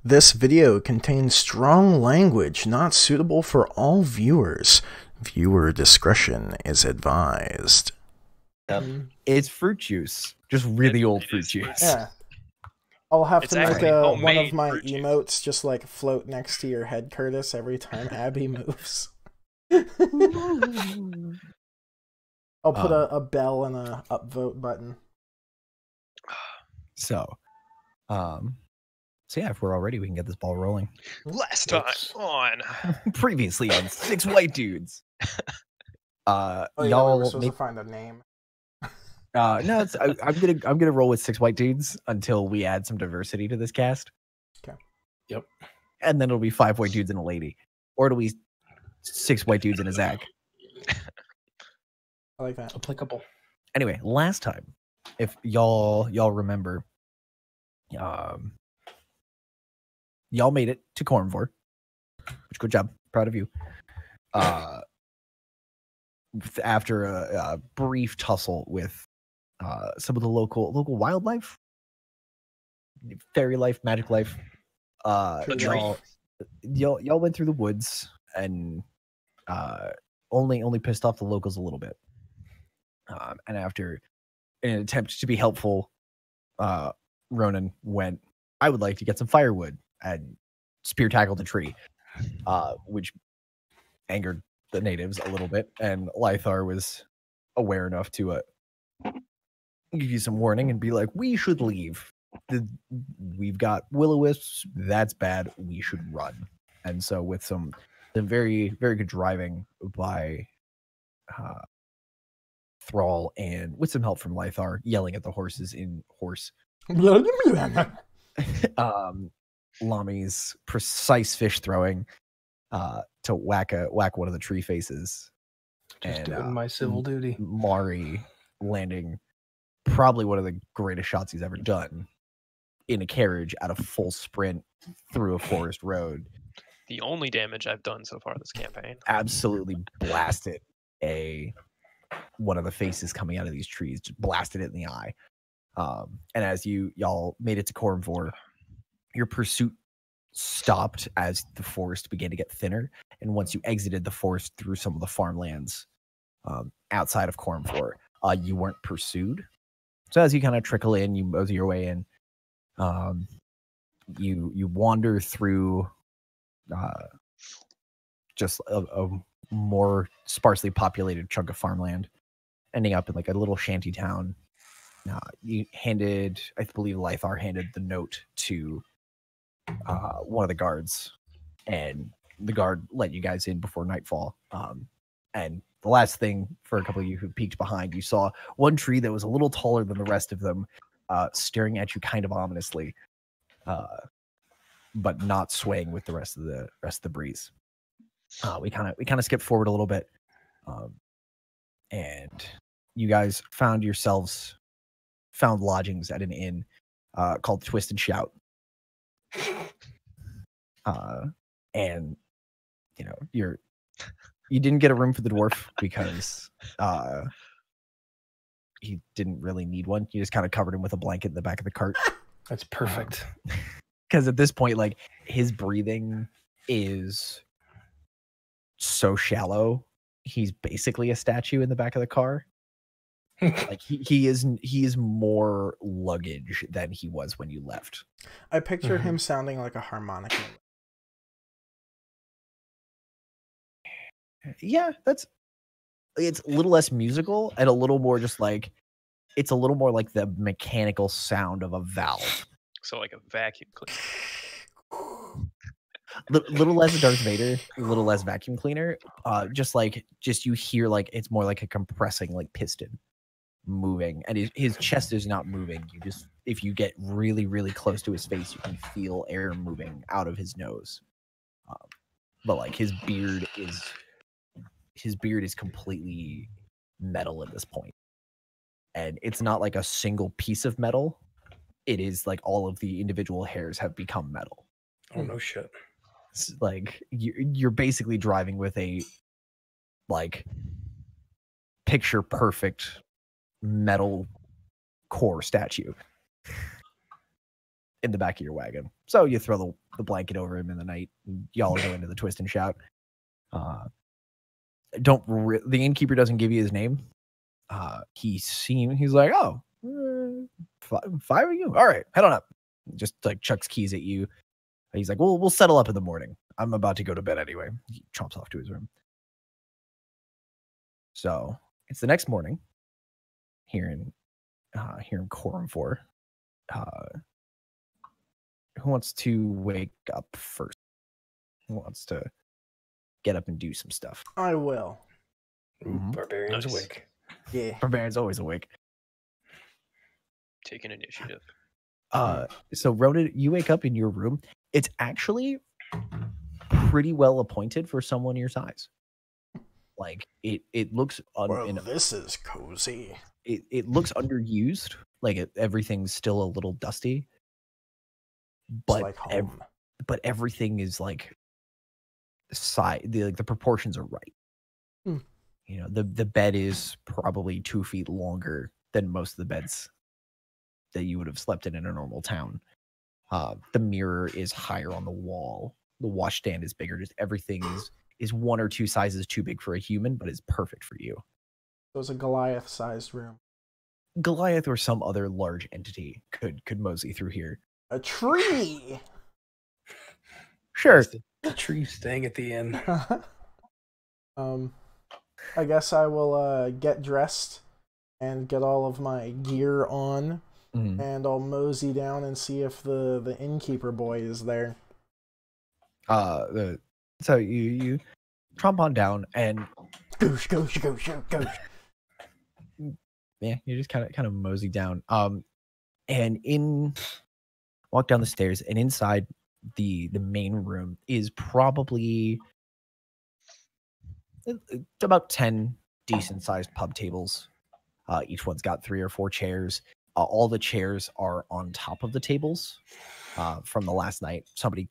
This video contains strong language not suitable for all viewers. Viewer discretion is advised. It's fruit juice. Just really old fruit juice. Yeah. I'll have It's to make actually one of homemade my fruit juice. emotes just like float next to your head, Curtis, every time Abby moves. I'll put a bell and a upvote button. So yeah, if we're all ready, we can get this ball rolling. Last time on Previously on Six White Dudes. Oh, yeah, we y'all were supposed to find a name. no, it's, I'm gonna roll with Six White Dudes until we add some diversity to this cast. Okay. Yep. And then it'll be 5 white dudes and a lady, or it'll be 6 white dudes and a Zach. I like that. Applicable. Anyway, last time, if y'all remember, y'all made it to Khorom-Vor, which good job, proud of you. After a brief tussle with some of the local wildlife, fairy life, magic life, y'all went through the woods and only pissed off the locals a little bit. And after an attempt to be helpful, Ronan went, I would like to get some firewood, and spear tackled a tree, which angered the natives a little bit, and Lythar was aware enough to give you some warning and be like, we should leave. We've got will-o-wisps, that's bad, we should run. And so with some very, very good driving by Thrall, and with some help from Lythar, yelling at the horses in horse, Lami's precise fish throwing to whack one of the tree faces, Just and doing my civil duty. Mari landing probably one of the greatest shots he's ever done in a carriage at a full sprint through a forest road. the only damage I've done so far this campaign. Absolutely blasted one of the faces coming out of these trees, just blasted it in the eye. And as y'all made it to Khorom-Vor, your pursuit stopped as the forest began to get thinner. And once you exited the forest through some of the farmlands outside of Khorom-Vor, you weren't pursued. So as you kind of trickle in, you mosey your way in. You wander through just a more sparsely populated chunk of farmland, ending up in like a little shanty town. You handed, I believe Lythar handed the note to one of the guards, and the guard let you guys in before nightfall. And the last thing, for a couple of you who peeked behind, you saw one tree that was a little taller than the rest of them, staring at you kind of ominously, but not swaying with the rest of the breeze. We kind of skipped forward a little bit, and you guys found lodgings at an inn called Twist and Shout. And you didn't get a room for the dwarf because he didn't really need one. You just kind of covered him with a blanket in the back of the cart. That's perfect. Because at this point, like, his breathing is so shallow, he's basically a statue in the back of the car. Like he is more luggage than he was when you left. I picture him sounding like a harmonica. Yeah, it's a little less musical and a little more just like, it's a little more like the mechanical sound of a valve. So like a vacuum cleaner. Little less Darth Vader, a little less vacuum cleaner. Just you hear like it's more like a compressing like piston moving, and his chest is not moving. If you get really, really close to his face, you can feel air moving out of his nose. But like his beard is completely metal at this point. And it's not like a single piece of metal. It is like all of the individual hairs have become metal. Oh, no shit. It's like you're basically driving with a like picture perfect metal core statue. in the back of your wagon. So you throw the blanket over him in the night. And y'all go into the twist and shout. The innkeeper doesn't give you his name. He's like, oh, 5 of you. All right, head on up. Just like chucks keys at you. He's like, we'll settle up in the morning. I'm about to go to bed anyway. He chomps off to his room. So it's the next morning here in Khorom-For. Who wants to wake up first? Who wants to get up and do some stuff? I will. Barbarian's Nice. awake. Yeah. Barbarian's always awake. Take an initiative. So Ronan, you wake up in your room. It's actually pretty well appointed for someone your size. Like it looks This is cozy. it looks underused. Like everything's still a little dusty. But It's like home. but everything is like the proportions are right. You know, the bed is probably 2 feet longer than most of the beds that you would have slept in a normal town. The mirror is higher on the wall. The washstand is bigger. Just everything is 1 or 2 sizes too big for a human, but is perfect for you. It was a Goliath-sized room. Goliath or some other large entity could mosey through here. A tree. Sure. The tree staying at the end. I guess I will get dressed and get all of my gear on, and I'll mosey down and see if the innkeeper boy is there. So you tromp on down and Goosh. yeah, you just kind of mosey down. And walk down the stairs, and inside the main room is probably about 10 decent sized pub tables. Each one's got 3 or 4 chairs. All the chairs are on top of the tables from the last night. Somebody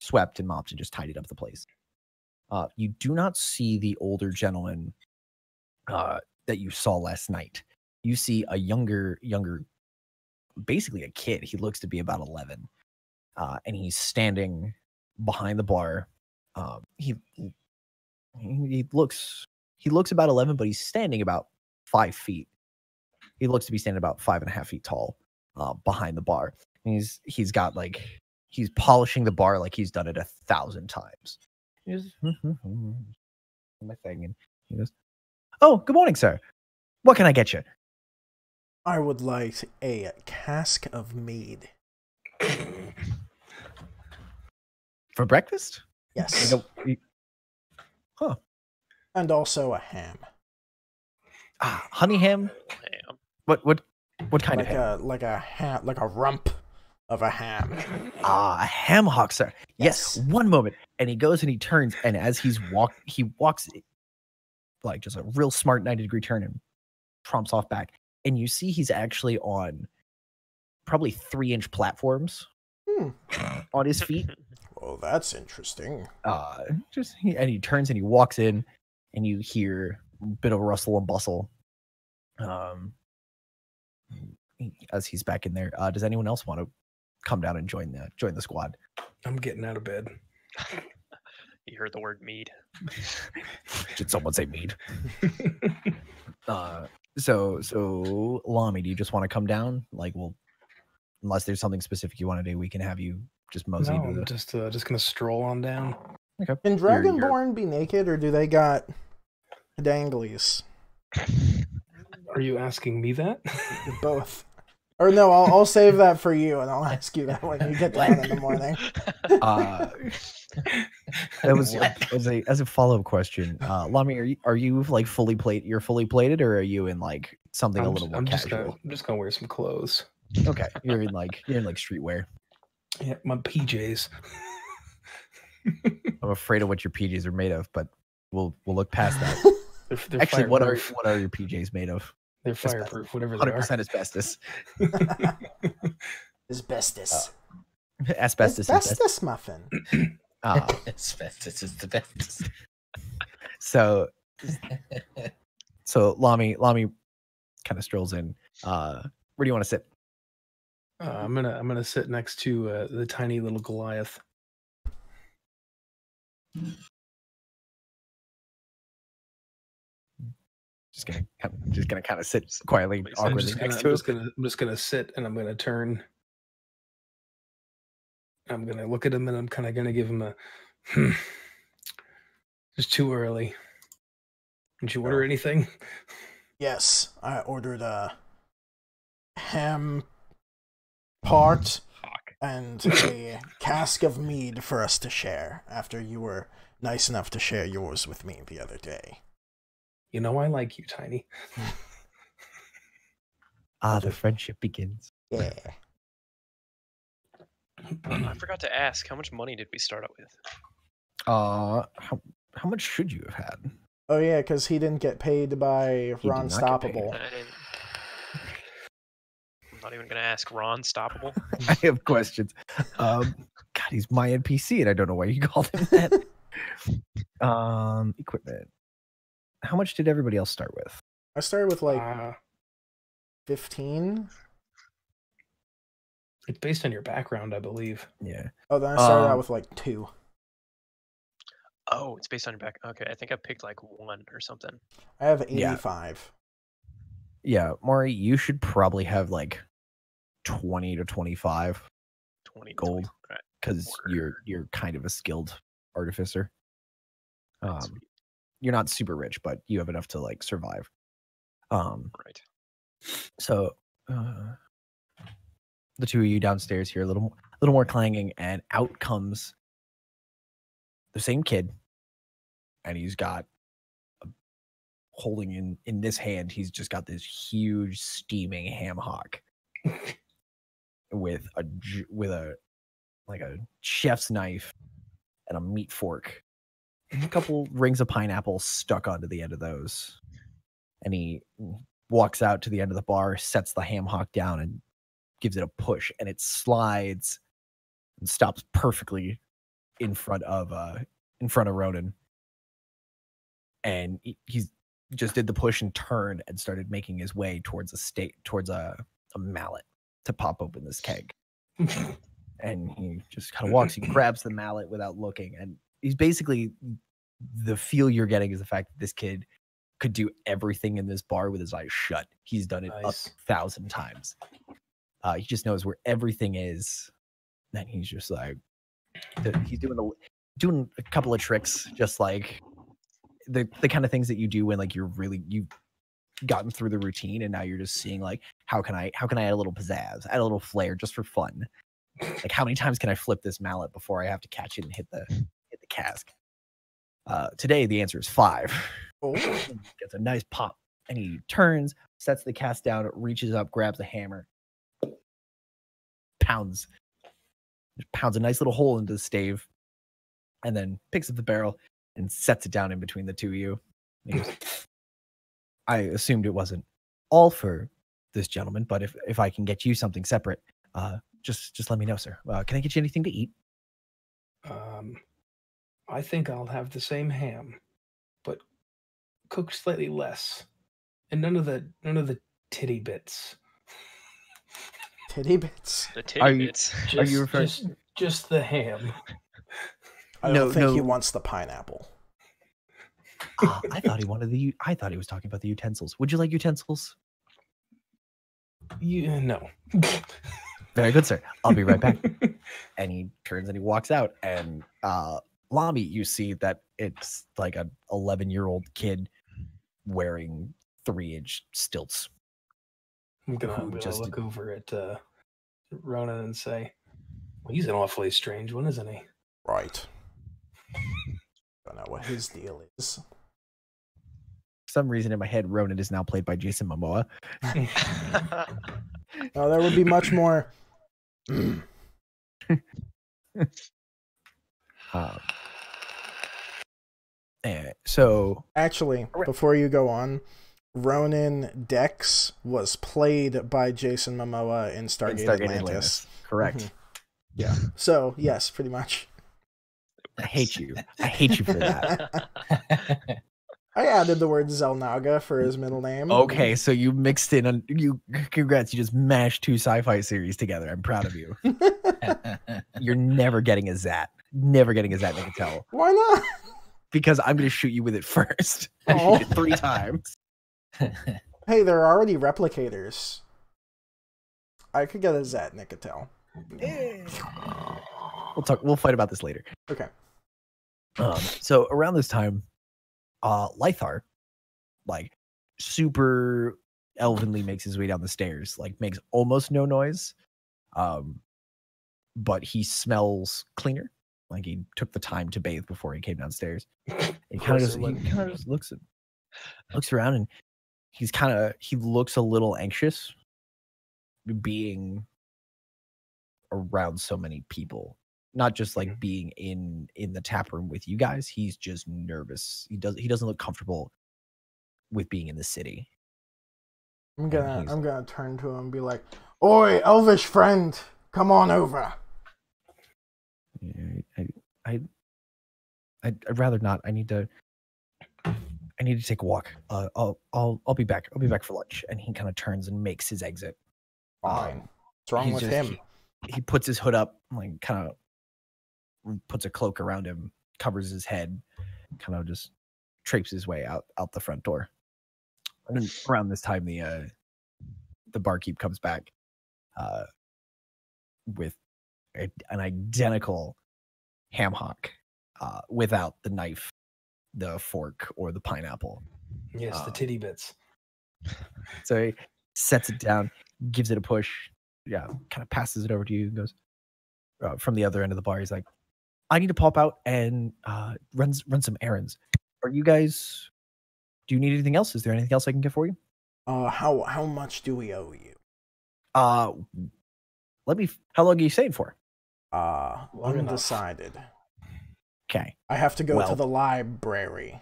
swept and mopped and just tidied up the place. You do not see the older gentleman that you saw last night. You see a younger, basically a kid. He looks to be about 11, and he's standing behind the bar. He looks about 11, but he's standing about 5 feet. He looks to be standing about 5.5 feet tall behind the bar. And he's got like he's polishing the bar like he's done it 1,000 times. He's my thing, and he goes, "Oh, good morning, sir. What can I get you?" I would like a cask of mead. For breakfast? Yes. Huh. And also a ham. Honey ham? Damn. What kind of ham? Like a rump of a ham. A ham hock, sir. Yes. 1 moment. And he goes and he turns, and as he walks like just a real smart 90-degree turn and tromps off back. And you see he's actually on probably 3-inch platforms on his feet. Well, that's interesting. And he turns and he walks in, and you hear a bit of rustle and bustle as he's back in there. Does anyone else want to come down and join the squad? I'm getting out of bed. You heard the word mead. Should someone say mead? So Lamy, do you just want to come down? Like, well, unless there's something specific you want to do, we can have you just mosey. No, I'm just gonna stroll on down. Okay. Can Dragonborn be naked, or do they got danglies? Are you asking me that? Both. Or no, I'll save that for you, and I'll ask you that when you get down in the morning. That was as a follow-up question. Lamy, are you like fully plated? You're fully plated, or are you in like something a little more casual? I'm just gonna wear some clothes. Okay, you're in like streetwear. Yeah, my PJs. I'm afraid of what your PJs are made of, but we'll look past that. They're Actually, what are fireproof. your PJs made of? They're fireproof, whatever they are. 100% asbestos. Asbestos. Asbestos. Asbestos muffin. Asbestos is the best. So Lamy kind of strolls in. Where do you want to sit? I'm gonna sit next to the tiny little Goliath. Just gonna kind of sit quietly, awkwardly next to him. I'm just gonna sit, and I'm gonna turn. I'm gonna look at him, and I'm kind of gonna give him a. It's too early. Did you order anything? Yes, I ordered a ham part and a cask of mead for us to share after you were nice enough to share yours with me the other day. You know I like you, Tiny. The friendship begins. Yeah. I forgot to ask, how much money did we start out with? How much should you have had? Oh yeah, because he didn't get paid by Ron Stoppable. I'm not even gonna ask Ron Stoppable. I have questions. God, he's my NPC, and I don't know why you called him that. Equipment. How much did everybody else start with? I started with like 15. It's based on your background, I believe. Yeah. Oh, then I started out with like 2. Oh, it's based on your back. Okay, I think I picked like 1 or something. I have 85. Yeah, Maury, you should probably have like 20 to 25 gold, because you're kind of a skilled artificer. You're not super rich, but you have enough to like survive. Right. So the two of you downstairs hear a little more clanging, and out comes the same kid, and he's got holding in this hand, he's just got this huge steaming ham hock with a chef's knife and a meat fork and a couple rings of pineapple stuck onto the end of those. And he walks out to the end of the bar, sets the ham hock down, and gives it a push, and it slides and stops perfectly in front of Ronan. And he's just did the push and turned and started making his way towards a mallet to pop open this keg. And he just kind of walks, he grabs the mallet without looking, and he's basically, the feel you're getting is the fact that this kid could do everything in this bar with his eyes shut. He's done it 1,000 times. He just knows where everything is. And he's just like, he's doing a couple of tricks, just like the kind of things that you do when like you've gotten through the routine, and now you're just seeing like, how can I add a little pizzazz, add a little flair just for fun. Like, how many times can I flip this mallet before I have to catch it and hit the cask? Today the answer is 5. Gets a nice pop, and he turns, sets the cask down, reaches up, grabs a hammer, pounds a nice little hole into the stave, and then picks up the barrel and sets it down in between the two of you. Goes, I assumed it wasn't all for this gentleman, but if I can get you something separate, just let me know, sir. Can I get you anything to eat? I think I'll have the same ham, but cooked slightly less, and none of the titty bits. Titty bits? The titty bits. Are you referring just the ham? I don't think he wants the pineapple. I thought he was talking about the utensils. Would you like utensils? No. Very good, sir. I'll be right back. And he turns and he walks out. And Lamy, you see that it's like an 11-year-old kid wearing 3-inch stilts. I'm gonna look over at Ronan and say, well, he's an awfully strange one, isn't he? Right. Don't know what his deal is. For some reason in my head, Ronan is now played by Jason Momoa. No, there would be much more. So actually, before you go on, Ronan Dex was played by Jason Momoa in Stargate Atlantis. Correct. Mm-hmm. Yeah. So yes, pretty much. I hate you. I hate you for that. I added the word Zelnaga for his middle name. Okay, so you mixed in congrats, you just mashed 2 sci-fi series together. I'm proud of you. You're never getting a Zat. Never getting a Zat Nicotel. Why not? Because I'm gonna shoot you with it first. I Oh. shoot it 3 times. Hey, there are already replicators. I could get a Zat Nicotel. We'll fight about this later. Okay. So around this time, Lythar, like, super elvenly makes his way down the stairs, like makes almost no noise. But he smells cleaner. Like he took the time to bathe before he came downstairs. He kind of just looks around, and he looks a little anxious being around so many people. Not just like being in the tap room with you guys. He's just nervous. He doesn't look comfortable with being in the city. I'm gonna turn to him and be like, "Oi, elvish friend, come on over." I'd rather not. I need to take a walk. I'll be back. I'll be back for lunch. And he kind of turns and makes his exit. Fine. What's wrong with him? He puts his hood up, like kind of puts a cloak around him, covers his head, kind of just traipses his way out the front door. And then around this time, the barkeep comes back with an identical ham hock without the knife, the fork, or the pineapple. Yes, the titty bits. So he sets it down, gives it a push, kind of passes it over to you, and goes from the other end of the bar. He's like, "I need to pop out and run some errands. Are you guys? Do you need anything else? Is there anything else I can get for you?" How much do we owe you? How long are you staying for? Undecided. Okay. I have to go to the library.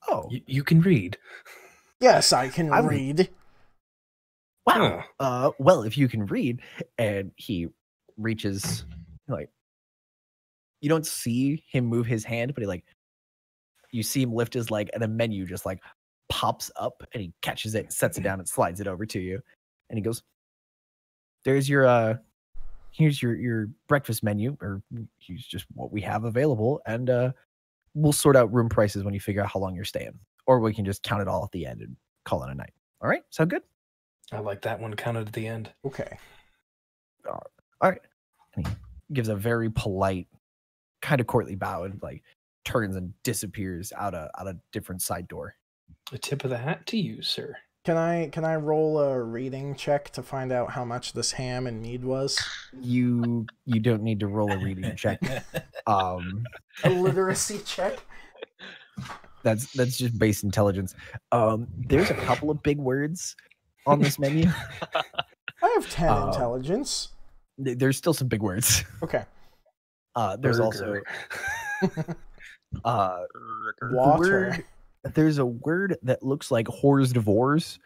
Oh, you can read. Yes, I can read. Wow. Well, if you can read, and he reaches, like, you don't see him move his hand, but you see him lift his leg, and a menu just like pops up, and he catches it, sets it down, and slides it over to you, and he goes, "There's your here's your breakfast menu, or here's just what we have available, and we'll sort out room prices when you figure out how long you're staying, or we can just count it all at the end and call it a night. All right, sound good?" I like that one counted at the end. Okay. All right. And he gives a very polite, kind of courtly bow, and like turns and disappears out a different side door. A tip of the hat to you, sir. Can I roll a reading check to find out how much this ham and mead was? You don't need to roll a reading check. A literacy check? That's just base intelligence. There's a couple of big words on this menu. I have 10 intelligence. There's still some big words. Okay. There's also water. There's a word that looks like whores divorce,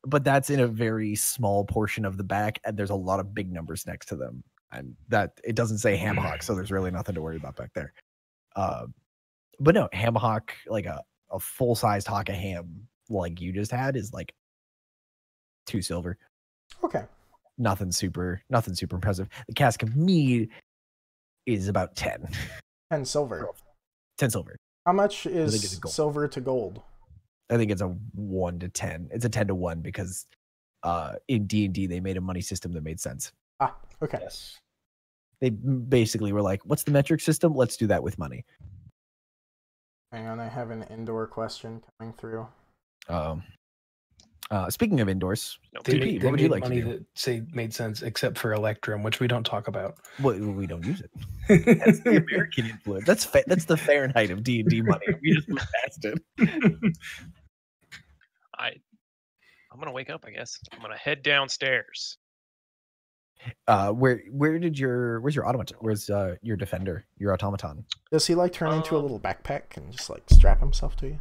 but that's in a very small portion of the back, and there's a lot of big numbers next to them, and that it doesn't say ham hock, so there's really nothing to worry about back there. But no, ham hock, like a full-sized hock of ham like you just had, is like 2 silver. Okay. Nothing super impressive. The cask of mead is about 10. 10 silver. 10 silver. How much is silver to gold? I think it's a 1 to 10. It's a 10 to 1 because in D&D they made a money system that made sense. Ah, okay. Yes. They basically were like, "What's the metric system? Let's do that with money." Hang on, I have an indoor question coming through. Speaking of indoors, They what would you like to money do? that made sense, except for Electrum, which we don't talk about. Well, we don't use it. That's the American influence. That's the Fahrenheit of D&D money. We just moved past it. I'm gonna wake up, I guess. I'm gonna head downstairs. Where's your automaton? Where's your defender, your automaton? Does he like turn into a little backpack and just like strap himself to you?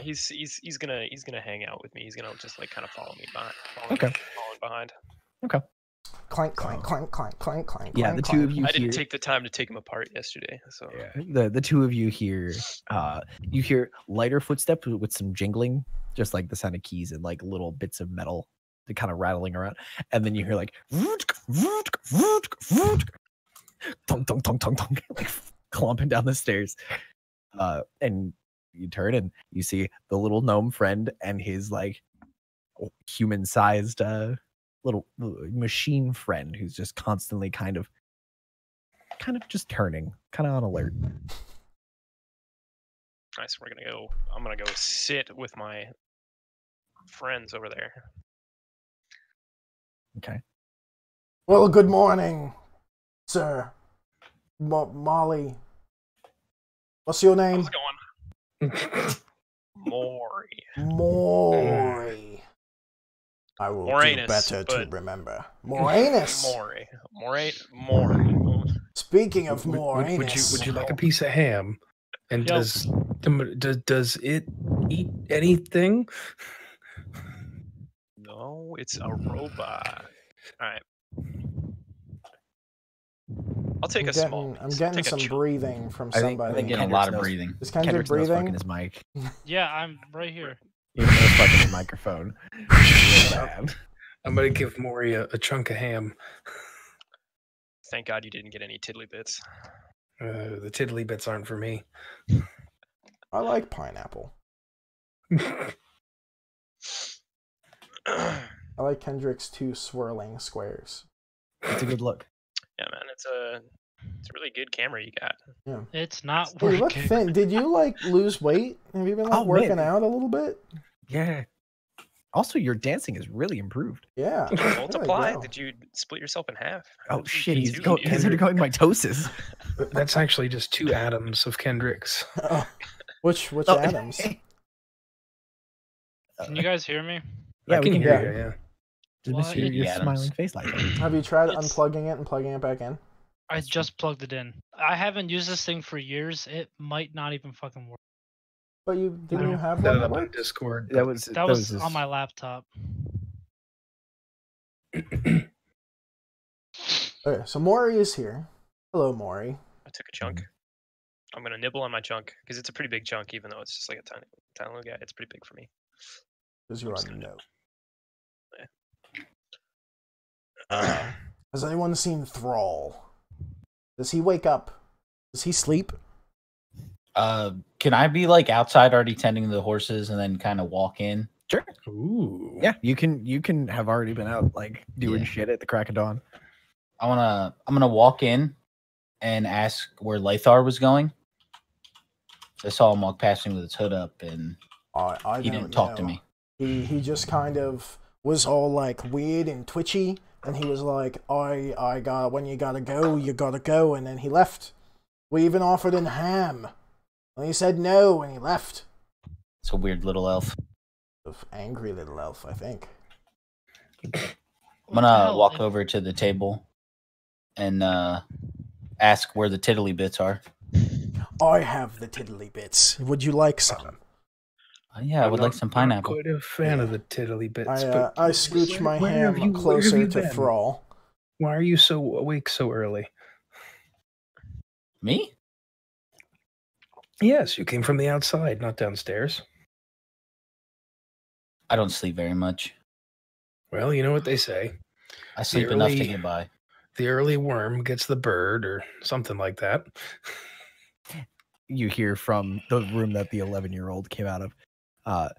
He's gonna hang out with me. He's gonna just like kind of follow me behind. Okay. Following behind. Okay. clank, clank, clank, clank, clank, clank. Yeah, the two of you I didn't hear. take the time to take them apart yesterday, so Yeah, the two of you hear. You hear lighter footsteps with some jingling, just like the sound of keys and like little bits of metal, kind of rattling around, and then you hear like tonk tonk tonk tonk tonk, like clomping down the stairs. And you turn and you see the little gnome friend and his like human-sized little machine friend who's just constantly kind of just turning, kind of on alert. nice. I'm gonna go sit with my friends over there. Okay. Well, good morning, sir. Molly. What's your name? How's it going? Maury. Maury. I will Moranus, do better to but- remember. Moranus. Maury. Speaking of Moranus. Would you like a piece of ham? And Yep. does it eat anything? No, it's a robot. All right. I'll take a small. I'm piece. getting Take a some chunk. breathing from I think somebody. Getting a lot of breathing. Is Kendrick Kendrick's nose fucking breathing? his mic. Yeah, I'm right here. His nose fucking his microphone. Real bad. I'm gonna give Maury a chunk of ham. Thank God you didn't get any tiddly bits. The tiddly bits aren't for me. I like pineapple. I like Kendrick's 2 swirling squares. It's a good look. Yeah, man, it's a really good camera you got. It's not Hey, you look working. thin. Did you like lose weight? Have you been like Oh, working man. out a little bit? Yeah. Also, your dancing is really improved. Yeah. There you Multiply? go. Did you split yourself in half? Oh shit, he's Two undergoing mitosis. That's actually just 2 atoms of Kendrick's. Oh, which Oh, atoms? Can you guys hear me? Yeah, I we can can hear hear you. Yeah. Just Why miss your Adams? smiling face like that. Have you tried It's- unplugging it and plugging it back in? I just plugged it in. I haven't used this thing for years. It might not even fucking work. But you didn't you have Set one it that up on worked? Discord. That was That was his- on my laptop. Okay, so Maury is here. Hello, Maury. I took a chunk. I'm gonna nibble on my chunk because it's a pretty big chunk, even though it's just like a tiny little guy. It's pretty big for me. Because you're I'm just on gonna- note. Yeah. Has anyone seen Thrall? Does he wake up? Does he sleep? Can I be like outside already tending the horses and then kind of walk in? Sure. Ooh. Yeah, you can have already been out like doing Yeah. shit at the crack of dawn. I'm gonna walk in and ask where Lythar was going. I saw him walk past me with his hood up, and I he don't didn't talk to know. me. He just kind of was all like weird and twitchy, and he was like, I got when you gotta go, and then he left. We even offered him ham, and he said no, and he left. It's a weird little elf. Angry little elf, I think. I'm What the gonna hell? walk over to the table and ask where the tiddly bits are. I have the tiddly bits. Would you like some? Yeah, I would I'm like not- some not pineapple. Quite a fan of the tiddly bits. I scooch my where ham have you closer to been? Thrall. Why are you so awake so early? Me? Yes, you came from the outside, not downstairs. I don't sleep very much. Well, you know what they say. I sleep enough to early- get by. The early worm gets the bird, or something like that. You hear from the room that the 11-year-old came out of.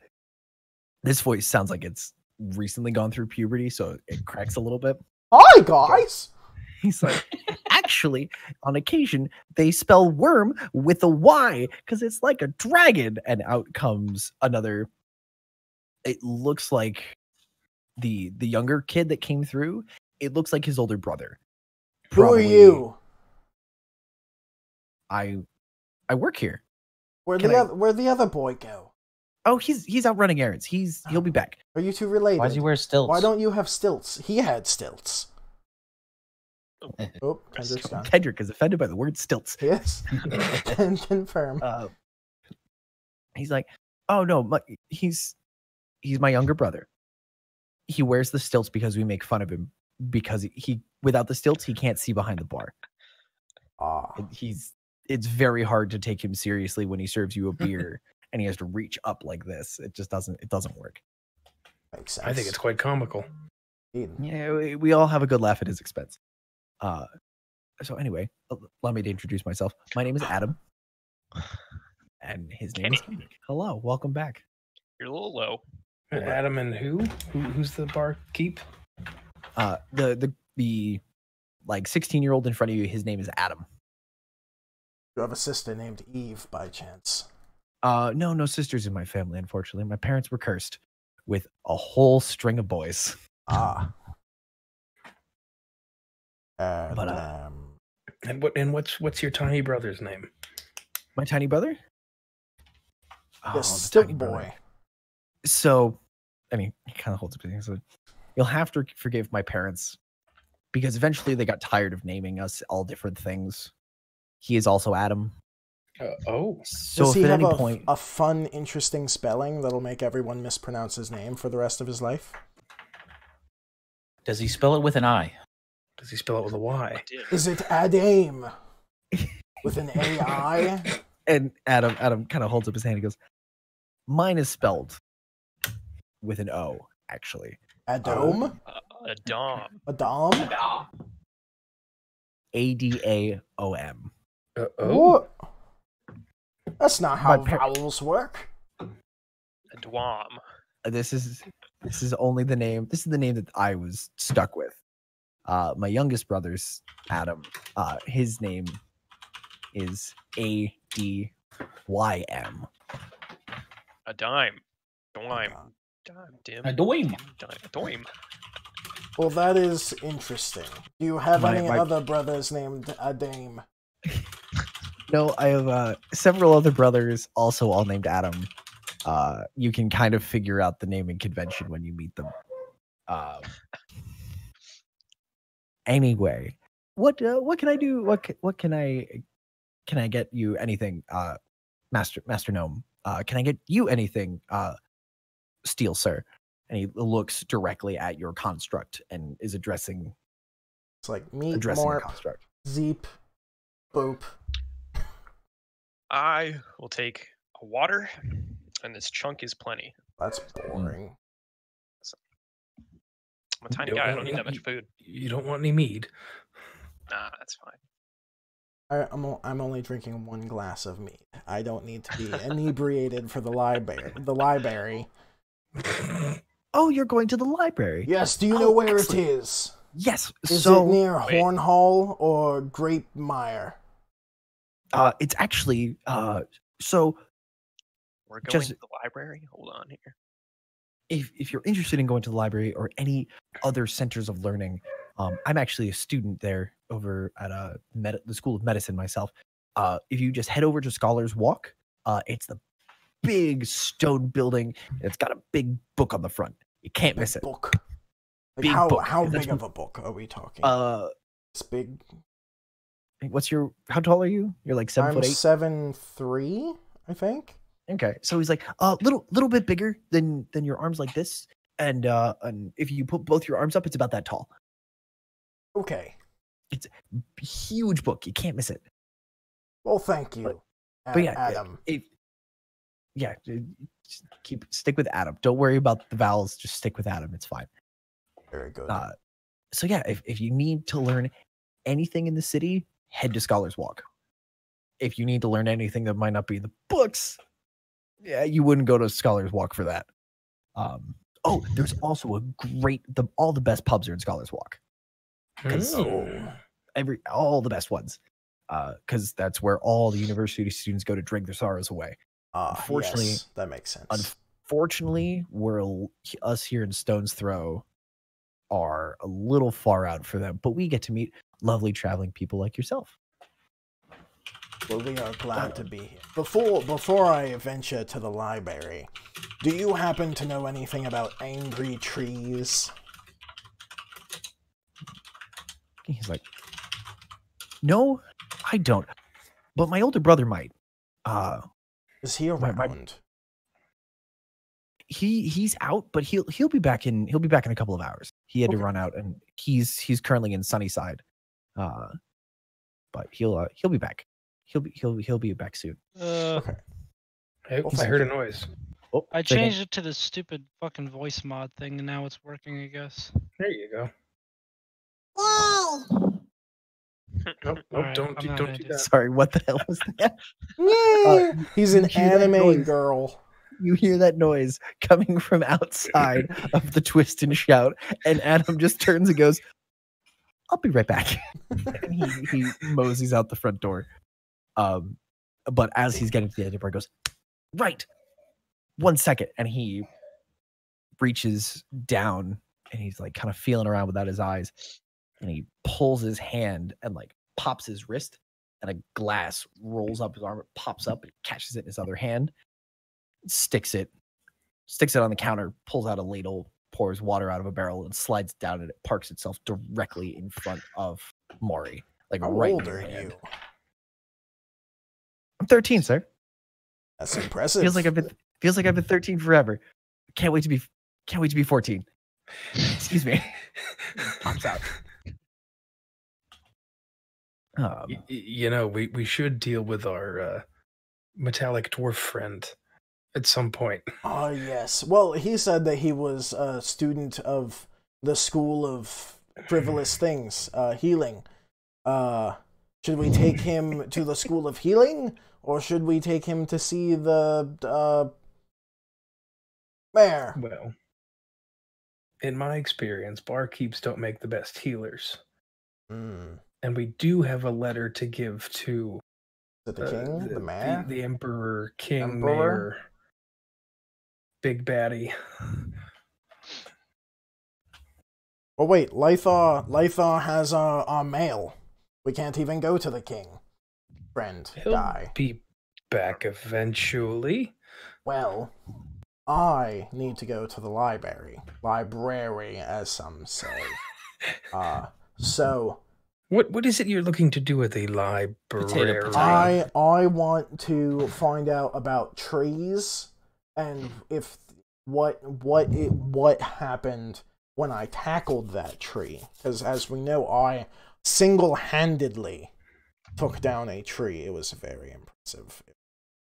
This voice sounds like it's recently gone through puberty, so it cracks a little bit. Hi, guys! He's like, actually, on occasion, they spell worm with a Y because it's like a dragon. And out comes another. It looks like the younger kid that came through. It looks like his older brother. Who are Probably- you? I work here. Where'd Can the other boy go? Oh, he's out running errands. He'll be back. Are you two related? Why does he wear stilts? Why don't you have stilts? He had stilts. Oh, Kendrick's gone. Kendrick is offended by the word stilts. Yes. Can confirm. He's like, oh no, he's my younger brother. He wears the stilts because we make fun of him because he without the stilts he can't see behind the bar. It's very hard to take him seriously when he serves you a beer and he has to reach up like this. It just doesn't work. Makes sense. I think it's quite comical. Yeah, we all have a good laugh at his expense. So anyway, allow me to introduce myself. My name is Adam. And his name is Kenny. Hello, welcome back. You're a little low. Adam and who's the barkeep? The like 16-year-old in front of you, his name is Adam. You have a sister named Eve by chance? No sisters in my family, unfortunately. My parents were cursed with a whole string of boys. And what's your tiny brother's name? My tiny brother? Yes, still boy. So, I mean, he kind of holds up. So you'll have to forgive my parents because eventually they got tired of naming us all different things. He is also Adam. So does he if at have any point a fun, interesting spelling that'll make everyone mispronounce his name for the rest of his life? Does he spell it with an I? Does he spell it with a Y? Is it Adam with an AI? And Adam kind of holds up his hand and goes, mine is spelled with an O, actually. Adam? Adam. Adam? Adaom. What? That's not how vowels work. Dwam. This is only the name. This is the name that I was stuck with. My youngest brother's Adam. His name is ADYM. A dime. Dime. Dim. A doim. Doim. Well, that is interesting. Do you have any my- other brothers named Adam? No, I have several other brothers, also all named Adam. You can kind of figure out the naming convention when you meet them. Anyway, what can I do? What can I get you anything, Master Gnome? Can I get you anything, Steel Sir? And he looks directly at your construct and is addressing. It's like meat, Addressing more the construct. Zeep, boop. I will take a water, and this chunk is plenty. That's boring. I'm a tiny guy. I don't need that much food. You don't want any mead? Nah, that's fine. I'm only drinking one glass of mead. I don't need to be inebriated for the library. Oh, you're going to the library? Yes. Do you know where excellent. it is? Yes. Is so it near Horn Hall or Grape Mire? It's actually so. We're going to the library. Hold on here. If you're interested in going to the library or any other centers of learning, I'm actually a student there over at the School of Medicine myself. If you just head over to Scholars Walk, it's the big stone building. It's got a big book on the front. You can't miss it. Book. Like Big how book. how That's big of a book are we talking? It's big. How tall are you? You're like 7'8". 7'3", I think. Okay, so he's like little bit bigger than your arms like this, and if you put both your arms up, it's about that tall. Okay. It's a huge book. You can't miss it. Well, thank you, But yeah, Adam. Just stick with Adam. Don't worry about the vowels. Just stick with Adam. It's fine. Very good. So yeah, if you need to learn anything in the city, head to Scholars Walk. If you need to learn anything that might not be in the books, yeah, you wouldn't go to Scholars Walk for that. There's also all the best pubs are in Scholars Walk. All the best ones. Because that's where all the university students go to drink their sorrows away. Unfortunately, yes, that makes sense. Unfortunately, us here in Stone's Throw are a little far out for them, but we get to meet lovely traveling people like yourself. Well, we are glad to be here. Before I venture to the library, do you happen to know anything about angry trees? He's like, no, I don't. But my older brother might. Is he around? he's out, but he'll be back in a couple of hours. He had to run out, and he's currently in Sunnyside, but he'll be back. He'll be back soon. Okay. Hey, I heard a noise. Oh, I say again. changed it to the stupid fucking voice mod thing, and now it's working, I guess. There you go. Nope, Alright, don't I'm not do gonna do that. Sorry, what the hell was that? Yay! He's an you hear that anime noise? girl. You hear that noise coming from outside of the twist and shout, and Adam just turns and goes, "I'll be right back." And he moseys out the front door. But as he's getting to the end of the door, he goes, "Right, 1 second," and he reaches down and he's like kind of feeling around without his eyes, and he pulls his hand and like pops his wrist, and a glass rolls up his arm, pops up, and catches it in his other hand, sticks it on the counter, pulls out a ladle, pours water out of a barrel, and slides down, and it parks itself directly in front of Maury, like How right old in her are hand. you? I'm 13, sir. That's impressive. Feels like I've been 13 forever. Can't wait to be 14. Excuse me. Pops out. You know, we should deal with our metallic dwarf friend at some point. Oh, yes. Well, he said that he was a student of the School of Frivolous Things, healing. Should we take him to the School of Healing, or should we take him to see the mayor? Well, in my experience, barkeeps don't make the best healers. Mm. And we do have a letter to give to Is it the king? The mayor? the emperor, king, Emperor? mayor, big baddie. Oh, wait. Lythar has our mail. We can't even go to the king. Friend, He'll guy. be back eventually. Well, I need to go to the library. Library, as some say. So... What is it you're looking to do at the library? Potato. I want to find out about trees and if what happened when I tackled that tree, because as we know, I single-handedly took down a tree. It was very impressive,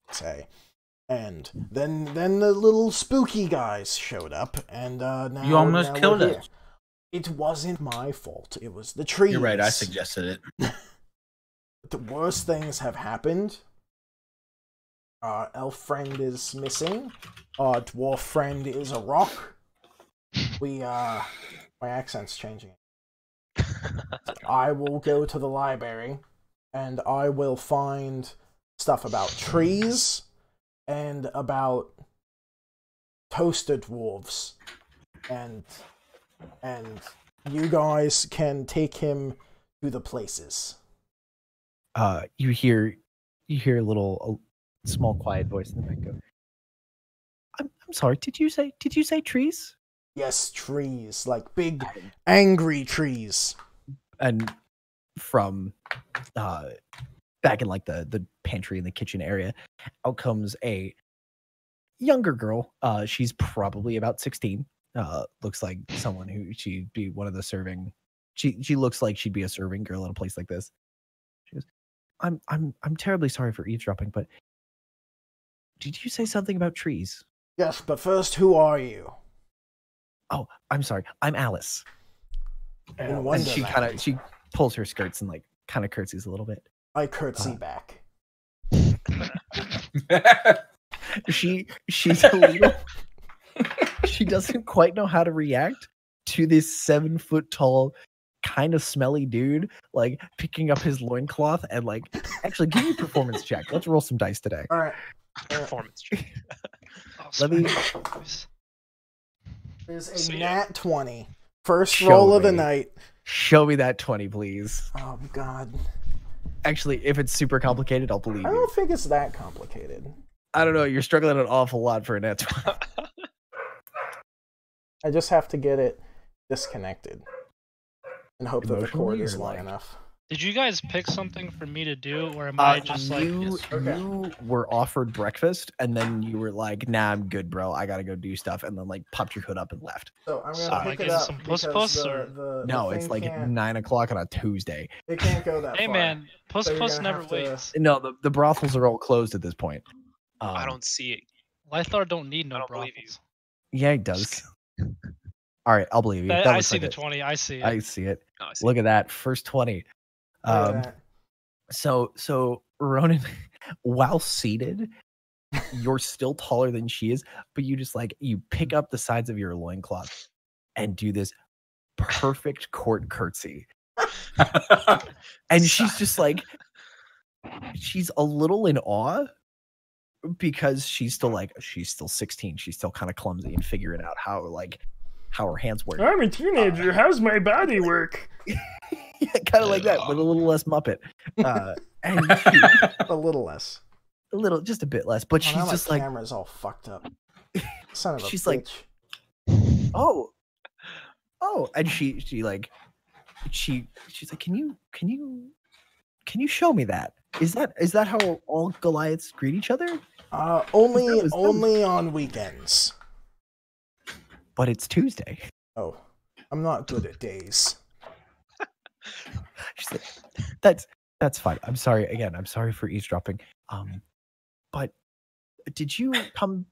I'd say. And then the little spooky guys showed up, and now You almost now killed we're here. us. It wasn't my fault. It was the trees. You're right. I suggested it. The worst things have happened. Our elf friend is missing. Our dwarf friend is a rock. My accent's changing. I will go to the library, and I will find stuff about trees, and about toaster dwarves, and you guys can take him to the places. You hear a small quiet voice in the back go, I'm sorry, did you say trees? Yes, trees, like big angry trees. And from back in like the pantry in the kitchen area, out comes a younger girl. She's probably about 16. Looks like someone who she'd be one of the serving. She looks like she'd be a serving girl in a place like this. She goes, I'm terribly sorry for eavesdropping, but did you say something about trees? Yes, but first, who are you? Oh, I'm sorry. I'm Alice. In And she Wonderland. she pulls her skirts and like kind of curtsies a little bit. I curtsy back. She's a little. She doesn't quite know how to react to this 7 foot tall, kind of smelly dude, like picking up his loincloth and like, actually give me a performance check. Let's roll some dice today. All right. Performance check. Let me- There's a So, yeah. nat 20. First Show roll of the me. night. Show me that 20, please. Oh, God. Actually, if it's super complicated, I'll believe I you. don't think it's that complicated. I don't know. You're struggling an awful lot for a net 20. I just have to get it disconnected. And hope that the cord Emotionally is or long like- enough. Did you guys pick something for me to do, or am I just like you were offered breakfast, and then you were like, "Nah, I'm good, bro. I gotta go do stuff," and then like popped your hood up and left. So I'm So gonna am I pick it getting up some because puss-puss, or- No, the it's thing like can't, 9 o'clock on a Tuesday. it can't go that Hey far. man, puss So you're puss gonna never have to- waits. No, the brothels are all closed at this point. I don't see it. Lythar don't need no I don't believe you. brothels. Yeah, he does. All right, I'll believe you. That I looks see like the it. 20. I see it. I see it. Oh, I see. Look at that first 20. Look at that. So Ronan, while seated, you're still taller than she is, but you just like you pick up the sides of your loincloth and do this perfect court curtsy. And she's just like, she's a little in awe because she's still 16. She's still kind of clumsy and figuring out how her hands work. I'm a teenager. How's my body work? Yeah, kind of like that, but a little less Muppet. And A little less. just a bit less. But Oh, now she's my just like, camera's all fucked up. Son of a She's bitch. like- oh, and she's like, can you show me that? Is that how all Goliaths greet each other? Only on weekends. But it's Tuesday. Oh, I'm not good at days. She's like, that's fine. I'm sorry again. I'm sorry for eavesdropping. But did you come?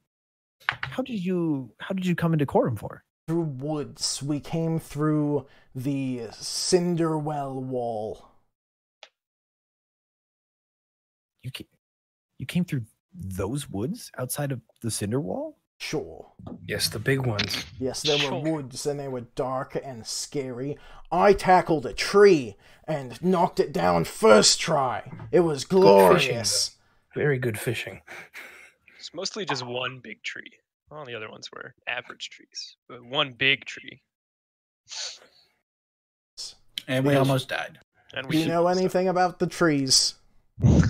How did you come into Khorom-For? Through woods. We came through the Cinderwell wall. You came through those woods outside of the Cinder Wall? Sure. Yes, the big ones. Yes, there Sure. were woods and they were dark and scary. I tackled a tree and knocked it down first try. It was glorious. Very good fishing. It's mostly just one big tree. All the other ones were average trees, but one big tree. And we almost died. And Do you should know also- anything about the trees? You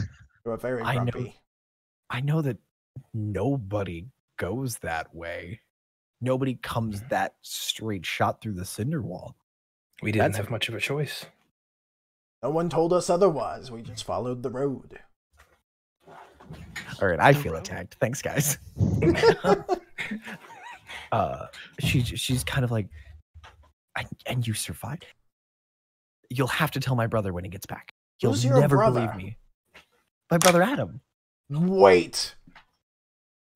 are very I know. grumpy. I know that nobody goes that way. Nobody comes that straight shot through the Cinder Wall. We didn't That's- have much of a choice. No one told us otherwise. We just followed the road. All right, I feel attacked. Thanks, guys. She's kind of like, and you survived. You'll have to tell my brother when he gets back. He'll Who's your never brother? believe me. My brother Adam. Wait.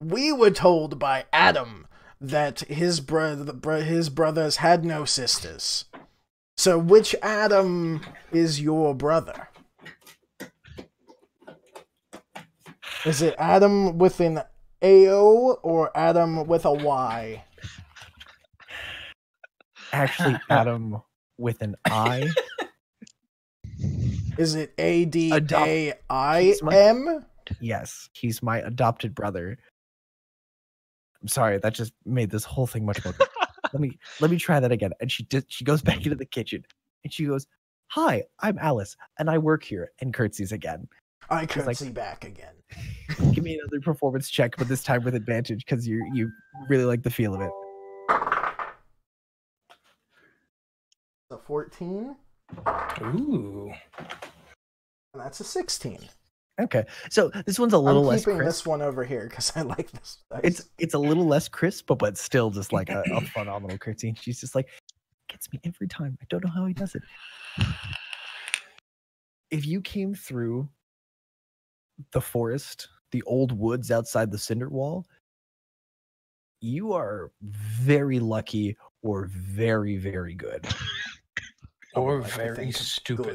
We were told by Adam that his brothers had no sisters. So which Adam is your brother? Is it Adam with an AO or Adam with a Y? Actually, Adam with an I. Is it ADAIM? Yes, he's my adopted brother. I'm sorry, that just made this whole thing much more. let me try that again. And she goes back into the kitchen and she goes, "Hi, I'm Alice, and I work here." And curtsies again. I She's like- curtsy back again. Give me another performance check, but this time with advantage because you really like the feel of it. A 14, Ooh. and that's a 16. Okay, so this one's a little I'm less keeping crisp. this one over here because I like this. dice. It's a little less crisp, but still just like a phenomenal curtsy. She's just like, gets me every time. I don't know how he does it. If you came through the forest, the old woods outside the Cinder Wall, you are very lucky or very, very good. Or I like to very think stupid.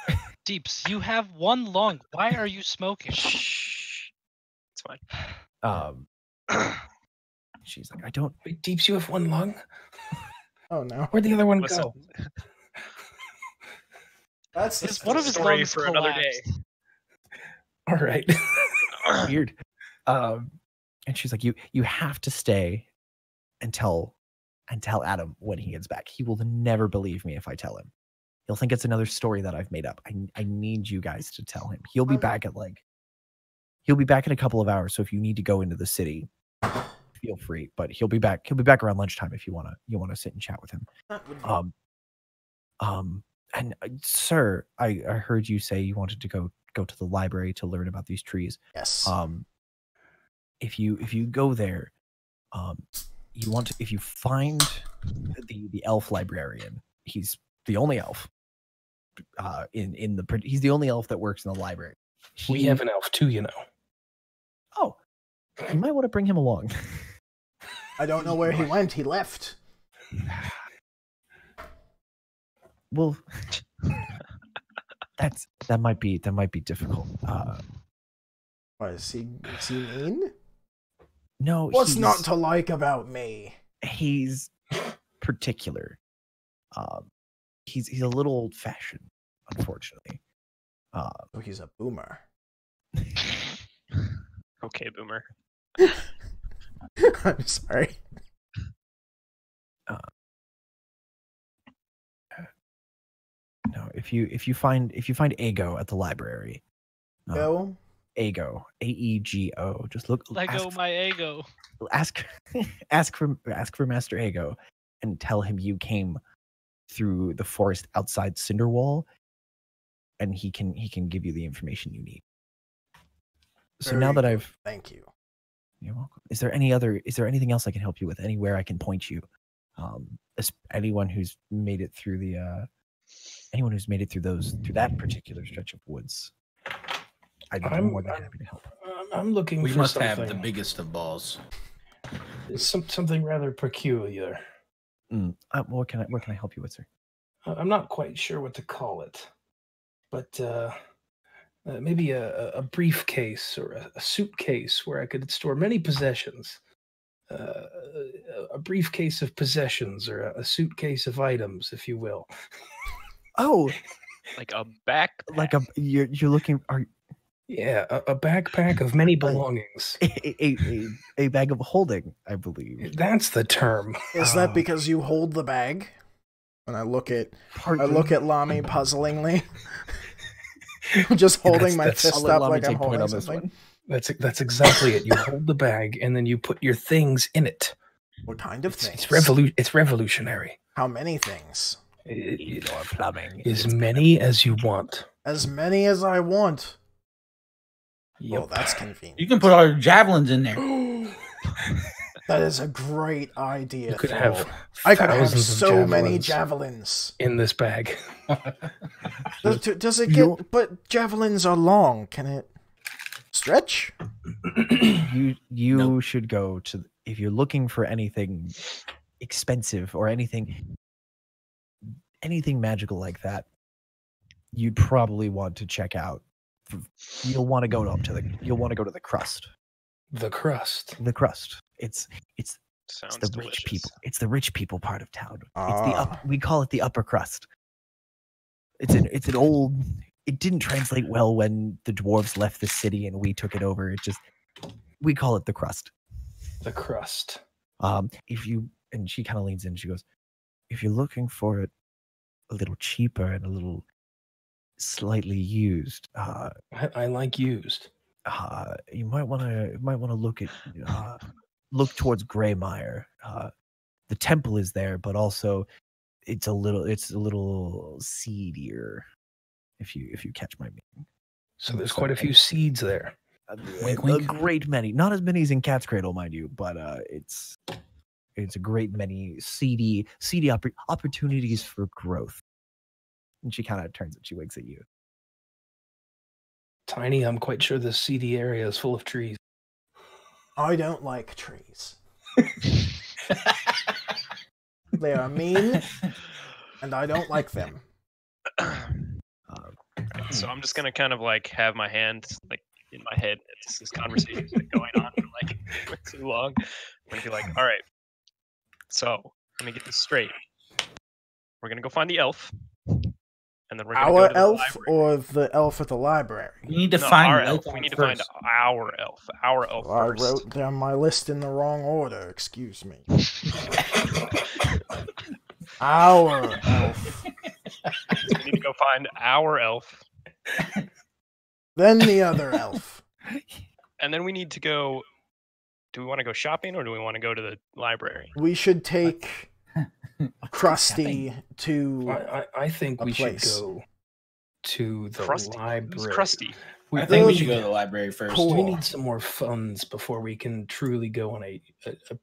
good. Deeps, you have one lung. Why are you smoking? Shh. It's fine. She's like, I don't. Wait, Deeps, you have one lung? Oh no, Where'd the other one Listen, go? that's His- the one of his story lungs for another collapsed. day. All right. Weird. And she's like, you have to stay and tell Adam when he gets back. He will never believe me if I tell him. He'll think it's another story that I've made up. I need you guys to tell him. He'll be back in a couple of hours. So if you need to go into the city, feel free. But he'll be back around lunchtime if you wanna sit and chat with him. That would be- And sir, I heard you say you wanted to go to the library to learn about these trees. Yes. If you go there, if you find the elf librarian, he's the only elf. He's the only elf that works in the library. We have an elf too, you know. Oh, you might want to bring him along. I don't know where he went. He left. Well, that might be difficult. What is he mean? No, What's not to like about me? He's particular. He's a little old-fashioned, unfortunately. Oh, he's a boomer. Okay, boomer. I'm sorry. No, if you find Ego at the library, Go. Ego, Aego. Just look. Let go my ego. Ask for Master Ego, and tell him you came through the forest outside Cinderwall, and he can give you the information you need. So Very now that good. Thank you. You're welcome. Is there anything else I can help you with? Anywhere I can point you? Anyone who's made it through through that particular stretch of woods, I'd be more than happy to help. I'm looking We for must something. have the biggest of balls. Something rather peculiar. What can I help you with, sir? I'm not quite sure what to call it, but maybe a briefcase or a suitcase where I could store many possessions. A briefcase of possessions or a suitcase of items, if you will. Oh, Like a backpack. You're looking. Yeah, a backpack of many belongings. A bag of holding, I believe. That's the term. Is that because you hold the bag? And I look at Lami puzzlingly. I'm just holding my fist up like I'm holding something. That's exactly it. You hold the bag and then you put your things in it. What kind of things? It's revolutionary. How many things? Indoor plumbing. As many as you want. As many as I want. Yep. Oh, that's convenient. You can put all your javelins in there. That is a great idea. You could Phil. have I could have thousands of so many javelins in this bag. Does it get? But javelins are long. Can it stretch? You should go to, if you're looking for anything expensive or anything magical like that, you'd probably want to check out. You'll want to go to the crust. The crust. The crust. It's Sounds the delicious. rich people. It's the rich people part of town. We call it the upper crust. It's an old. It didn't translate well when the dwarves left the city and we took it over. We call it the crust. The crust. And she kind of leans in. She goes, if you're looking for it a little cheaper and a little slightly used, I like used. you might want to look towards Greymire. The temple is there, but also it's a little seedier. If you catch my meaning. So there's quite a few seeds there. Wink, A wink. great many, not as many as in Cat's Cradle, mind you, but it's a great many seedy opportunities for growth. And she kind of turns and she winks at you. Tiny, I'm quite sure this seedy area is full of trees. I don't like trees. They are mean, and I don't like them. So I'm just gonna kind of like have my hand like in my head. This conversation's been going on for like way too long. I'm gonna be like, all right. So let me get this straight. We're gonna go find the elf, and then we're gonna go Our to the elf library. or the elf at the library? We need to No, find our elf. Leithar We need to first. find our elf. Our elf Well, I first. wrote down my list in the wrong order. Excuse me. Our elf. We need to go find our elf, Then the other elf. and then we need to go. Do we want to go shopping or do we want to go to the library? We should take Krusty to I think a we place. should go to the Krusty. Who's library. Krusty? I think we Good. should go to the library first. Cool. We need some more funds before we can truly go on a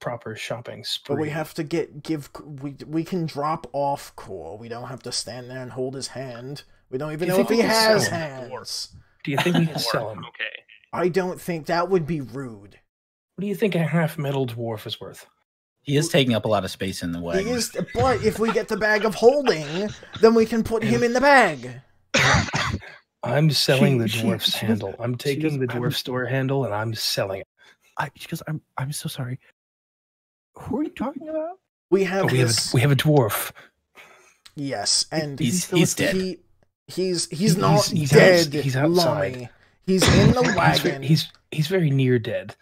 proper shopping spree. But we have to we can drop off Core. We don't have to stand there and hold his hand. We don't even know if he has hands. Do you think we can sell him? Okay. I don't think that would be rude. What do you think a half metal dwarf is worth? He is taking up a lot of space in the way. He is, but if we get the bag of holding, then we can put him in the bag. I'm selling the dwarf's handle. I'm taking the dwarf store handle and I'm selling it. She goes, I'm so sorry. Who are you talking about? We have we have a dwarf. Yes, and He's dead. He's not dead. He's outside. Lummy. He's in the wagon. He's very near dead.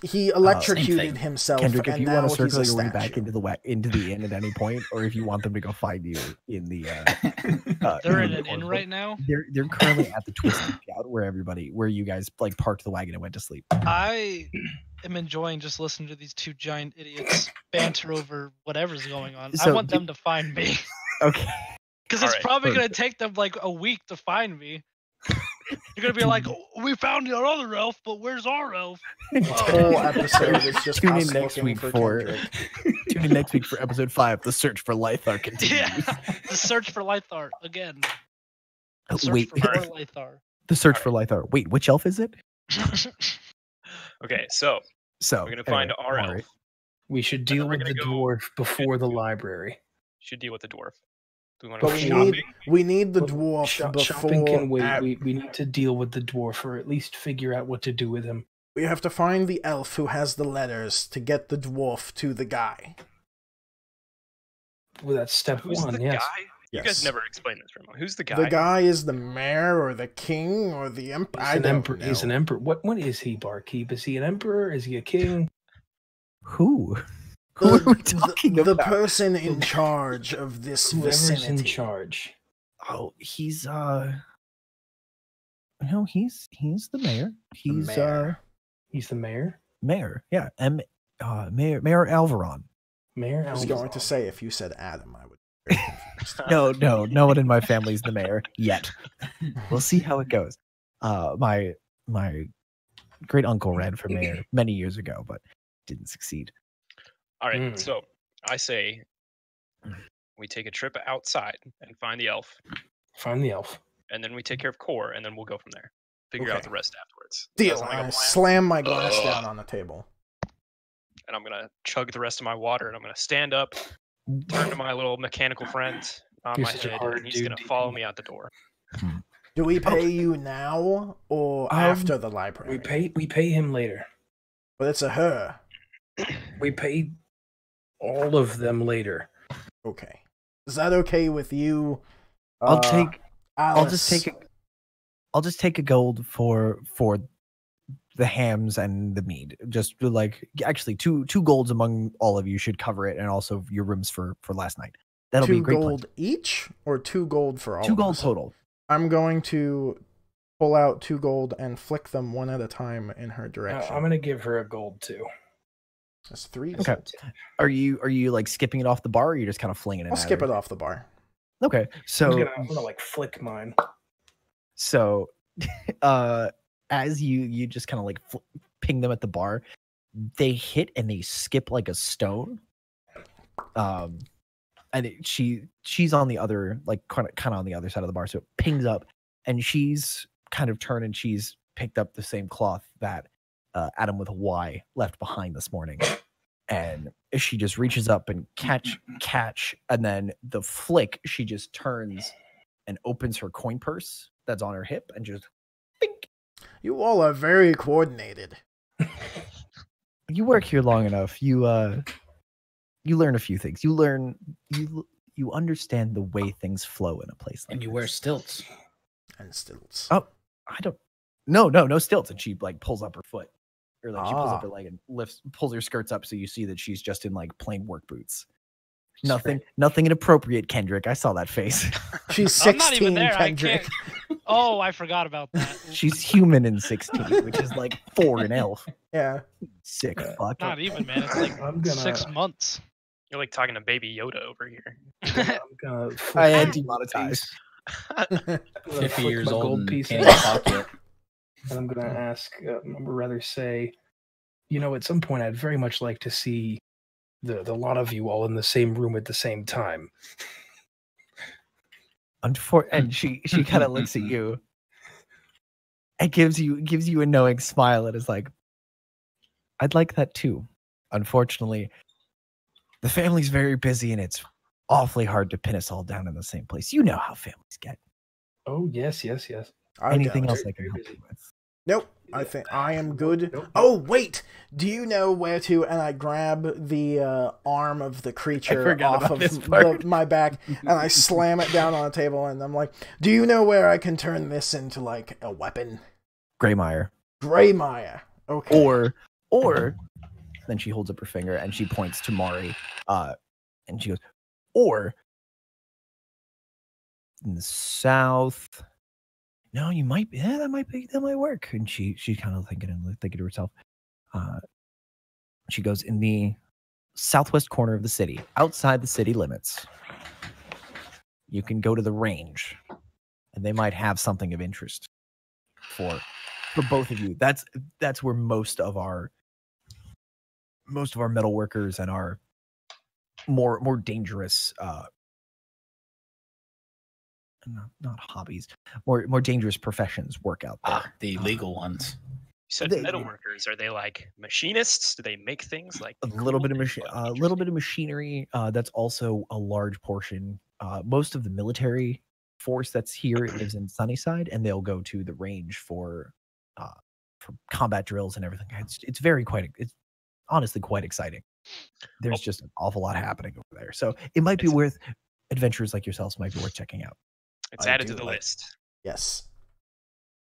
He electrocuted himself. Kendrick, if and you now want to circle he's a your way back statue. into the inn at any point, or if you want them to go find you in the They're in an inn right now. They're currently at the Twisted Scout where you guys like parked the wagon and went to sleep. I am enjoying just listening to these two giant idiots banter over whatever's going on. I So, want them to find me. Okay. Because it's Alright. probably going to take them like a week to find me. You're going to be like, we found your other elf, but where's our elf? This whole episode is just Tune in us next looking week for for Kendrick. tune in next week for episode 5, The Search for Lythar continues. Yeah, the search for Lythar again. The search Wait, for more Lythar. The Search for Lythar. Wait, which elf is it? Okay, so So we're gonna find our elf. alright. We should And then deal we're with the gonna go- dwarf before the library. Should deal with the dwarf. Do we want to But go we shopping? need the But dwarf shopping can before. wait. We need to deal with the dwarf, or at least figure out what to do with him. We have to find the elf who has the letters to get the dwarf to the guy. Well, that's step Who's one. the Yes. guy? You guys Yes. never explained this, Remo. Who's the guy? The guy is the mayor or the king or the emperor. He's an emperor. He's an emperor. What is he, barkeep? Is he an emperor? Is he a king? Who? Who are we talking the about? person in charge of this Whoever's vicinity. in charge. Oh, he's no, he's the mayor. He's mayor. He's the mayor. mayor. Yeah, Mayor Alvaron. Mayor. I was Alvin. going to say if you said Adam, I would. Be very confused. No one in my family's the mayor yet. We'll see how it goes. My great uncle ran for mayor many years ago, but didn't succeed. All right, Mm. so I say we take a trip outside and find the elf, Find the elf. and then we take care of Core, and then we'll go from there. Figure out Okay. the rest afterwards. Deal. That sound like a I plan? slam my glass down on the table. And I'm gonna chug the rest of my water, and I'm gonna stand up, turn to my little mechanical friend on You're my such a head, hard and he's dude, gonna DP. follow me out the door. Do we pay you now or after the library? We pay him later. But it's a her. We pay all of them later. Okay. Is that okay with you? I'll take. I'll Alice? just take a gold for the hams and the mead. Just like actually two golds among all of you should cover it, and also your rooms for last night. That'll be a Two great plan. gold each or 2 gold for all? 2 of gold us? total. I'm going to pull out 2 gold and flick them one at a time in her direction. I'm gonna give her a gold too. That's 3. Okay. Are you like skipping it off the bar, or are you just kind of flinging it? I'll at skip her? it off the bar. Okay, I'm so gonna like flick mine. so as you just kind of like ping them at the bar, they hit and they skip like a stone. And she's on the other, like kind of on the other side of the bar, so it pings up, and she's kind of turned and she's picked up the same cloth that Adam with a Y left behind this morning, and she just reaches up and catch, and then the flick, she just turns and opens her coin purse that's on her hip and just bink. You all are very coordinated. You work here long enough, you learn a few things. You understand the way things flow in a place like And you this. wear stilts. And stilts. Oh, I don't. No stilts. And she like pulls up her foot, or like she pulls up her leg and pulls her skirts up, so you see that she's just in like plain work boots. Nothing inappropriate, Kendrick. I saw that face. She's 16, I'm not even there. Kendrick. I can't. Oh, I forgot about that. She's human in 16, which is like 4 an elf. Yeah. Sick Yeah. fuck. Not even, man. It's like I'm gonna 6 months. You're like talking to Baby Yoda over here. I'm gonna I had my demonetized. I'm gonna 50 flick years my old gold and piece can't out, even talk yet. and I'm gonna ask, or rather say, at some point, I'd very much like to see the lot of you all in the same room at the same time. And she kind of looks at you and gives you a knowing smile and is like, I'd like that too. Unfortunately, the family's very busy and it's awfully hard to pin us all down in the same place. You know how families get. Oh, yes. Anything else Very, I can very help busy. you with? Nope. I think I am good. Nope. Oh, wait. Do you know where to? And I grab the arm of the creature off of my back, and I slam it down on the table, and I'm like, do you know where I can turn this into, like, a weapon? Greymire. Okay. Or then she holds up her finger and she points to Mari, and she goes, or in the south. No, you might. Yeah, that might work. And she's kind of thinking to herself. She goes, in the southwest corner of the city, outside the city limits. You can go to the range, and they might have something of interest for both of you. That's where most of our metal workers and our more dangerous not hobbies, more dangerous professions work out there. The legal ones. You said metal workers. Are they like machinists? Do they make things like a little bit of machinery? That's also a large portion. Most of the military force that's here lives in Sunnyside, and they'll go to the range for combat drills and everything. It's honestly quite exciting. There's just an awful lot happening over there, so it might be worth adventurers like yourselves might be worth checking out. It's added to the list. Yes.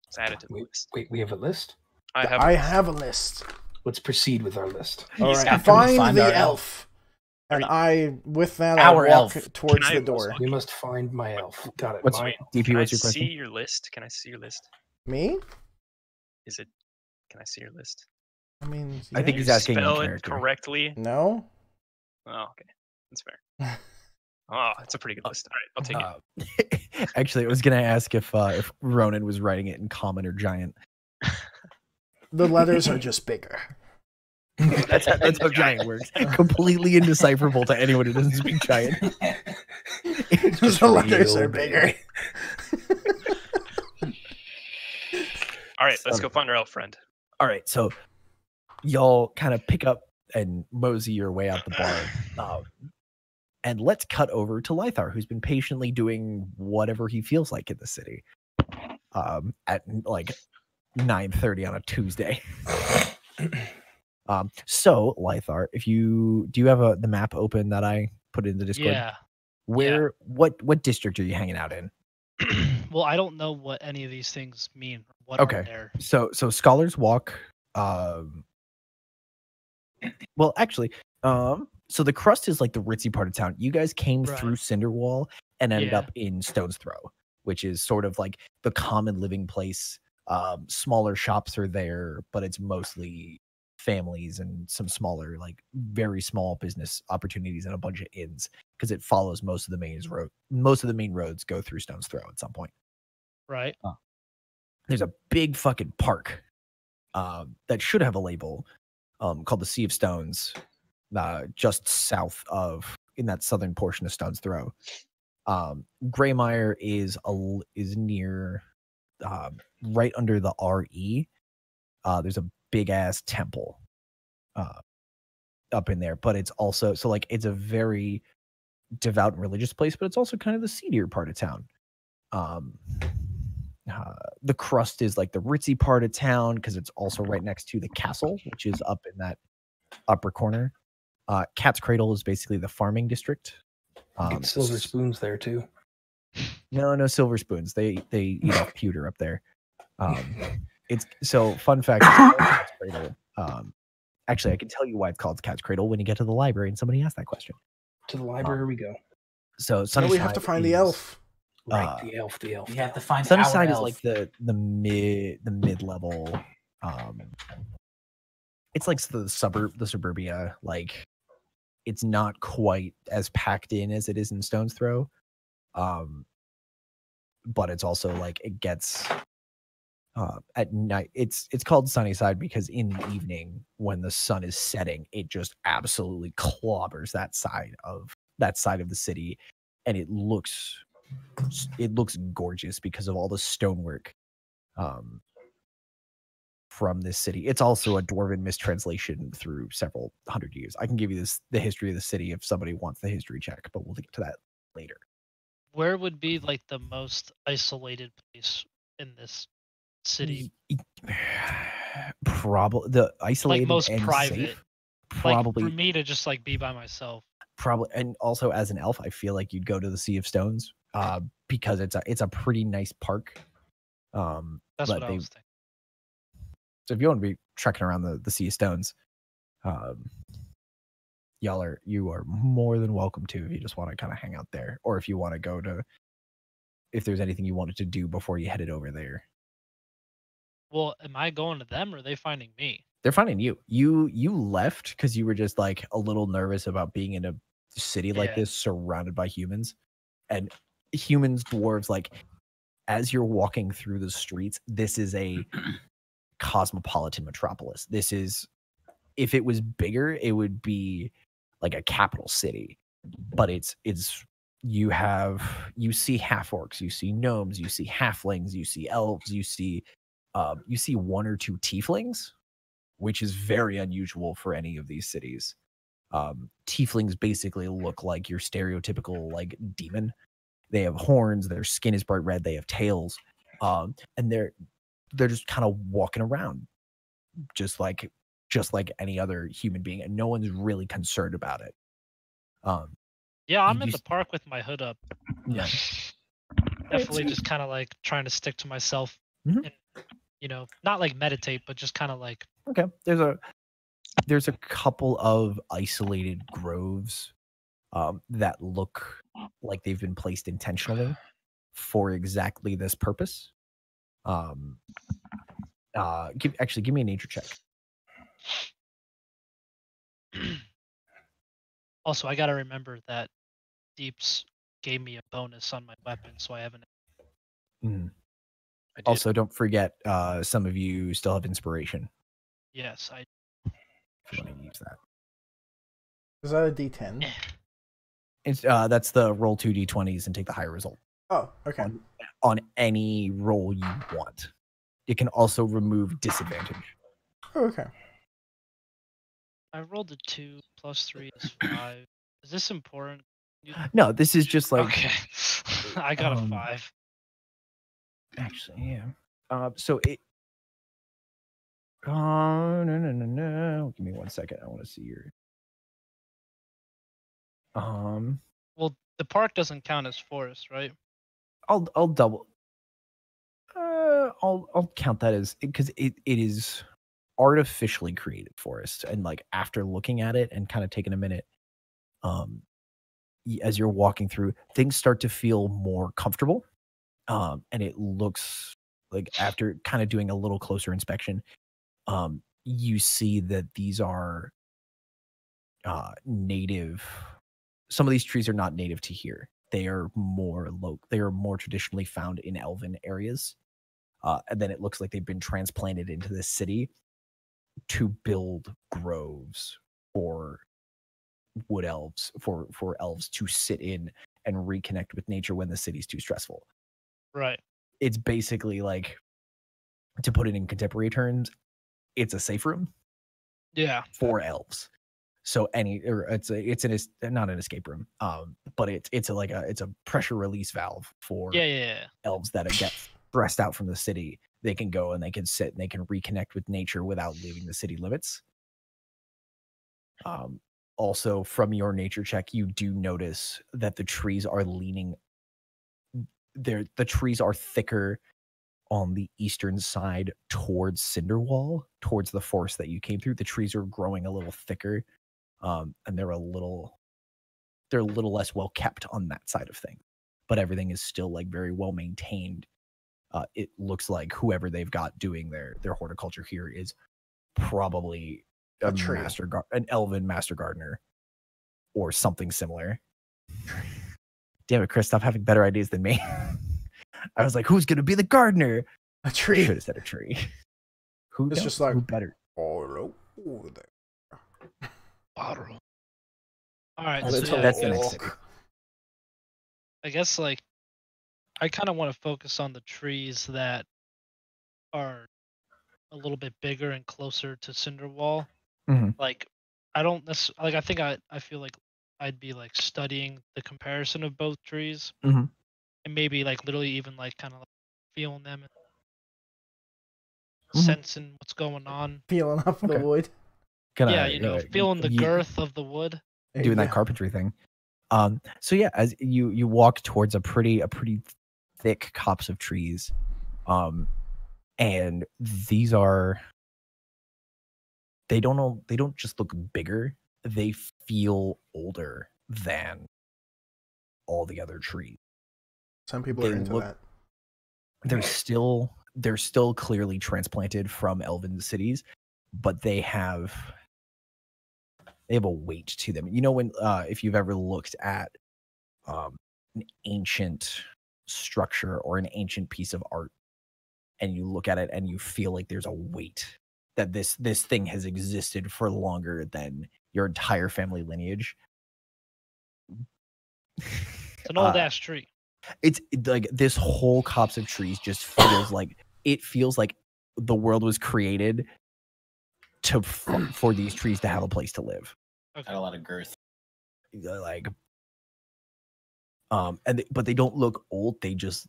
It's added to the list. Wait, we have a list? I have a list. Let's proceed with our list. All right. After we Find the our elf. And with that, Our I walk elf. towards the door. We must find my elf. Got it. What's My DP? Can I What's your see question? your list? Can I see your list? Me? Can I see your list? I mean, I think he's asking Spell in it character. correctly. No. Oh, okay. That's fair. Oh, that's a pretty good list. All right, I'll take it. Actually, I was gonna ask if Ronan was writing it in common or giant. The letters are just bigger. That's how giant works. Completely indecipherable to anyone who doesn't speak giant. The letters are bigger. All right, let's go find our elf friend. All right, so y'all kind of pick up and mosey your way out the bar. And let's cut over to Lythar, who's been patiently doing whatever he feels like in the city. At like 9:30 on a Tuesday. So Lythar, do you have the map open that I put in the Discord? Yeah. What district are you hanging out in? Well, I don't know what any of these things mean. What Okay. are there? So Scholars Walk. Well, actually, so the Crust is like the ritzy part of town. You guys came through Cinderwall and ended up in Stone's Throw, which is sort of like the common living place. Smaller shops are there, but it's mostly families and some smaller, like very small business opportunities and a bunch of inns because it follows most of the main roads go through Stone's Throw at some point. Right. There's a big fucking park that should have a label called the Sea of Stones, just south of in that southern portion of Stone's Throw. Greymire is near right under the RE. There's a big ass temple up in there, but it's also it's a very devout and religious place, but it's also kind of the seedier part of town. The Crust is like the ritzy part of town because it's also right next to the castle, which is up in that upper corner. Cat's Cradle is basically the farming district. Get silver spoons there too. No silver spoons. They eat off pewter up there. It's so fun fact. Cat's Cradle. Actually, I can tell you why it's called Cat's Cradle when you get to the library and somebody asks that question. To the library we go. So we have to find the elf. Right, the elf. We have to find Sunnyside our is elf. like the mid level. It's like the suburbia, like it's not quite as packed in as it is in Stone's Throw. But it's also like it gets at night. It's called Sunnyside because in the evening when the sun is setting, it just absolutely clobbers that side of the city, and it looks gorgeous because of all the stonework from this city. It's also a dwarven mistranslation through several hundred years. I can give you the history of the city if somebody wants the history check, but we'll get to that later. Where would be like the most isolated place in this city? Probably the isolated, like most and private. safe. Probably like for me to just like be by myself. Probably, and also as an elf, I feel like you'd go to the Sea of Stones, because it's a pretty nice park. That's what I was thinking. So if you want to be trekking around the Sea of Stones, you are more than welcome to if you just want to kind of hang out there, or if you want to go to, if there's anything you wanted to do before you headed over there. Well, am I going to them or are they finding me? They're finding you. You left because you were just like a little nervous about being in a city like this surrounded by humans, and humans, dwarves, like as you're walking through the streets, this is a cosmopolitan metropolis. This is, if it was bigger, it would be like a capital city, but it's you see half orcs, you see gnomes, you see halflings, you see elves, you see one or two tieflings, which is very unusual for any of these cities. Tieflings basically look like your stereotypical like demon. They have horns, their skin is bright red, they have tails, and they're just kind of walking around just like any other human being, and no one's really concerned about it. Yeah, I'm in the park with my hood up. Yeah. Definitely just kind of like trying to stick to myself, and, not like meditate, but just kind of like. Okay, there's a couple of isolated groves that look like they've been placed intentionally for exactly this purpose. Give me a nature check. Also, I gotta remember that Deeps gave me a bonus on my weapon, so I haven't. Also, don't forget, some of you still have inspiration. Yes, I. If you want to use that. Is that a D10? It's that's the roll 2 D20s and take the higher result. Oh, okay. On any roll you want. It can also remove disadvantage. Oh, okay. I rolled a 2 plus 3 is 5. Is this important? No, this is just like. Okay. I got a 5. Actually, yeah. So it. No. Give me 1 second. I want to see your. Well, the park doesn't count as forest, right? I'll double. I'll count that as, because it is artificially created forest, and like after looking at it and kind of taking a minute, as you're walking through, things start to feel more comfortable, and it looks like, after kind of doing a little closer inspection, you see that these are native. Some of these trees are not native to here. They are more they are more traditionally found in elven areas. And then it looks like they've been transplanted into this city to build groves for wood elves, for elves to sit in and reconnect with nature when the city's too stressful. Right. It's basically like, to put it in contemporary terms, it's a safe room. Yeah. For elves. So it's not an escape room, but it's a pressure release valve for elves that get stressed out from the city. They can go and they can sit and they can reconnect with nature without leaving the city limits. Also, from your nature check, you do notice that the trees are leaning. The trees are thicker on the eastern side towards Cinderwall, towards the forest that you came through. The trees are growing a little thicker. And they're a little less well kept on that side of things, but everything is still like very well maintained. It looks like whoever they've got doing their horticulture here is probably an elven master gardener. or something similar. Damn it, Chris, stop having better ideas than me. I was like, who's going to be the gardener? A tree. Should have said a tree. Who It's just like, who better? hello there. Bottle. All right, Little so yeah, that's the next city. I guess like I kind of want to focus on the trees that are a little bit bigger and closer to Cinderwall. Mhm. Like I don't necessarily like. I think I feel like I'd be like studying the comparison of both trees, Mhm. and maybe like literally even like kind of like feeling them and Mhm. sensing what's going on. Feeling up the Okay. wood. Yeah, you know, feeling the girth of the wood. Doing that carpentry thing. So yeah, as you walk towards a pretty thick copse of trees, and these are they don't just look bigger, they feel older than all the other trees. Some people They are into look- that. They're still clearly transplanted from elven cities, but they have a weight to them. You know, when if you've ever looked at an ancient structure or an ancient piece of art, and you look at it and you feel like there's a weight that this thing has existed for longer than your entire family lineage. It's an old ass tree. It's like this whole copse of trees just feels like the world was created for these trees to have a place to live. Okay. Got a lot of girth. Like, but they don't look old. They just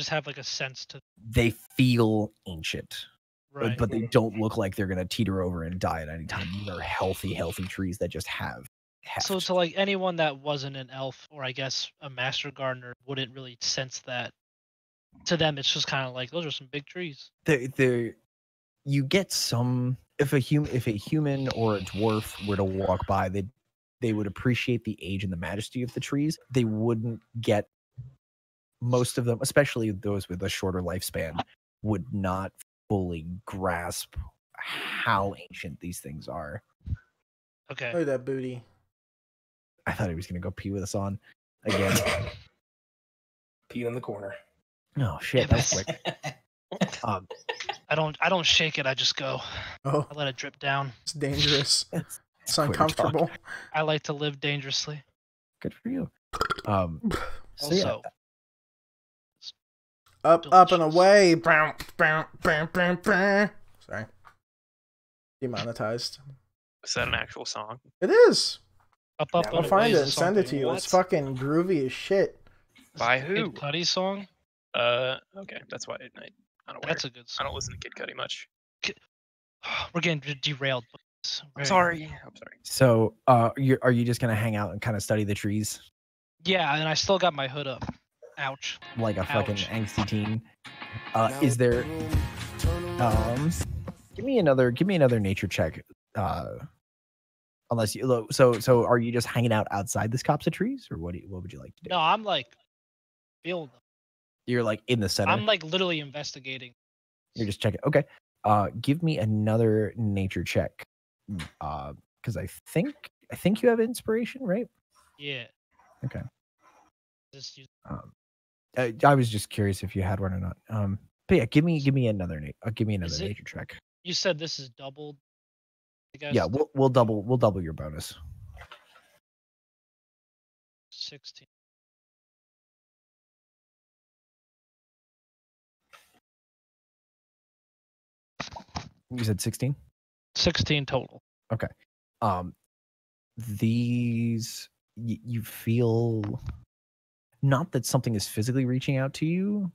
have like a sense to they feel ancient, right. but they don't look like they're gonna teeter over and die at any time. These are healthy trees that just have heft. So to like anyone that wasn't an elf or I guess a master gardener wouldn't really sense that. To them, it's just kind of like those are some big trees. You get some if a human or a dwarf were to walk by, they would appreciate the age and the majesty of the trees. They wouldn't get most of them, especially those with a shorter lifespan, would not fully grasp how ancient these things are. Okay. Look at that booty. I thought he was gonna go pee with us on again. Pete in the corner. Oh shit, that was quick. I don't shake it. I just go. Oh, I let it drip down. it's dangerous. It's It's quitter uncomfortable. I like to live dangerously. Good for you. So yeah, Also, Up and Delicious. away. Bow, bow, bow, bow, bow. Sorry. Demonetized. Is that an actual song? It is. up, Yeah, and I'll away find is it a and song send it by to you. what? It's fucking groovy as shit. By Kid who? Cudi song. Okay, that's why I'm not aware. That's a good I song. don't listen to Kid Cudi much. We're getting derailed. I'm sorry. So are you just gonna hang out and kind of study the trees Yeah, and I still got my hood up. Ouch. like a fucking Ouch. angsty teen? Is there give me another nature check. Unless you so are you just hanging out outside this copse of trees, or what would you like to do? No, I'm like feeling them. You're like in the center. I'm like literally investigating. You're just checking. Okay. Give me another nature check. Because I think you have inspiration, right? Yeah. Okay. Just use- I was just curious if you had one or not. But yeah, give me another nature check. You said this is doubled. I guess. Yeah, we'll double your bonus. 16. You said 16? 16 total. Okay. These you feel not that something is physically reaching out to you,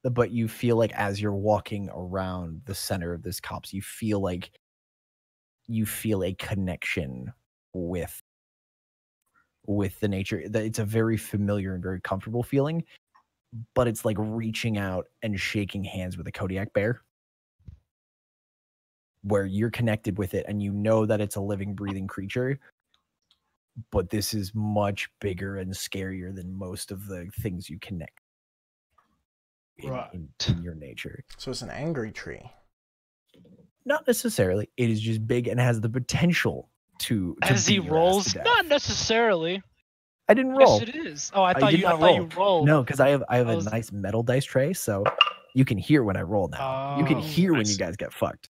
but you feel like as you're walking around the center of this copse, you feel a connection with the nature. It's a very familiar and very comfortable feeling, but it's like reaching out and shaking hands with a Kodiak bear, where you're connected with it and you know that it's a living, breathing creature, but this is much bigger and scarier than most of the things you connect in your nature. So it's an angry tree. Not necessarily. It is just big and has the potential to As he beat your ass rolls, to death. not necessarily. I didn't roll. Yes, it is. Oh, I I thought did you. not I thought you roll. rolled. No, because I have I a was- nice metal dice tray, so you can hear when I roll now. You can Oh, hear when nice. you guys get fucked.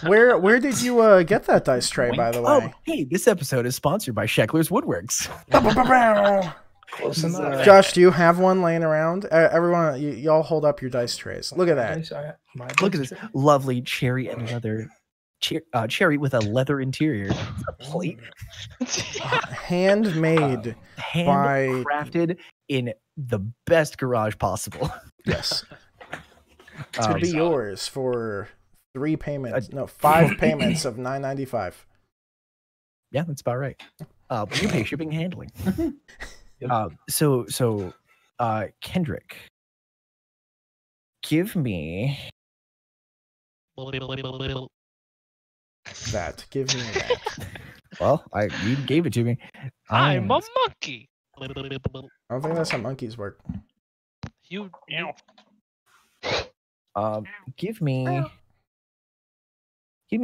Where did you get that dice tray, by the Oh, way? hey, this episode is sponsored by Sheckler's Woodworks. Close enough. Josh, do you have one laying around? Everyone, y'all hold up your dice trays. Look at that. Look at this lovely cherry and leather. Cherry with a leather interior. It's a plate. Handmade. Handcrafted in the best garage possible. Yes. To Um, be yours for 5 payments of $9.95. Yeah, that's about right. But you pay shipping and handling. Yep. So Kendrick, give me That. Give me that. well, you gave it to me. I'm a Um, monkey. I don't think that's how monkeys work. You. give me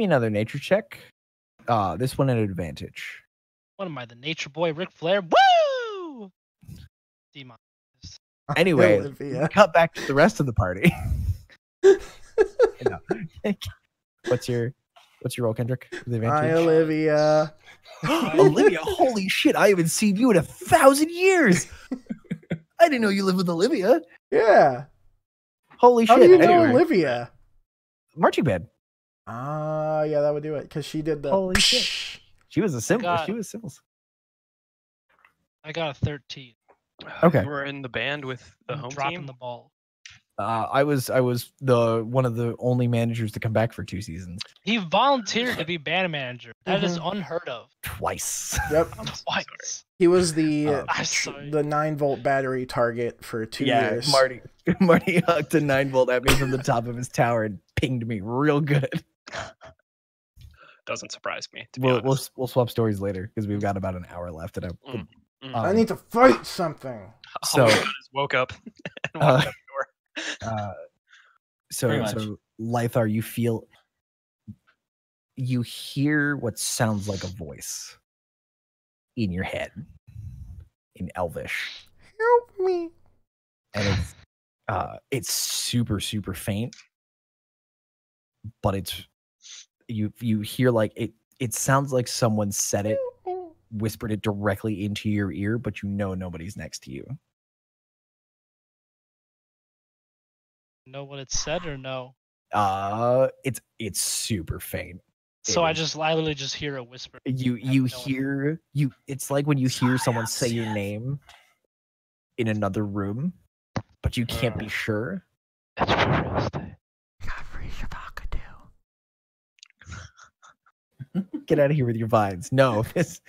another nature check. This one at advantage. What am I, the nature boy, Ric Flair? Woo! Demon. Anyway, Olivia. cut back to the rest of the party. What's your roll, Kendrick? The Hi, advantage? Olivia. Olivia, holy shit! I haven't seen you in 1,000 years. I didn't know you lived with Olivia. Yeah. Holy How shit! do you know Anyway, Olivia? marching band. Yeah, that would do it because she did the. Holy shit. She was a symbol. God. She was symbols. I got a 13. Okay. You were in the band with the I'm home dropping team. the ball. I was the one of the only managers to come back for 2 seasons. He volunteered to be band manager. That is unheard of. Twice. Yep. Twice. He was the I'm sorry. the 9-volt battery target for 2 years. Marty hucked a 9-volt at me from the top of his tower and pinged me real good. Doesn't surprise me. To be We'll honest. swap stories later because we've got about an hour left. And I need to fight something. So- All we got is woke up and walked out the door. Pretty much. so Lythar, you hear what sounds like a voice in your head in Elvish, Help me. and it's super faint, but it's you hear like it sounds like someone said it, whispered it directly into your ear, but you know nobody's next to you. Know what it said or no? It's super faint. So It is. I literally just hear a whisper. You no hear it's like when you hear someone say your name in another room, but you can't be sure. It's real estate. Get out of here with your vines. No, this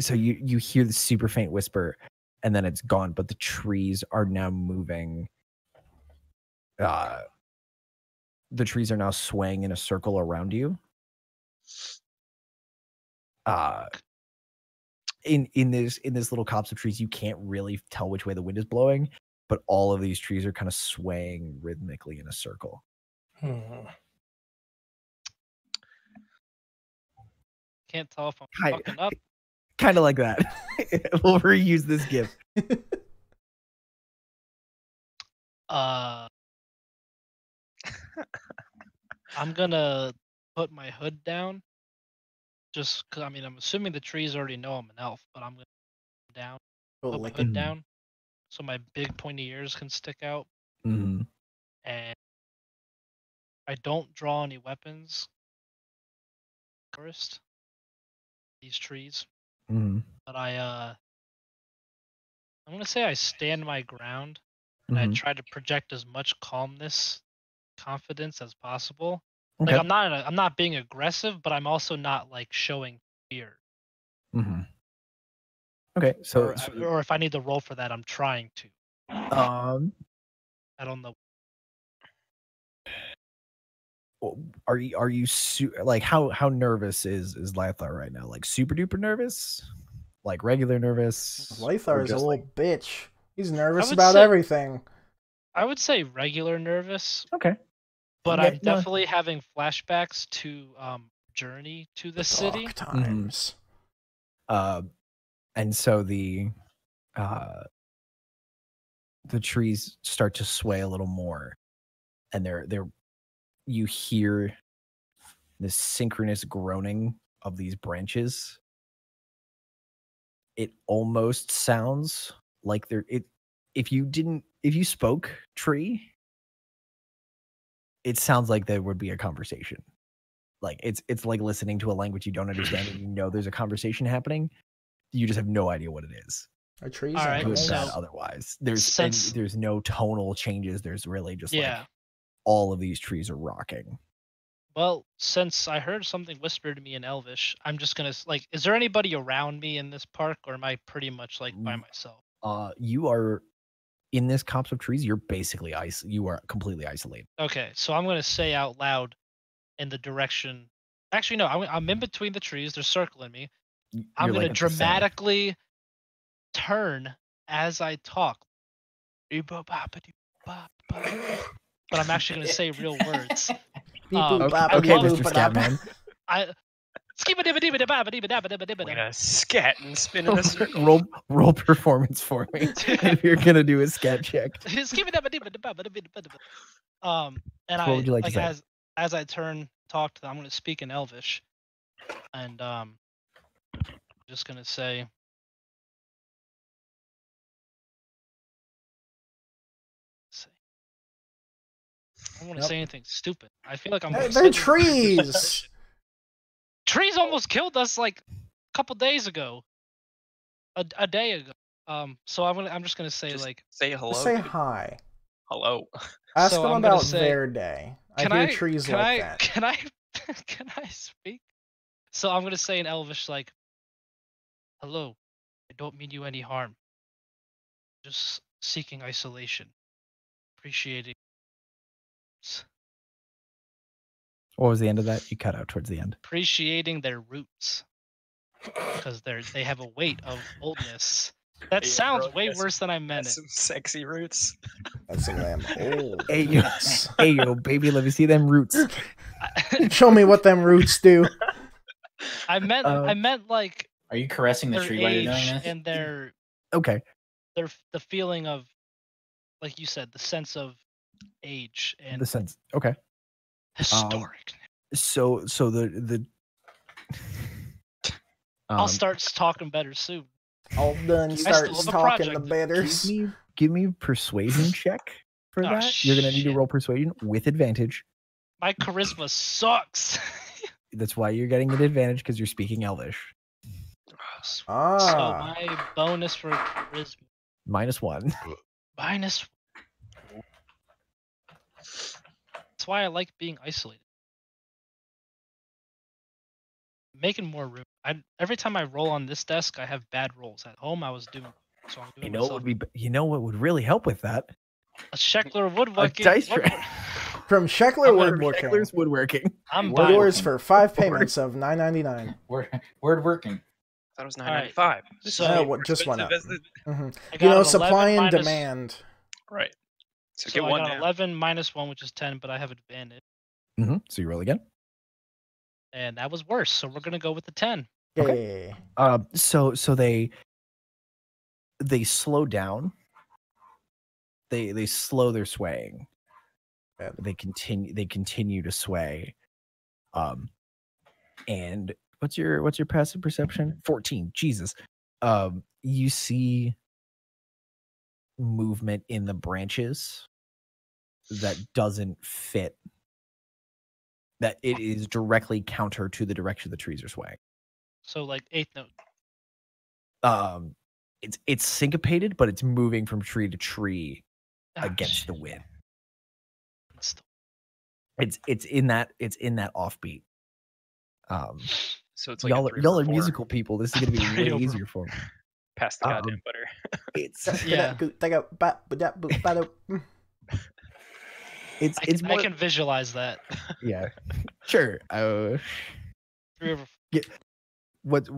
so you hear the super faint whisper and then it's gone, but the trees are now moving. The trees are now swaying in a circle around you. In this little copse of trees, you can't really tell which way the wind is blowing, but all of these trees are kind of swaying rhythmically in a circle. Can't tell if I'm fucking up. Kind of like that. We'll reuse this gif. I'm gonna put my hood down. Just cause I'm assuming the trees already know I'm an elf, but I'm gonna put my hood down so my big pointy ears can stick out. Mhm. And I don't draw any weapons. Forest. These trees. Mhm. But I'm gonna say I stand my ground and I Mhm. try to project as much confidence as possible. Okay. Like I'm not being aggressive, but I'm also not like showing fear. Mhm. Okay, so, Or if I need to roll for that, I'm trying to. I don't know. are you like how nervous is Lythar right now? Like super duper nervous? Like regular nervous? Lythar Or is a just, little bitch. He's nervous would about say- everything. I would say regular nervous. Okay. But I'm definitely having flashbacks to journey to the city. Dark times. And so the trees start to sway a little more, and you hear this synchronous groaning of these branches. It almost sounds like if you spoke tree, it sounds like there would be a conversation. Like it's like listening to a language you don't understand and you know there's a conversation happening. You just have no idea what it is. Are trees All right, Good, so bad, otherwise. There's no tonal changes. There's really just like all of these trees are rocking. Well, since I heard something whispered to me in Elvish, I'm just gonna like. Is there anybody around me in this park, or am I pretty much like by myself? You are in this copse of trees. You're basically you are completely isolated. Okay, so I'm gonna say out loud in the direction. Actually, no, I'm in between the trees. They're circling me. I'm gonna dramatically turn as I talk. But I'm actually gonna say real words. Okay, Mr. Scatman. Yeah, scat and spin in a circle. roll performance for me if you're gonna do a scat check. And what would you like to say? as I talk to them, I'm gonna speak in Elvish, and I'm just gonna say. I don't want to say anything stupid. I feel like I'm. They're trees. Trees almost killed us like a couple days ago. A day ago. So I'm just gonna say like. Say hello. Say hi. Hello. Ask them about their day. I hear trees like that. Can I speak? So I'm gonna say in Elvish like, hello. I don't mean you any harm. Just seeking isolation. Appreciating. What was the end of that? You cut out towards the end. Appreciating their roots, because they have a weight of oldness. That sounds way worse than I meant it. Some sexy roots. That's some damn old. Hey yo, baby, let me see them roots. Show me what them roots do. I meant like. Are you caressing the tree while you're doing this? And their the feeling of, like you said, the sense of age and the sense. Okay. Historic. So the I'll start talking better soon. All done starts talking the better. Give me a persuasion check for that. You're gonna need to roll persuasion with advantage. My charisma sucks. That's why you're getting an advantage, because you're speaking Elvish. So my bonus for charisma -1. -1. That's why I like being isolated. Making more room. Every time I roll on this desk, I have bad rolls. At home, I was doing. So I'm doing. You know what would really help with that? A Sheckler woodworking. A dice tray. From Sheckler Woodworking. Sheckler's Woodworking. I'm yours for 5 payments of $9.99. Wordworking. That was $9.95. So just went up. Mm-hmm. Supply and demand. Right. So get one. I got 11 -1, which is 10, but I have advantage. Mm-hmm. So you roll again. And that was worse. So we're gonna go with the 10. Okay. So they slow down. They slow their swaying. They continue to sway. And what's your passive perception? 14. Jesus. You see movement in the branches that doesn't fit. That it is directly counter to the direction the trees are swaying. So like 8th note. It's syncopated, but it's moving from tree to tree against the wind. It's in that offbeat. So it's like y'all are musical people. This is gonna be way easier for me. Pass the goddamn butter. It's I can visualize that. Yeah, sure. 3 over. What?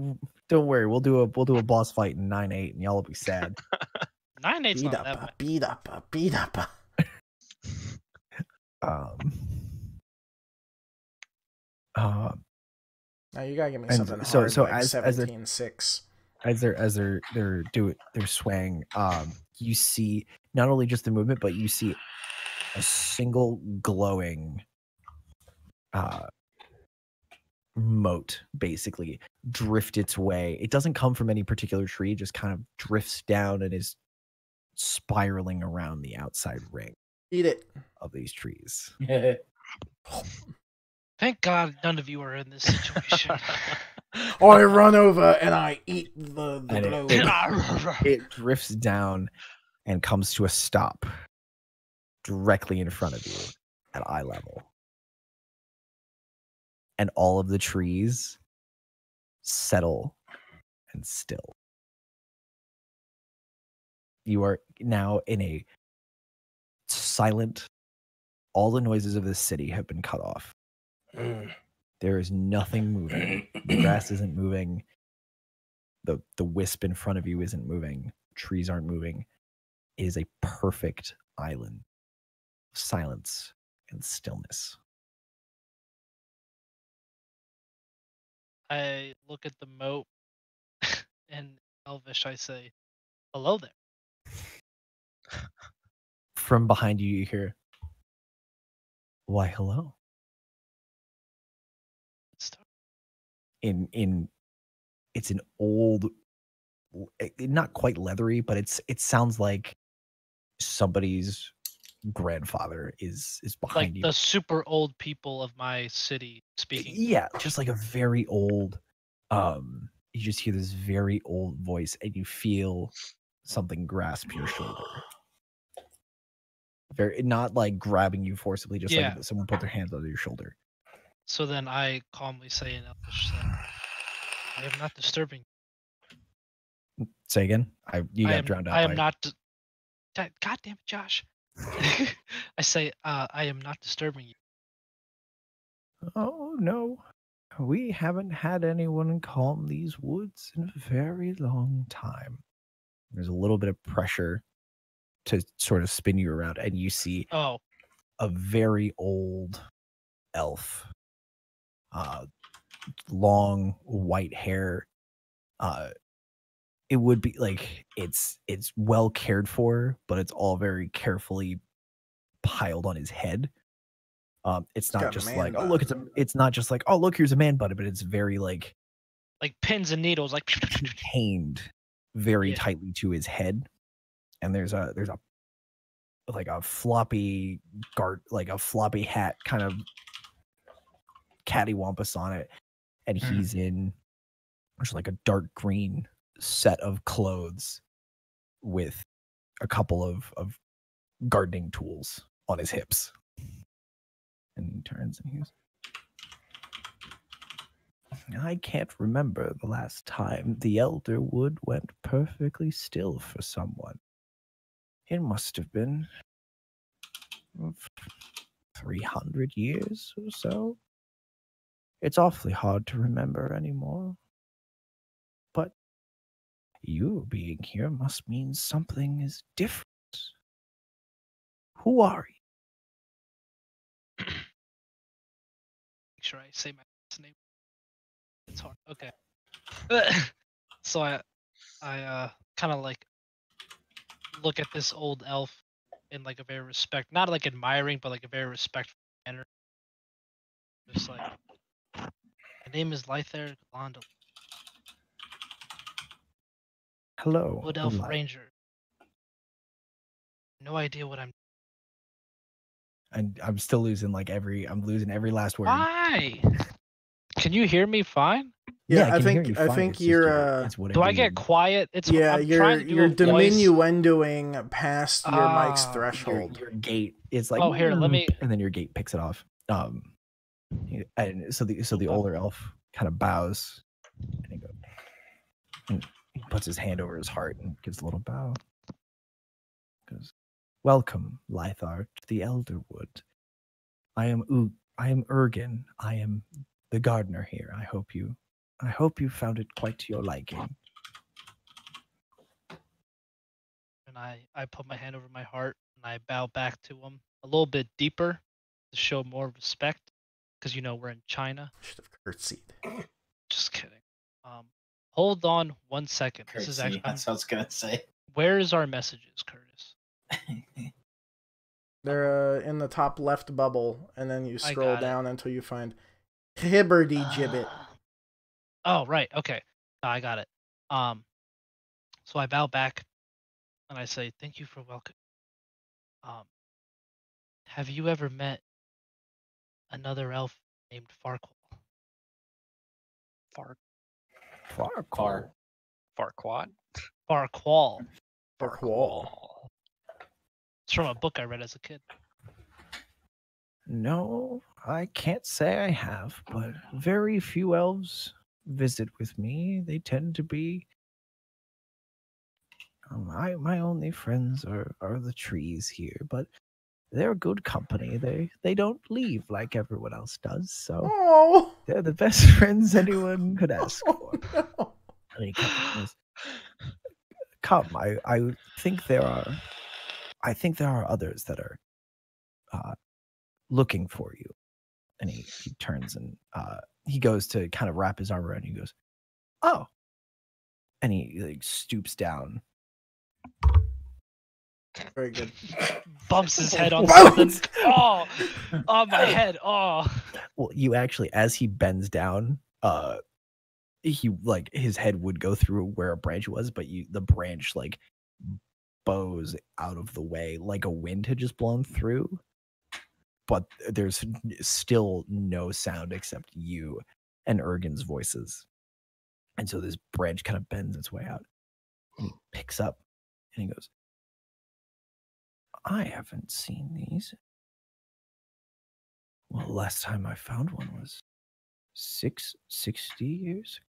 Don't worry. We'll do a boss fight in 9-8, and y'all will be sad. 9-8's not that bad. Beat up. Uh, Now you gotta give me And something so- hard so like as they're- 17-6. as they're swaying, you see not only just the movement, but you see a single glowing mote basically drift its way. It doesn't come from any particular tree, it just kind of drifts down and is spiraling around the outside ring Eat it. of these trees. Thank God none of you are in this situation. I run over and I eat the And globe. it drifts down and comes to a stop directly in front of you at eye level. And all of the trees settle and still. You are now in a silent, all the noises of the city have been cut off. There is nothing moving. The grass isn't moving. The wisp in front of you isn't moving. Trees aren't moving. It is a perfect island of silence and stillness. I look at the moat and Elvish I say, hello there. From behind you, you hear, "Why, hello." Let's start. It's an old, not quite leathery, but it sounds like somebody's grandfather is behind Like you. the super old people of my city speaking. Yeah, just like a very old, you just hear this very old voice and you feel something grasp your shoulder. Very, not like grabbing you forcibly, just Yeah. like someone put their hands under your shoulder. So then I calmly say in Elvish, I am not disturbing. Say again. You got drowned out. I am not. God damn it, Josh. I say, I am not disturbing you. Oh no, we haven't had anyone calm these woods in a very long time. There's a little bit of pressure to sort of spin you around, and you see Oh, a very old elf, long white hair. It would be like it's well cared for, but it's all very carefully piled on his head. It's got not a just man like, oh bun. look, it's not just like, oh look, here's a man bun, but it's very like pins and needles, like. contained very Yeah. tightly to his head. And there's a like a floppy floppy hat kind of cattywampus on it, and he's in just like a dark green set of clothes with a couple of gardening tools on his hips. And he turns and he goes, I can't remember the last time the Elder Wood went perfectly still for someone. It must have been 300 years or so. It's awfully hard to remember anymore. But you being here must mean something is different. Who are you? Make sure I say my last name. It's hard. Okay. So I kind of like look at this old elf in like a very not like admiring, but like a very respectful manner. Just like, my name is Lyther Galanda, Hello. Wood Elf Eli. Ranger. No idea what I'm. And I'm still losing I'm losing every last word. Why? Can you hear me fine? Yeah, I can hear think you I fine. think It's just you're it's Do I get quiet? It's yeah, I'm trying to do you're a voice. diminuendoing past your mic's threshold. your gate is like, Oh, here, let me. and then your gate picks it off. And so the older elf kind of bows and he puts his hand over his heart and gives a little bow. Goes, welcome, Lythar, to the Elderwood. I am Ergen. I am the gardener here. I hope you found it quite to your liking. And I put my hand over my heart and I bow back to him a little bit deeper to show more respect. because we're in China. Should have curtsied. Just kidding. Hold on 1 second. This is actually. That's what I was gonna say. Where is our messages, Curtis? They're in the top left bubble, and then you scroll down until you find Hibberty Gibbet. Oh, right. Okay. I got it. So I bow back, and I say, "Thank you for welcome." Have you ever met another elf named Farquaad? Farquaad. Farquaad. It's from a book I read as a kid. No, I can't say I have, but very few elves visit with me. They tend to be my only friends are the trees here, but they're good company. They don't leave like everyone else does, so they're the best friends anyone could ask for. No. And he goes, come, I think there are others that are looking for you. And he turns and he goes to kind of wrap his arm around you. He goes, oh. And he stoops down. Very good. Bumps his head on something. Oh, my head. Oh. Well, you actually, as he bends down, he his head would go through where a branch was, but the branch bows out of the way like a wind had just blown through. But there's still no sound except you and Ergen's voices. And so this branch kind of bends its way out. And he picks up and he goes, I haven't seen these. Well, last time I found one was 60 years.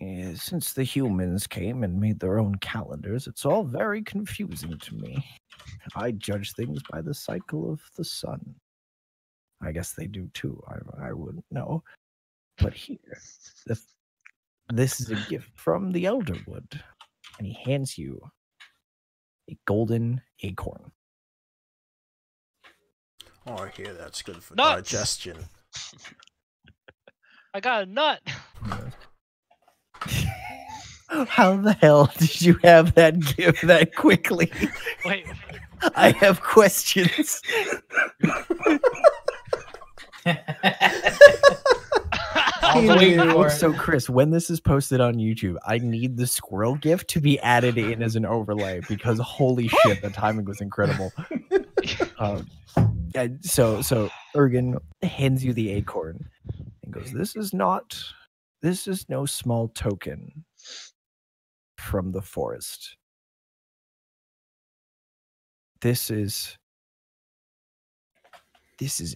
Yeah, since the humans came and made their own calendars, it's all very confusing to me. I judge things by the cycle of the sun. I guess they do too. I wouldn't know. But here, this is a gift from the Elderwood. And he hands you a golden acorn. Oh, I hear that's good for Nuts. digestion. I got a nut. How the hell did you have that gift that quickly? Wait. I have questions. So, Chris, when this is posted on YouTube, I need the squirrel gift to be added in as an overlay because holy shit, the timing was incredible. And so Ergen hands you the acorn and goes, This is no small token from the forest. This is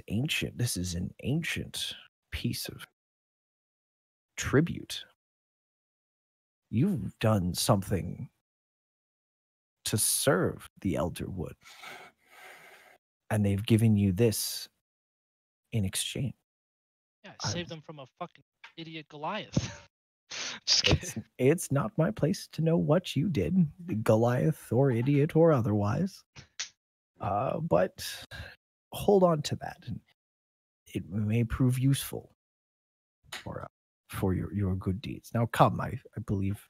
ancient. This is an ancient piece of tribute. You've done something to serve the Elderwood. And they've given you this in exchange. Yeah, I saved them from a fucking idiot Goliath. Just kidding. It's not my place to know what you did, Goliath or idiot or otherwise. But hold on to that. It may prove useful for your good deeds. Now come, I believe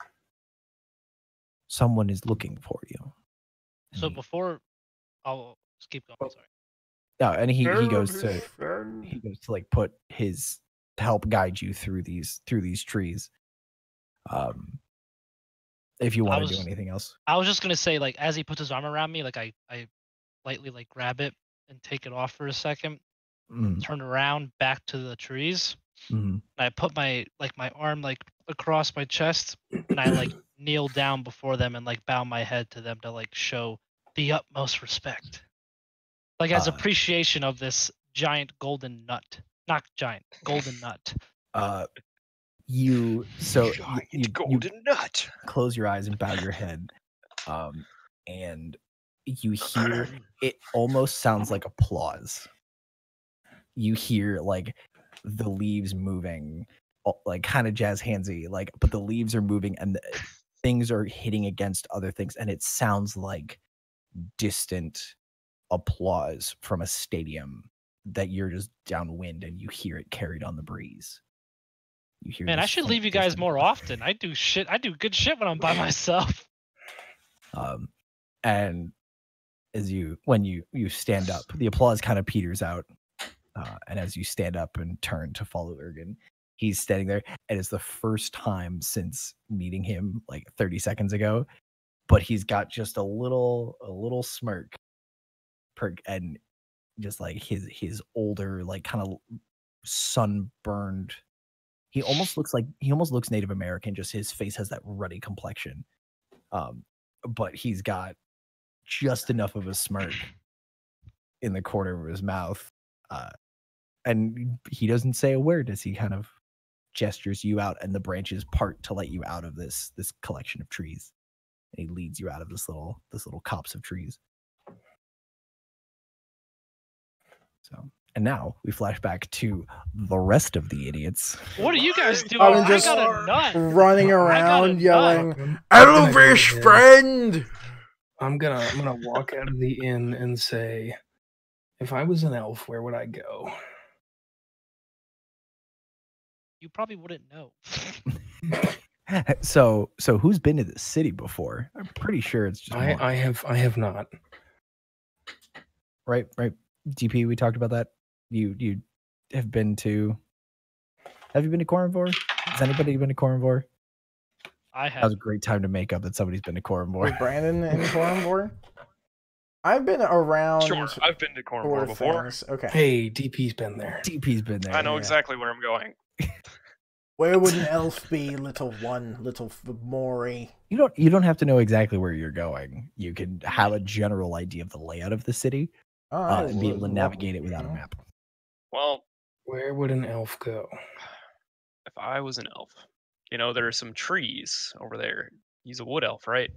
someone is looking for you. So before I'll just keep going, sorry. No, and he goes to put his to help guide you through these trees. If you want to do anything else. I was just gonna say, as he puts his arm around me, I lightly grab it and take it off for a second, turn around back to the trees. And I put my arm across my chest and I kneel down before them and bow my head to them to show the utmost respect. As appreciation of this giant golden nut. Not giant, golden nut. You golden nut. Close your eyes and bow your head. And you hear it almost sounds like applause. You hear the leaves moving, kind of jazz handsy, but the leaves are moving and things are hitting against other things, and it sounds like distant applause from a stadium that you're just downwind and you hear it carried on the breeze. You hear Man, I this should faint leave you guys distant more hush. often. I do good shit when I'm by myself. And as when you stand up, the applause kind of peters out. And as you stand up and turn to follow Ergen, he's standing there, and it's the first time since meeting him like 30 seconds ago, but he's got just a little smirk, and just like his older, like kind of sunburned. He almost looks Native American. Just his face has that ruddy complexion, but he's got just enough of a smirk in the corner of his mouth, and he doesn't say a word as he kind of gestures you out, and the branches part to let you out of this collection of trees, and he leads you out of this little copse of trees. So, and now we flash back to the rest of the idiots. What are you guys doing? I'm just I got a nut. running got a around yelling, nut. "Elvish friend!" I'm gonna walk out of the inn and say, if I was an elf, where would I go? You probably wouldn't know. So who's been to the city before? I'm pretty sure it's just I have not. right. DP, we talked about that. You have been to. Have you been to Khorom-Vor? Has anybody been to Khorom-Vor? I That was have. a great time to make up that somebody's been to Khorom-Vor. Was Brandon in Khorom-Vor? I've been around. Sure, I've been to Khorom-Vor before. things. Okay. Hey, DP's been there. DP's been there. I know Yeah. exactly where I'm going. Where would an elf be, little Maury? You don't have to know exactly where you're going. You can have a general idea of the layout of the city, and be able to navigate it without a map. Well, Where would an elf go? if I was an elf, there are some trees over there. He's a wood elf, right?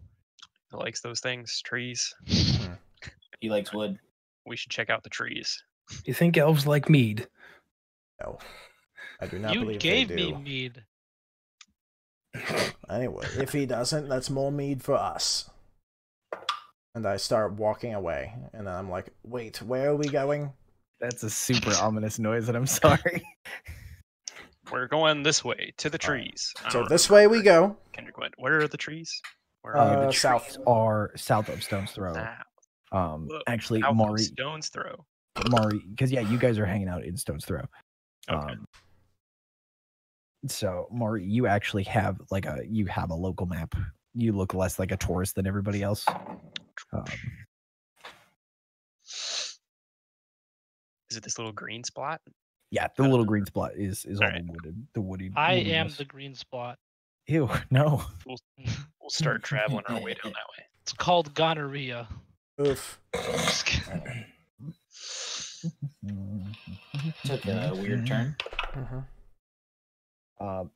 He likes those things, trees. He likes wood. We should check out the trees. You think elves like mead? No, I do not You believe gave they me do. mead. Anyway, if he doesn't, that's more mead for us. And I start walking away, and then I'm like, wait, where are we going? That's a super ominous noise, and I'm sorry. We're going this way to the trees. I So don't this way we remember. go. Kendrick went. Where are the trees? Where The the south. trees? Are south of Stone's Throw. Look, Actually, South of Maury, Stone's Throw. because you guys are hanging out in Stone's Throw. Okay. So Maury, you actually have a local map. You look less like a tourist than everybody else. Is it this little green spot? Yeah, the little green spot is all Alright. the woody. I am woodiness. the green spot. Ew, no. We'll start traveling our way down that way. It's called gonorrhea. Oof. Just kidding. Took a weird turn.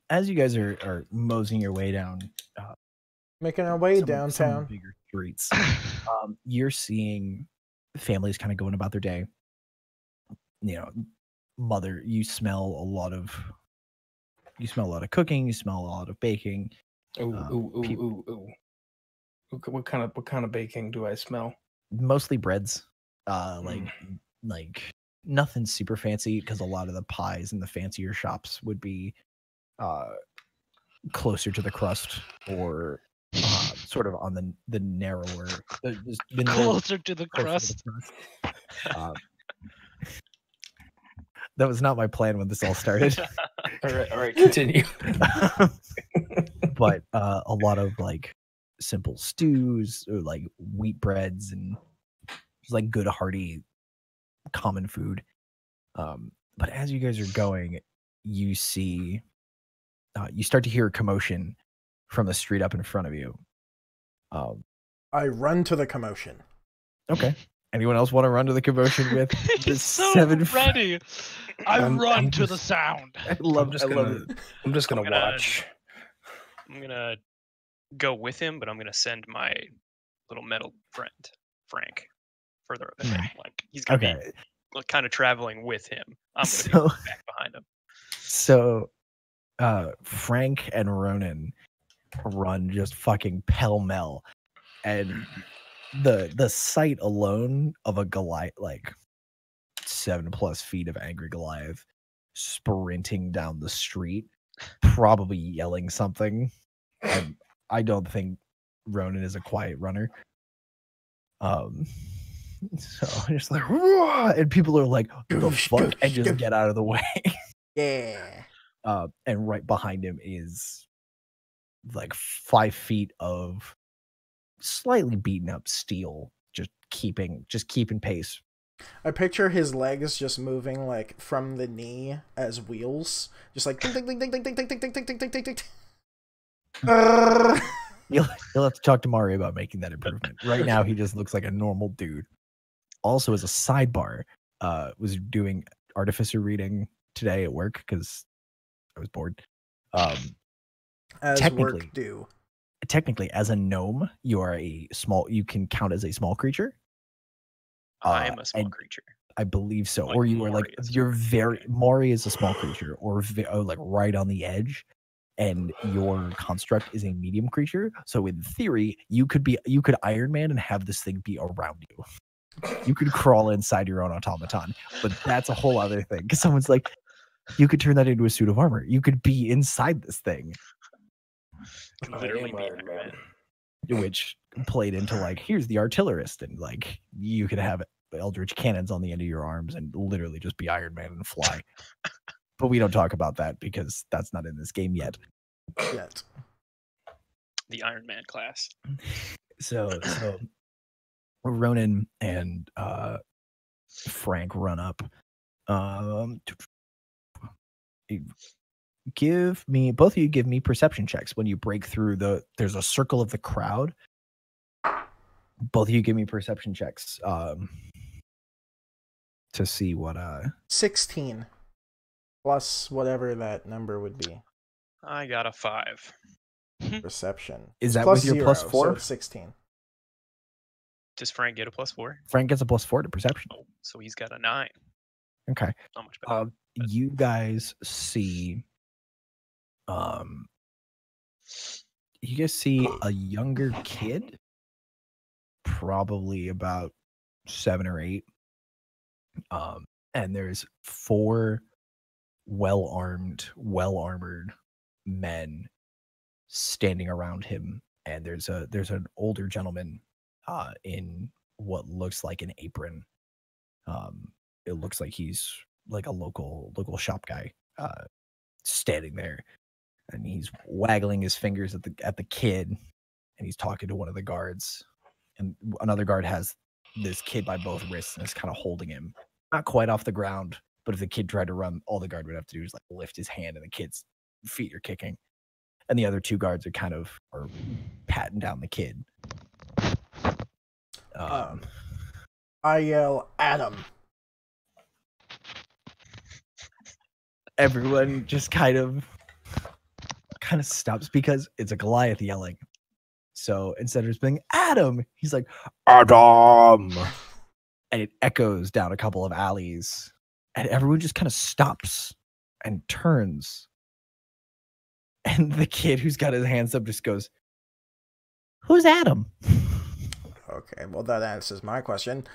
As you guys are moseying your way down, Making our way some downtown. bigger streets, you're seeing families kind of going about their day. Mother, you smell a lot of cooking. You smell a lot of baking. Ooh. What kind of baking do I smell? Mostly breads. Like nothing super fancy, because a lot of the pies in the fancier shops would be closer to the crust, or sort of on the narrower, the Closer to the closer to crust. the crust. That was not my plan when this all started. All right, continue. But a lot of like simple stews, or like wheat breads, and just like good hearty common food. But as you guys are going, you see you start to hear a commotion from the street up in front of you. I run to the commotion. Okay. Anyone else want to run to the commotion with He's this so 7 ready. I I'm run to the just- sound. I love I'm it. just gonna I'm gonna- watch. I'm gonna go with him, but I'm gonna send my little metal friend, Frank, further up ahead. Like he's gonna Okay. be kind of traveling with him. I'm gonna So- be back behind him. So Frank and Ronan run just fucking pell-mell, and the sight alone of a Goliath, like 7+ feet of angry Goliath sprinting down the street, probably yelling something. I don't think Ronan is a quiet runner. So just like, and people are like, the fuck, and just get out of the way. Yeah. And right behind him is like 5 feet of slightly beaten up steel, just keeping pace. I picture his legs just moving like from the knee as wheels, just like ding ding ding ding ding ding ding ding ding ding ding ding ding. You'll have to talk to Mario about making that improvement. Right now, he just looks like a normal dude. Also, as a sidebar, was doing artificer reading today at work because I was bored. As work do. Technically, as a gnome, you can count as a small creature. I am a small creature. I believe so. Like or you are Maury like Maury is a small creature, or like right on the edge, and your construct is a medium creature. So in theory, you could Iron Man and have this thing be around you. You could crawl inside your own automaton, but that's a whole other thing. Because someone's like, you could turn that into a suit of armor. You could be inside this thing. Literally be Iron Man. Which played into like, here's the artillerist, and like you could have eldritch cannons on the end of your arms and literally just be Iron Man and fly. But we don't talk about that because that's not in this game yet. The Iron Man class. So Ronan and Frank run up. Both of you give me perception checks when you break through there's a circle of the crowd. Both of you give me perception checks to see what 16 plus whatever that number would be. I got a 5. Perception. Is that plus with your 0, plus 4? So it's 16. Does Frank get a plus 4? Frank gets a plus 4 to perception. Oh, so he's got a 9. Okay. Not much better. You guys see a younger kid, probably about 7 or 8. And there's 4 well-armored men standing around him, and there's an older gentleman in what looks like an apron. It looks like he's like a local shop guy standing there, and he's waggling his fingers at the kid, and he's talking to one of the guards, and another guard has this kid by both wrists and is kind of holding him, not quite off the ground, but if the kid tried to run, all the guard would have to do is like lift his hand, and the kid's feet are kicking, and the other 2 guards are patting down the kid. I yell, Adam. Everyone just kind of stops because it's a Goliath yelling. So instead of just being Adam, he's like, Adam! And it echoes down a couple of alleys. And everyone just kind of stops and turns. And the kid who's got his hands up just goes, who's Adam? Okay, well that answers my question.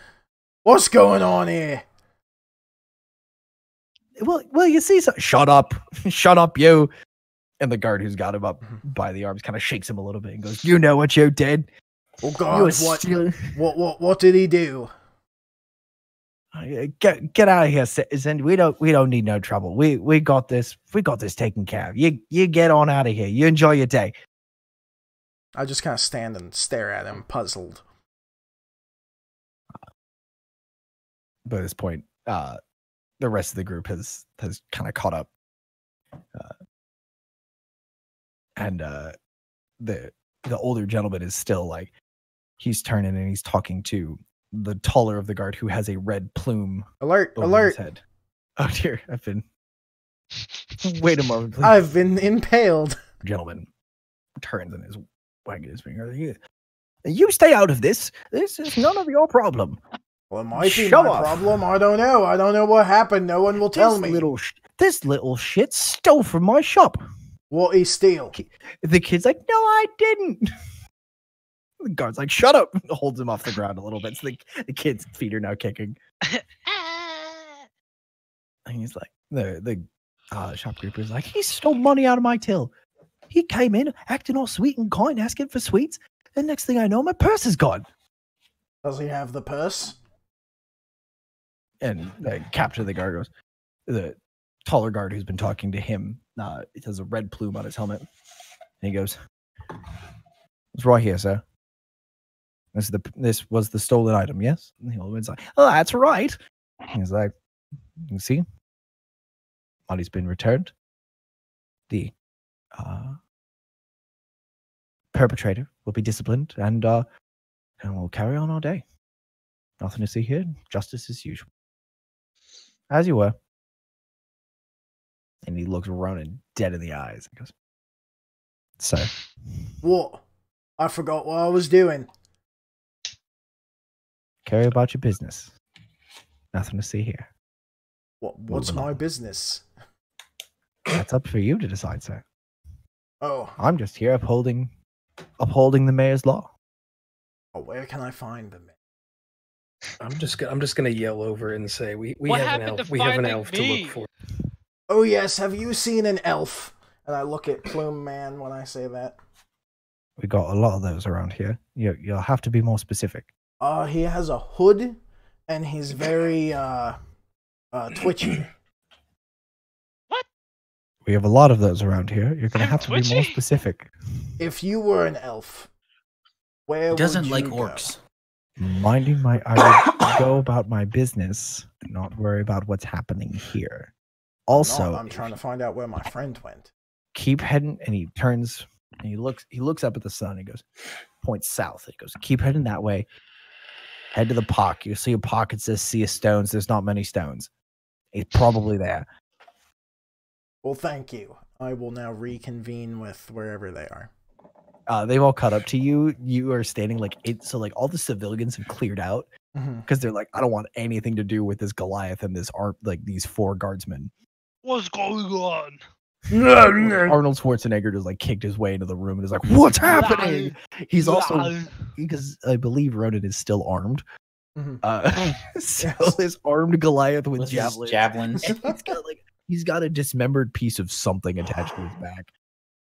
What's going on here? Well, you see, shut up, you. And the guard who's got him up by the arms kind of shakes him a little bit and goes, "You know what you did? Oh God, what did he do? Get out of here, citizen. We don't need no trouble. We got this. We got this taken care of. You get on out of here. You enjoy your day." I just kind of stand and stare at him, puzzled. By this point, the rest of the group has kind of caught up, and the older gentleman is still like, he's turning and he's talking to the taller of the guard who has a red plume over his head. Oh dear, wait a moment, please. I've been impaled. Gentleman turns and is wagging his finger. You stay out of this. This is none of your problem. Well, it might be my problem. I don't know. I don't know what happened. No one will tell me. This little shit stole from my shop. What he steal? The kid's like, no, I didn't. The guard's like, shut up. Holds him off the ground a little bit. So the kid's feet are now kicking. And he's like, the shopkeeper is like, he stole money out of my till. He came in acting all sweet and kind, asking for sweets. And next thing I know, my purse is gone. Does he have the purse? And the captain of the guard goes, the taller guard who's been talking to him, it has a red plume on his helmet. And he goes, it's right here, sir. This was the stolen item, yes? And the old man's like, oh, that's right. He's like, you see? Money's been returned. The perpetrator will be disciplined, and we'll carry on our day. Nothing to see here. Justice as usual. As you were. And he looks Ronan dead in the eyes and goes, so. What? I forgot what I was doing. Carry about your business. Nothing to see here. What's my business? That's up for you to decide, sir. Oh. I'm just here upholding the mayor's law. Oh, where can I find the mayor? I'm just gonna yell over and say we have an elf. We have an elf to look for. Oh yes, have you seen an elf? And I look at Plume Man when I say that. We got a lot of those around here. You'll have to be more specific. He has a hood, and he's very twitchy. What? We have a lot of those around here. You're gonna have to be more specific. If you were an elf, where would you Doesn't like go? orcs. I would go about my business and not worry about what's happening here. Also, No, I'm trying to find out where my friend went. Keep heading, and he turns and he looks up at the sun. And he goes, points south. He goes, keep heading that way. Head to the park. You'll see a park. It says sea of stones. There's not many stones. He's probably there. Well, thank you. I will now reconvene with wherever they are. They've all caught up to you. You are standing so all the civilians have cleared out because they're like, I don't want anything to do with this Goliath and this these 4 guardsmen. What's going on? Arnold Schwarzenegger just kicked his way into the room and is like, what's happening? He's also, because I believe Ronan is still armed. So this armed Goliath with javelins. He's got a dismembered piece of something attached to his back.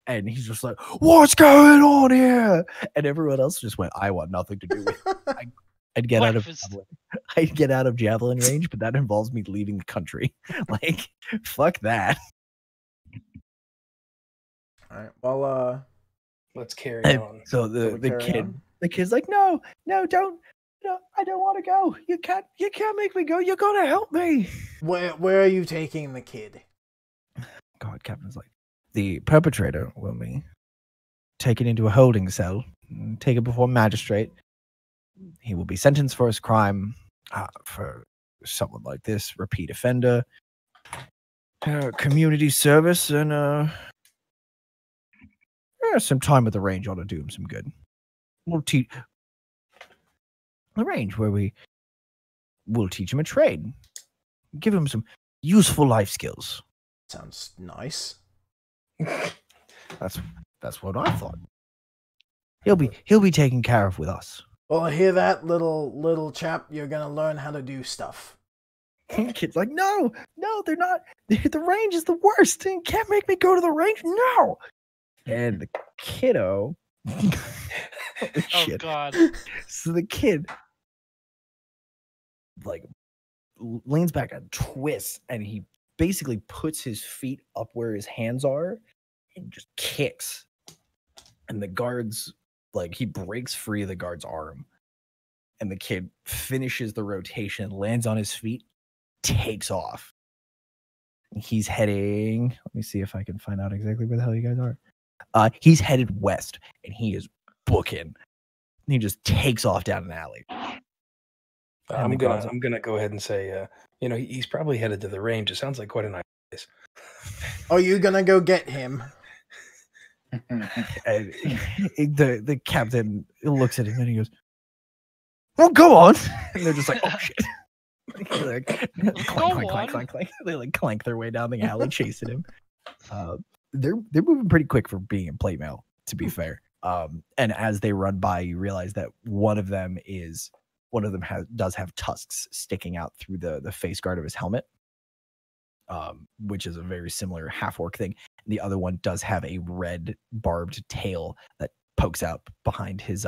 And he's just like, what's going on here? And everyone else just went, I want nothing to do with it. I'd get out of javelin range, but that involves me leaving the country. Fuck that. All right. Well, let's carry on. So the kid's like, no, don't. No, I don't want to go. You can't make me go. You're gonna help me. Where are you taking the kid? God, Captain's like, the perpetrator will be taken into a holding cell, taken before a magistrate. He will be sentenced for his crime. For someone like this, repeat offender, community service, and some time at the range ought to do him some good. We'll teach the range where we'll teach him a trade, give him some useful life skills. Sounds nice. That's what I thought. He'll be taken care of with us. Well, I hear that, little chap. You're gonna learn how to do stuff. Kid's like, no, they're not. The range is the worst. You can't make me go to the range. No. And the kiddo. Oh God. So the kid leans back and twists, and he basically puts his feet up where his hands are and just kicks. And the guards, he breaks free of the guard's arm. And the kid finishes the rotation, lands on his feet, takes off. He's heading, let me see if I can find out exactly where the hell you guys are. He's headed west, and he is booking. He just takes off down an alley. I'm gonna go ahead and say, he's probably headed to the range. It sounds like quite a nice place. Are you gonna go get him? And the captain looks at him and he goes, "Well, go on." And they're just like, "Oh shit!" Clank. They clank their way down the alley, chasing him. They're moving pretty quick for being in plate mail, to be fair. And as they run by, you realize that one of them does have tusks sticking out through the face guard of his helmet. which is a very similar half-orc thing. The other one does have a red barbed tail that pokes out behind his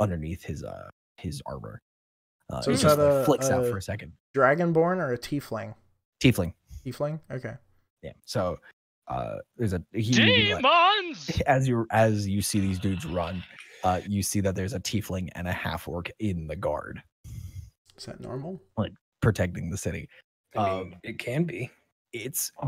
underneath his armor. So it is just that like a- flicks out a- for a second. Dragonborn or a tiefling? Tiefling. Tiefling? Okay. Yeah. So there's a he like, Demons! as you see these dudes run, you see that there's a tiefling and a half-orc in the guard Is that normal? protecting the city. I mean, it can be.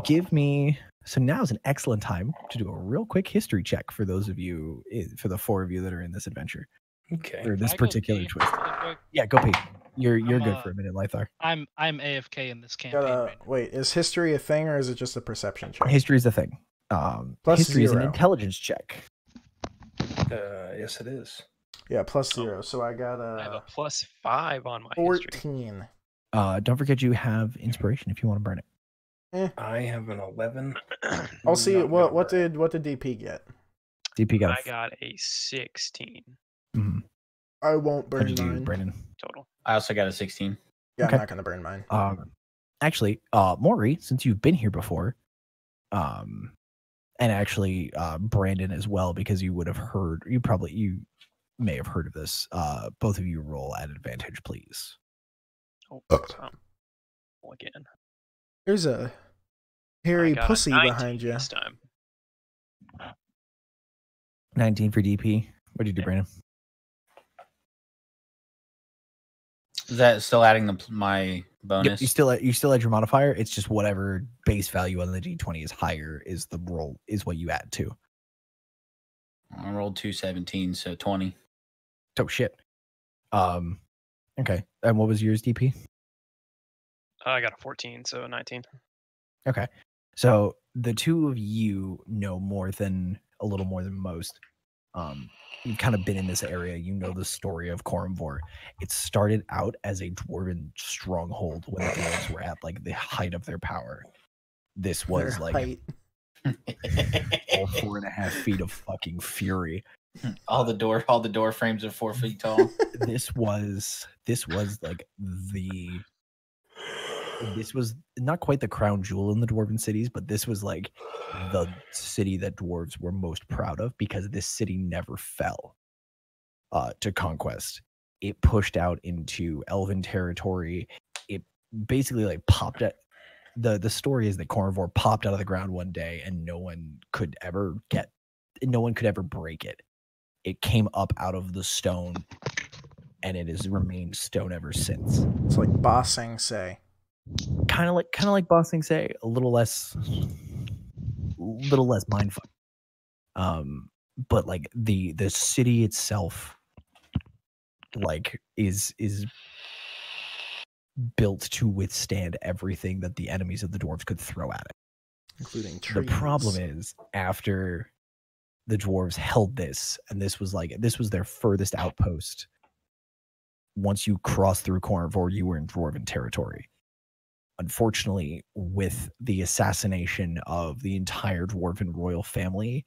Give me, so now is an excellent time to do a real quick history check for those of you, for the 4 of you that are in this adventure, Okay. or this Can I go particular pee twist. really quick? Yeah, go pee. You're I'm, good for a minute, Lythar. I'm AFK in this campaign right now. Wait, is history a thing or is it just a perception check? History is a thing. Plus History is an 0. intelligence check. Yes, it is. Yeah, plus 0. So I got I have a a +5 on my history. 14. Don't forget you have inspiration if you want to burn it. I have an 11. I'll see. Not What gonna did DP get? DP got I got a 16 Mhm. I won't How'd burn you do, mine. Brandon? total. I also got a 16. Yeah, Okay. I'm not gonna burn mine. Actually, Maury, since you've been here before, and actually Brandon as well, because you would have heard, you may have heard of this. Both of you roll at advantage, please. Oh, again. There's a I hairy got a pussy 19 behind you. this time. 19 for DP. What did you do, Yeah. Brandon? Is that still adding my Yep, bonus? you still add your modifier. It's just whatever base value on the D20 is higher is the roll is what you add to. I rolled 2 17, so 20. Oh shit. Okay. And what was yours, DP? I got a 14, so 19. Okay. So the two of you know a little more than most. You've kind of been in this area. You know the story of Khorom-Vor. It started out as a dwarven stronghold when the dwarves were at like the height of their power. This was Their like height. all 4.5 feet of fucking fury. all the door frames are 4 feet tall. This was not quite the crown jewel in the dwarven cities, but this was like the city that dwarves were most proud of because this city never fell to conquest. It pushed out into elven territory. It basically like popped at the story is that Khorom-Vor popped out of the ground one day and no one could ever break it. It came up out of the stone and it has remained stone ever since. It's like bossing say. Kind of like bossing say, a little less mindfuck. But like the city itself like is built to withstand everything that the enemies of the dwarves could throw at it. Including trees. The problem is after the dwarves held this, and this was their furthest outpost. Once you crossed through Khorom-Vor, you were in dwarven territory. Unfortunately, with the assassination of the entire dwarven royal family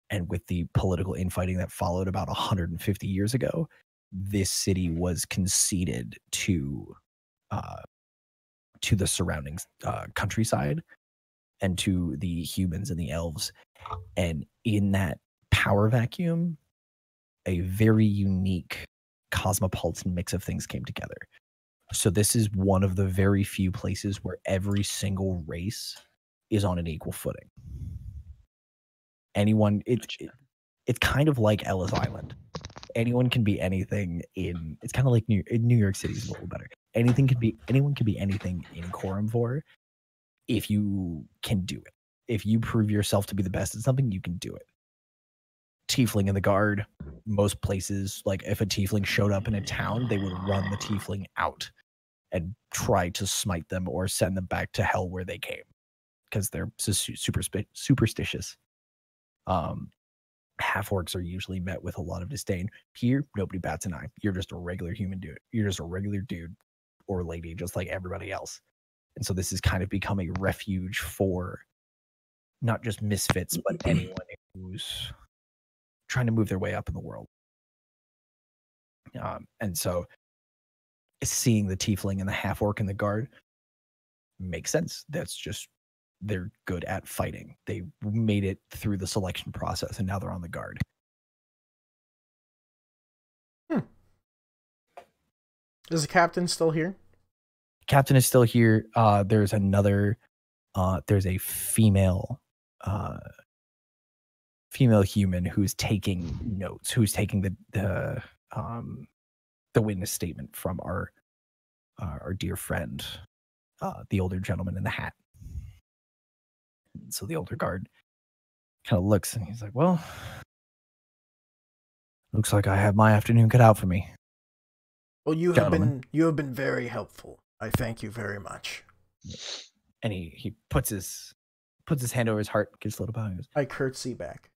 and with the political infighting that followed about 150 years ago, this city was conceded to the surrounding countryside and to the humans and the elves. And in that power vacuum, a very unique cosmopolitan mix of things came together. So this is one of the very few places where every single race is on an equal footing. It's kind of like Ellis Island. Anyone can be anything it's kind of like New York City is a little better. Anyone can be anything in Khorom-Vor if you can do it. If you prove yourself to be the best at something, you can do it. Tiefling in the guard, most places, like if a tiefling showed up in a town, they would run the tiefling out and try to smite them or send them back to hell where they came because they're superstitious. Half-orcs are usually met with a lot of disdain. Here, nobody bats an eye. You're just a regular human dude. You're just a regular dude or lady, just like everybody else. And so this has kind of become a refuge for not just misfits, but anyone who's trying to move their way up in the world. And so seeing the tiefling and the half-orc in the guard makes sense. That's just they're good at fighting. They made it through the selection process, and now they're on the guard. Is the captain still here? Captain is still here. There's another. There's a female human who's taking notes. Who's taking the witness statement from our dear friend, the older gentleman in the hat. So the older guard kind of looks and he's like, "Well, looks like I have my afternoon cut out for me." Well, you have been very helpful. I thank you very much. And he puts his hand over his heart, gives a little bow, and goes, I curtsy back.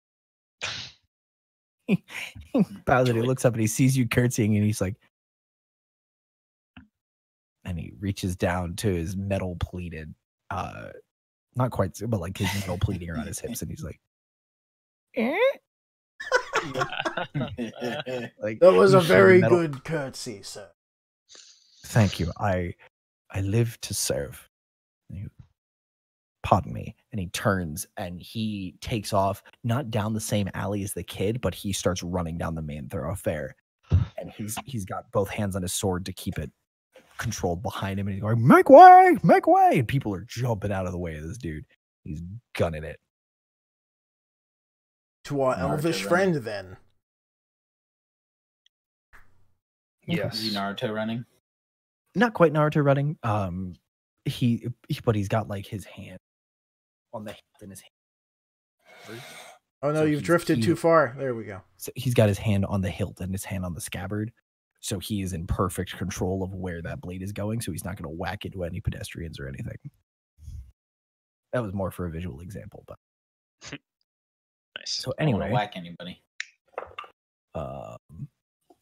he bows and he looks up and he sees you curtsying and he's like, and he reaches down to his metal pleated, not quite, but like his metal pleating around his hips, and he's like, eh? Like, That was a very good curtsy, sir. Thank you. I live to serve. Pardon me. And he turns and he takes off, not down the same alley as the kid, but he starts running down the main thoroughfare. And he's got both hands on his sword to keep it controlled behind him. And he's going, make way, make way. And people are jumping out of the way of this dude. He's gunning it. To our elvish friend, then. Yes. Is he Naruto running? Not quite Naruto running. But he's got like his hand on the hilt in his hand. Oh no, So you've drifted too far. There we go. So he's got his hand on the hilt and his hand on the scabbard. So he is in perfect control of where that blade is going. So he's not going to whack into any pedestrians or anything. That was more for a visual example, but Nice. so I don't anyway, want to whack anybody.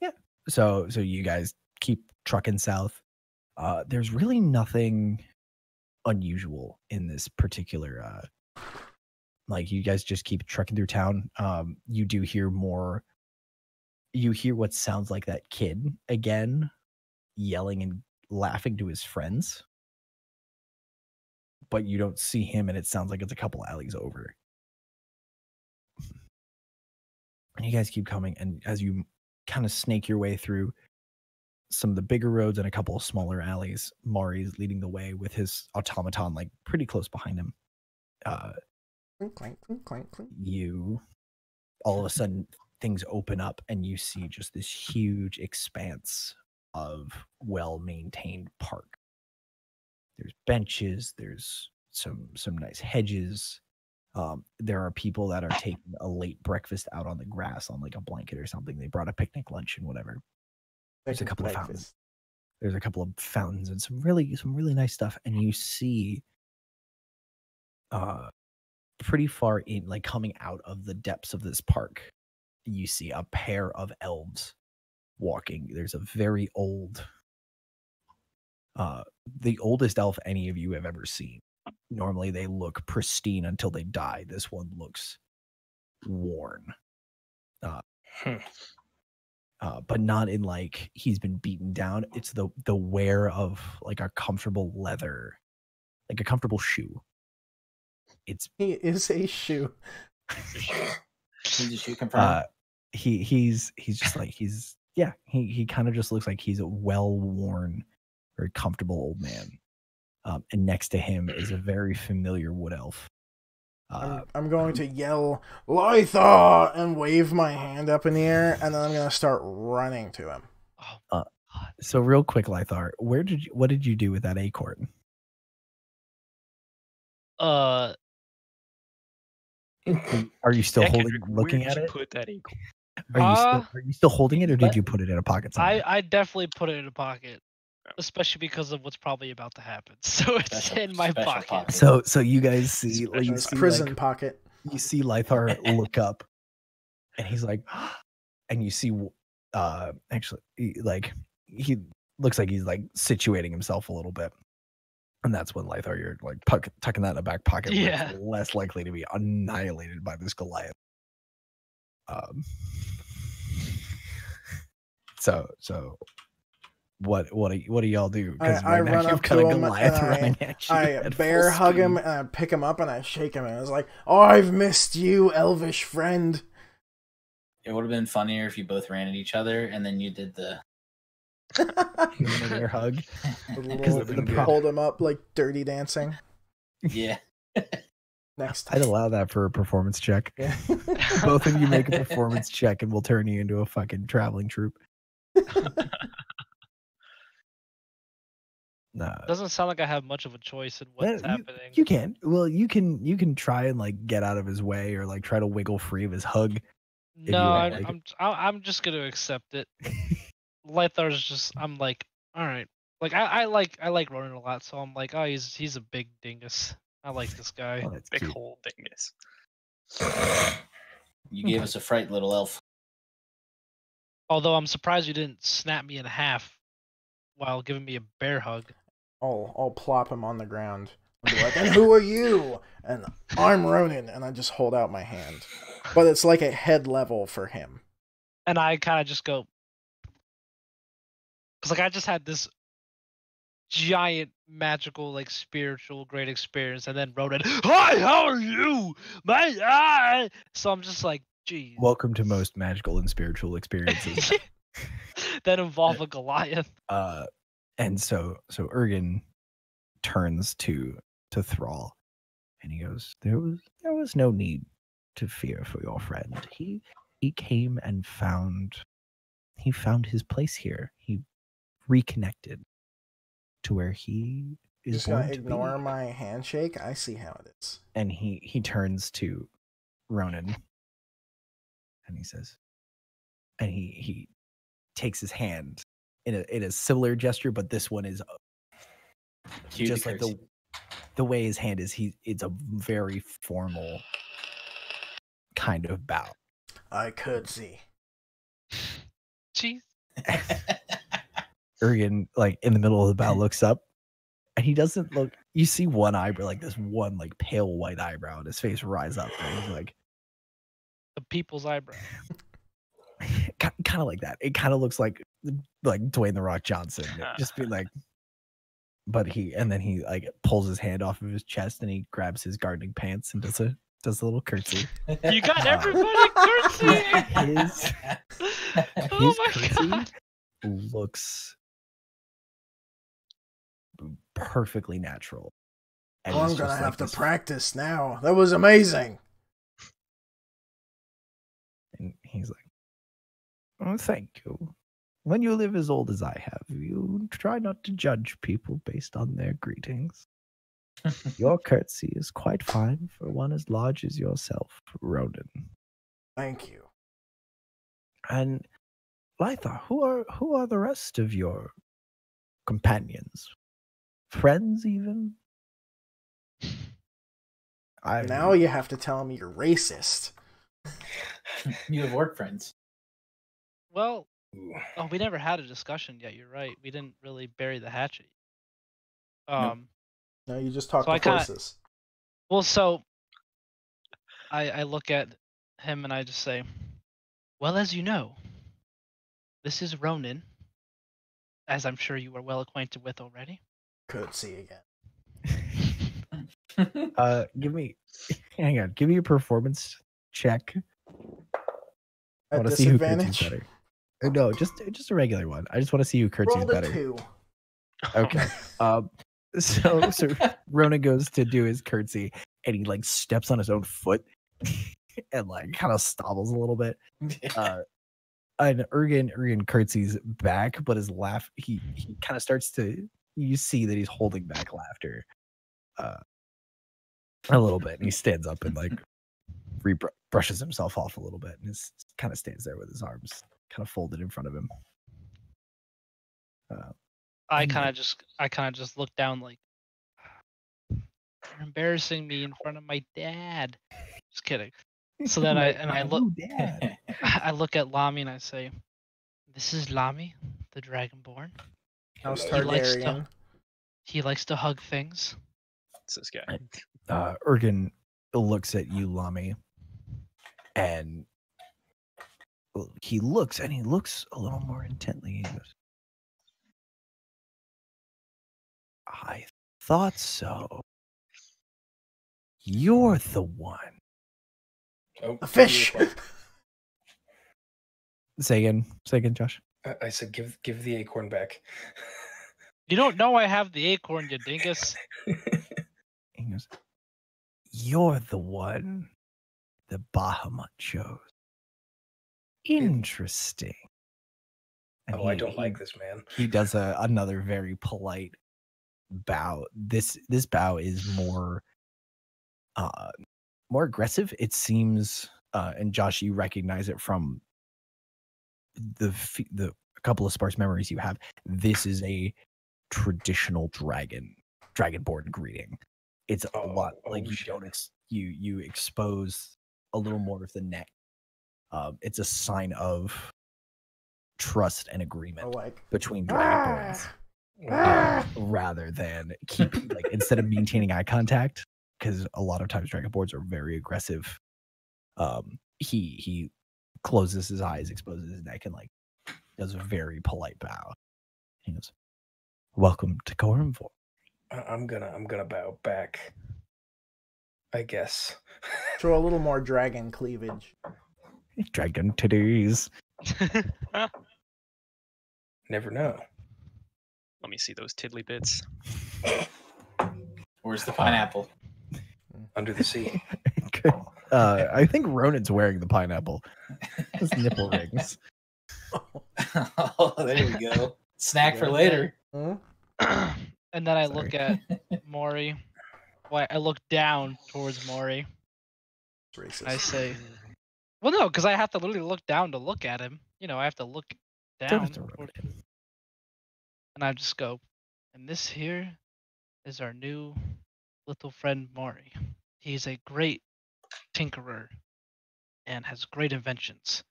yeah. So you guys keep trucking south. There's really nothing unusual in this particular. Like you guys just keep trucking through town. You do hear more. You hear what sounds like that kid again, yelling and laughing to his friends. But you don't see him, and it sounds like it's a couple alleys over. And you guys keep coming, and as you kind of snake your way through some of the bigger roads and a couple of smaller alleys, Mari's leading the way with his automaton like pretty close behind him. Clink, clink, clink, clink. You all of a sudden things open up and you see just this huge expanse of well-maintained park. There's benches, there's some nice hedges. There are people that are taking a late breakfast out on the grass on like a blanket or something. They brought a picnic lunch and whatever. There's a couple of fountains. There's a couple of fountains and some really nice stuff. And you see pretty far in, like coming out of the depths of this park, you see a pair of elves walking. There's a very old, the oldest elf any of you have ever seen. Normally they look pristine until they die. This one looks worn. But not in like he's been beaten down. It's the wear of like a comfortable leather, like a comfortable shoe. He is a shoe. He's a shoe confirmed. He's just like he kind of just looks like he's a well-worn, very comfortable old man. And next to him is a very familiar wood elf. I'm going to yell Lythar and wave my hand up in the air, and then I'm going to start running to him. So real quick, Lythar, what did you do with that acorn? Are you still looking at it? Put that acorn. Are you still holding it, or did you put it in a pocket somewhere? I definitely put it in a pocket, especially because of what's probably about to happen. So it's in my pocket. So you guys see, like, you see prison pocket. You see Lythar look up, and he's like, and you see, actually, he looks like he's like situating himself a little bit. And that's when Lythar, you're like tucking that in a back pocket. Yeah. Less likely to be annihilated by this Goliath. So What do y'all do? I run up to him and I at bear full hug him speed. and I pick him up and I shake him and I was like, "Oh, I've missed you, elvish friend." It would have been funnier if you both ran at each other and then you did the Human air hug. Hold him up like Dirty Dancing. yeah. Next I'd time. allow that for a performance check. Yeah. Both of you make a performance check and we'll turn you into a fucking traveling troupe. No. Doesn't sound like I have much of a choice in what's happening. You can. Well, you can try and like get out of his way or like try to wiggle free of his hug. No, like I'm just gonna accept it. Lythar's just. I'm like, all right. Like I like Ronan a lot, so I'm like, oh, he's a big dingus. I like this guy. Oh, that's Big cute. hole dingus. You gave us a fright, little elf. Although I'm surprised you didn't snap me in half while giving me a bear hug. I'll plop him on the ground and be like, "And who are you?" And I'm Ronan, and I just hold out my hand, but it's like at head level for him. And I kind of just go, because like I just had this giant magical like spiritual great experience, and then Ronan, "Hi, how are you, my?" So I'm just like, geez. Welcome to most magical and spiritual experiences. That involve a Goliath. And so Ergen turns to Thrall, and he goes, "There was no need to fear for your friend. He came and found his place here. He reconnected to where he is Just gonna born to ignore be." my handshake. I see how it is. And he turns to Ronan, and he says, and he takes his hand in a similar gesture, but this one is Cue just the like curtsy. the way his hand is. It's a very formal kind of bow. I could see. Jeez. Ergen, like in the middle of the bow, looks up, and he doesn't look. You see one eyebrow, like this one like pale white eyebrow, and his face rise up, and he's like, The people's eyebrow. kind of like that. It kind of looks like Dwayne the Rock Johnson, just being like. But then he like pulls his hand off of his chest and he grabs his gardening pants and does a little curtsy. You got everybody curtsy. His Oh my curtsy god. looks perfectly natural. And Oh, I'm it's gonna just have like to this- practice now. That was amazing. And he's like, "Oh, thank you. When you live as old as I have, you try not to judge people based on their greetings. Your curtsy is quite fine for one as large as yourself, Ronan. Thank you. And Lythar, who are the rest of your companions? Friends, even?" Now you have to tell me you're racist. You have work friends. Well, we never had a discussion yet. You're right. We didn't really bury the hatchet. Nope. No, you just talk So I to kinda- horses. Well, so I look at him and I just say, "Well, as you know, this is Ronan, as I'm sure you are well acquainted with already." Could see again. Give me a performance check. I At want to see who curtsy's disadvantage. better. No, just a regular one. I just want to see who curtsy's Rolled a better. 2. Okay. So Ronan goes to do his curtsy and he like steps on his own foot and like kind of stumbles a little bit. And Ergen curtsies back, but his laugh he kind of starts to, you see that he's holding back laughter a little bit, and he stands up and like brushes himself off a little bit and kind of stands there with his arms kind of folded in front of him. I kind of just look down like, "You're embarrassing me in front of my dad." Just kidding. So then I look Dad. I look at Lami and I say, "This is Lami, the Dragonborn. House He likes to- Targaryen. He likes to hug things." It's this guy. Ergen looks at you, Lami, and he looks a little more intently. He goes, I thought so. You're the one. Oh, The fish! Say again, Josh. I said, give the acorn back. You don't know I have the acorn, you dingus. He goes, you're the one the Bahamut chose. Interesting. And I don't like this man. He does another very polite bow. This bow is more aggressive. It seems, and Josh, you recognize it from the couple of sparse memories you have. This is a traditional dragonborn greeting. It's a lot like you expose a little more of the neck. It's a sign of trust and agreement between dragonborns, rather than instead of maintaining eye contact, because a lot of times dragonborns are very aggressive. He closes his eyes, exposes his neck, and does a very polite bow. He goes, "Welcome to Khorom-Vor." I'm gonna bow back, I guess. Show a little more dragon cleavage. Dragon titties. Never know. Let me see those tiddly bits. Where's the pineapple? Under the sea. I think Ronan's wearing the pineapple. His nipple rings. Oh, there we go. Snack for later. And then I look at Maury. Well, I look down towards Maury. Racist. I say, well, no, because I have to literally look down to look at him. I have to look down. And I just go, and this here is our new little friend Maury. He's a great tinkerer and has great inventions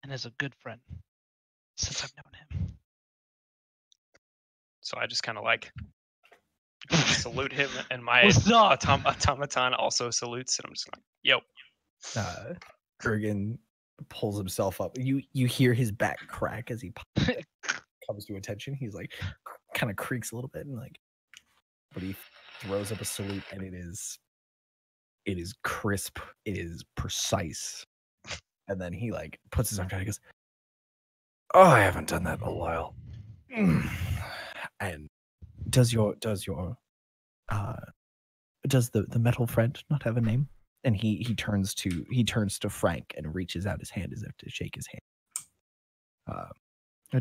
and is a good friend since I've known him. So I just kind of salute him, and my What's up? automaton also salutes, and I'm just like, yo. Kurgan pulls himself up. You hear his back crack as he comes to attention. He's kind of creaks a little bit, and but he throws up a salute, and it is crisp, it is precise. And then he puts his arm down. He goes, "Oh, I haven't done that in a while." And does the metal friend not have a name? And he turns to Frank and reaches out his hand as if to shake his hand.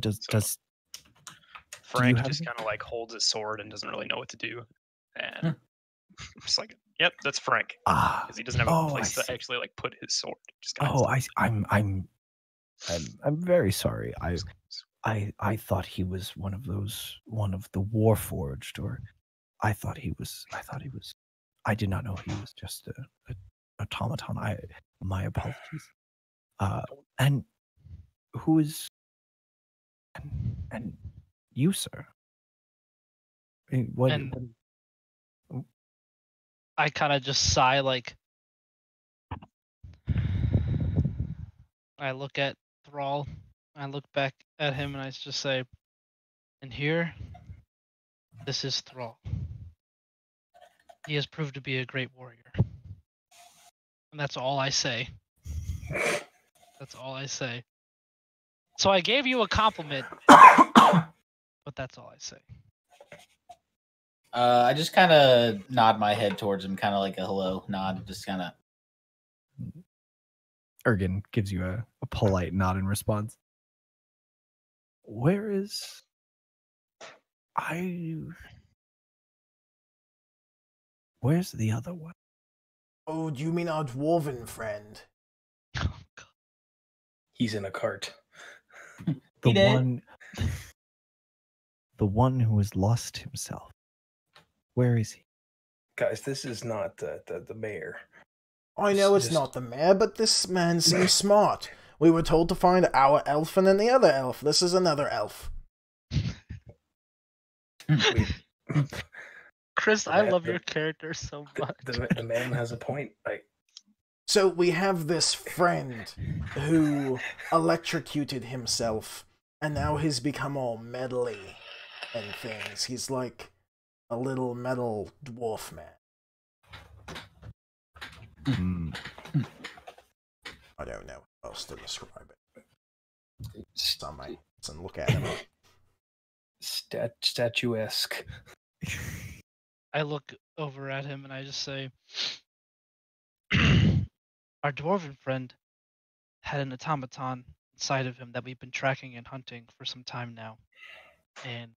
Does Frank just kind of holds his sword and doesn't really know what to do, and I'm just like, yep, that's Frank, because he doesn't have a place to actually put his sword. I'm very sorry. I thought he was one of the Warforged, or I thought he was. I did not know he was just a automaton. My apologies. And who is? And you, sir? What? I kind of just sigh, I look at Thrall. I look back at him and I just say, and here, this is Thrall. He has proved to be a great warrior. And that's all I say. That's all I say. So I gave you a compliment, but that's all I say. I just kind of nod my head towards him, kind of like a hello nod, just kind of. Ergen gives you a polite nod in response. Where's the other one? Oh, do you mean our dwarven friend? He's in a cart. The one who has lost himself. Where is he? Guys, this is not the mayor. I know it's not the mayor, but this man seems smart. We were told to find our elf and then the other elf. This is another elf. Chris, I love your character so much. The man has a point. So we have this friend who electrocuted himself, and now he's become all medley and things. He's like a little metal dwarf man. I don't know how else to describe it. And look at him. Statuesque. I look over at him and I just say, our dwarven friend had an automaton inside of him that we've been tracking and hunting for some time now. And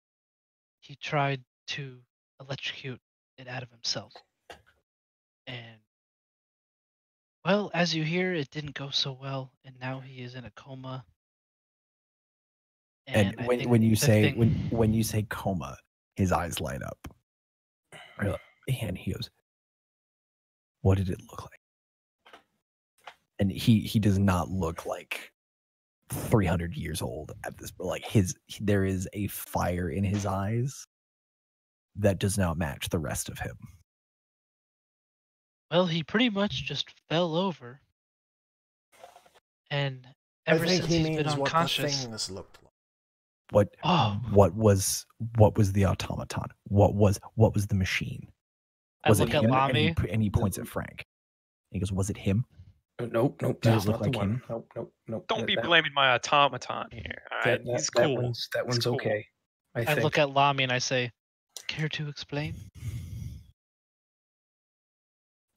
he tried to electrocute it out of himself. And, well, as you hear, it didn't go so well, and now he is in a coma. And when you say coma, his eyes light up. And he goes, "What did it look like?" And he does not look like 300 years old at this, but like there is a fire in his eyes that does not match the rest of him. Well, he pretty much just fell over, and ever since he's been unconscious. What the things looked like. What was the automaton? What was the machine? Was I look at Lamy, and he points at Frank. And he goes, "Was it him?" Nope. Does it look like him? Nope. Don't be blaming my automaton here. All right, he's cool. That one's cool. okay. I look at Lamy and I say, "Care to explain?"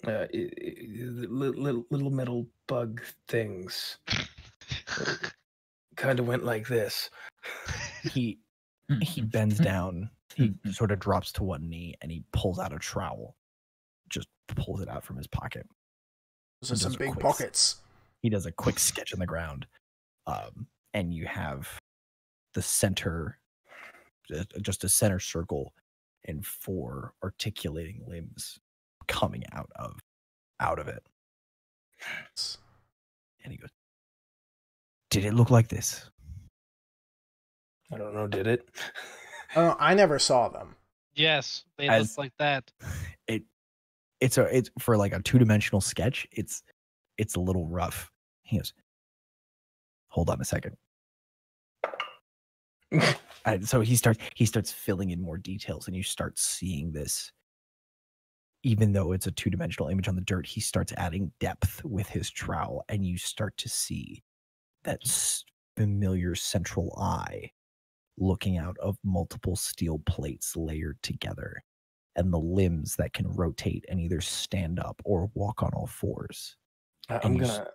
Little metal bug things. Kind of went like this. He bends down. He sort of drops to one knee and he pulls out a trowel. Just pulls it out from his pocket. Those are some big pockets. He does a quick sketch in the ground. And you have the center, just a center circle and 4 articulating limbs coming out of it. And he goes, "Did it look like this?" I don't know, did it? Oh, I never saw them. Yes, they look like that. It's for like a 2-dimensional sketch. It's a little rough. He goes, "Hold on a second." And so he starts filling in more details, and you start seeing this. Even though it's a 2-dimensional image on the dirt, he starts adding depth with his trowel, and you start to see that familiar central eye looking out of multiple steel plates layered together, and the limbs that can rotate and either stand up or walk on all 4s. I'm gonna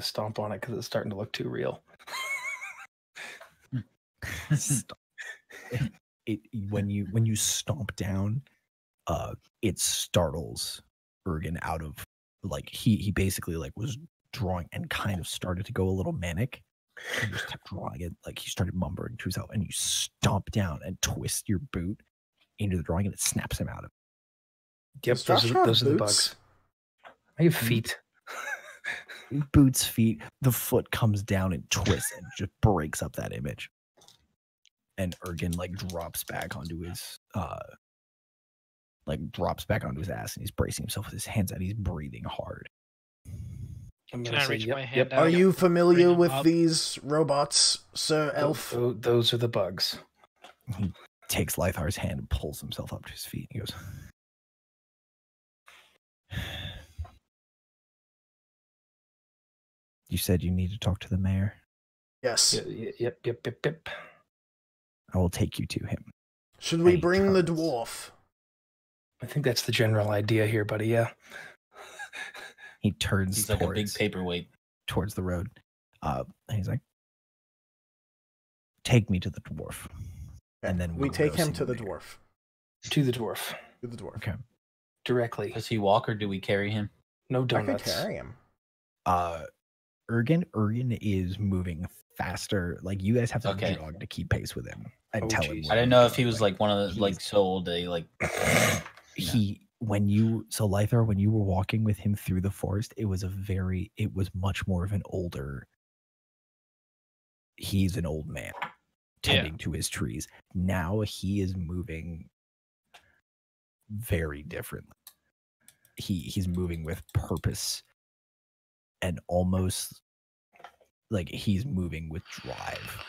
stomp on it because it's starting to look too real. When you stomp down, it startles Ergen out of, like, he basically like was drawing and kind of started to go a little manic. He just kept drawing it, like he started mumbling to himself, and you stomp down and twist your boot into the drawing, and it snaps him out of it. Yep, those are the bugs. I have feet. Boots, feet. The foot comes down and twists and just breaks up that image. And Ergen like drops back onto his ass, and he's bracing himself with his hands out. He's breathing hard. Can I reach my hand out? Are you familiar with these robots, Sir Elf? Those are the bugs. He takes Lythar's hand and pulls himself up to his feet. He goes, "You said you need to talk to the mayor?" Yes. Yep. "I will take you to him." Should we bring the dwarf? I think that's the general idea here, buddy. Yeah. He turns He's like a big paperweight towards the road. And he's like, "Take me to the dwarf." And then we take him to the dwarf. To the dwarf. To the dwarf. Okay. Directly. Does he walk or do we carry him? No donuts. I can carry him. Ergen is moving faster. Like, you guys have to jog to keep pace with him and tell him. I didn't know if he was like one of the like so old that he like Lythar, when you were walking with him through the forest, it was much more of an older. He's an old man tending to his trees. Now he is moving very differently. He's moving with purpose and almost like he's moving with drive.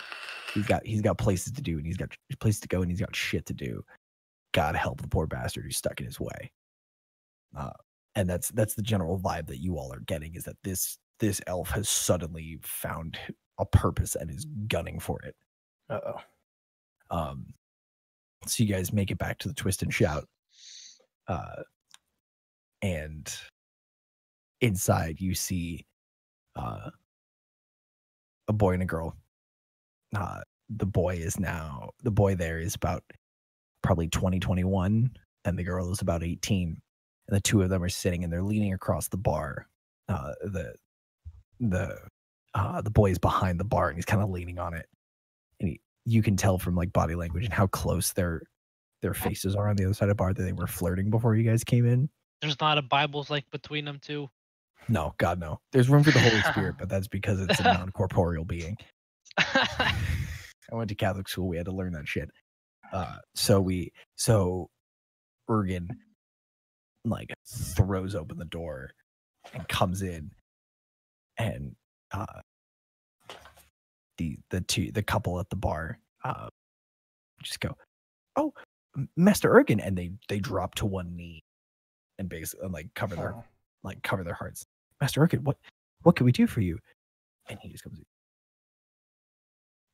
He's got places to do, and he's got places to go, and he's got shit to do. God help the poor bastard who's stuck in his way. And that's the general vibe that you all are getting, is that this elf has suddenly found a purpose and is gunning for it. So you guys make it back to the Twist and Shout. And inside you see a boy and a girl. The boy there is about probably 21, and the girl is about 18. And the two of them are sitting and they're leaning across the bar. The boy is behind the bar and he's kind of leaning on it. And you can tell from like body language and how close their faces are on the other side of the bar that they were flirting before you guys came in. There's not a Bible's like between them two. No, God, no. There's room for the Holy Spirit, but that's because it's a non-corporeal being. I went to Catholic school. We had to learn that shit. So Ergen like throws open the door and comes in, and the couple at the bar just go, "Oh, Master Ergen," and they drop to one knee and basically cover their hearts. "Master Ergen, what can we do for you?" And he just comes in.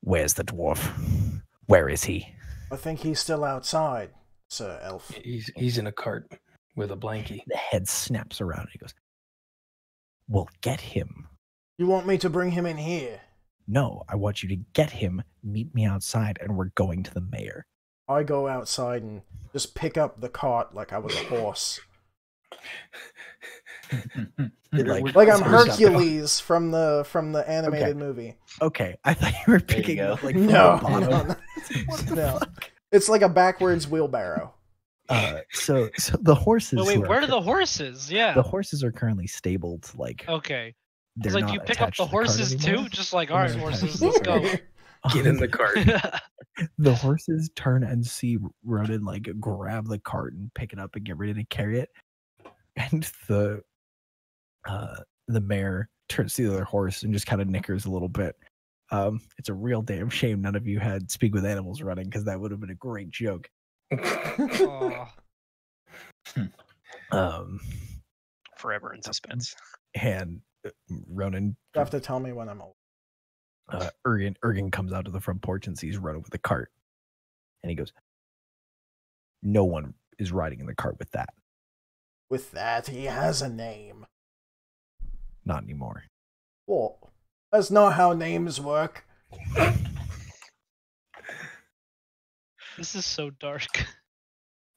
"Where's the dwarf? Where is he?" I think he's still outside, Sir Elf. He's in a cart with a blankie. The head snaps around and he goes, "We'll get him." You want me to bring him in here? "No, I want you to get him, meet me outside, and we're going to the mayor." I go outside and just pick up the cart like I was a horse. Like I'm Hercules from the animated movie. Okay, I thought you were picking up like no. What the fuck? It's like a backwards wheelbarrow. So the horses. Wait, where are the horses? Yeah, the horses are currently stabled. Like okay, they're like not you pick up the horses too, just like all right, horses, let's go. Get in the cart. The horses turn and see Ronan like grab the cart and pick it up and get ready to carry it, and the mayor turns to the other horse and just kind of nickers a little bit. It's a real damn shame none of you had Speak with Animals running, because that would have been a great joke. Forever in suspense. And Ronan, You have to tell me when I'm old. Ergen comes out to the front porch and sees Ronan with the cart, and he goes, "No one is riding in the cart with that." With that, he has a name. Not anymore. What? That's not how names work. This is so dark.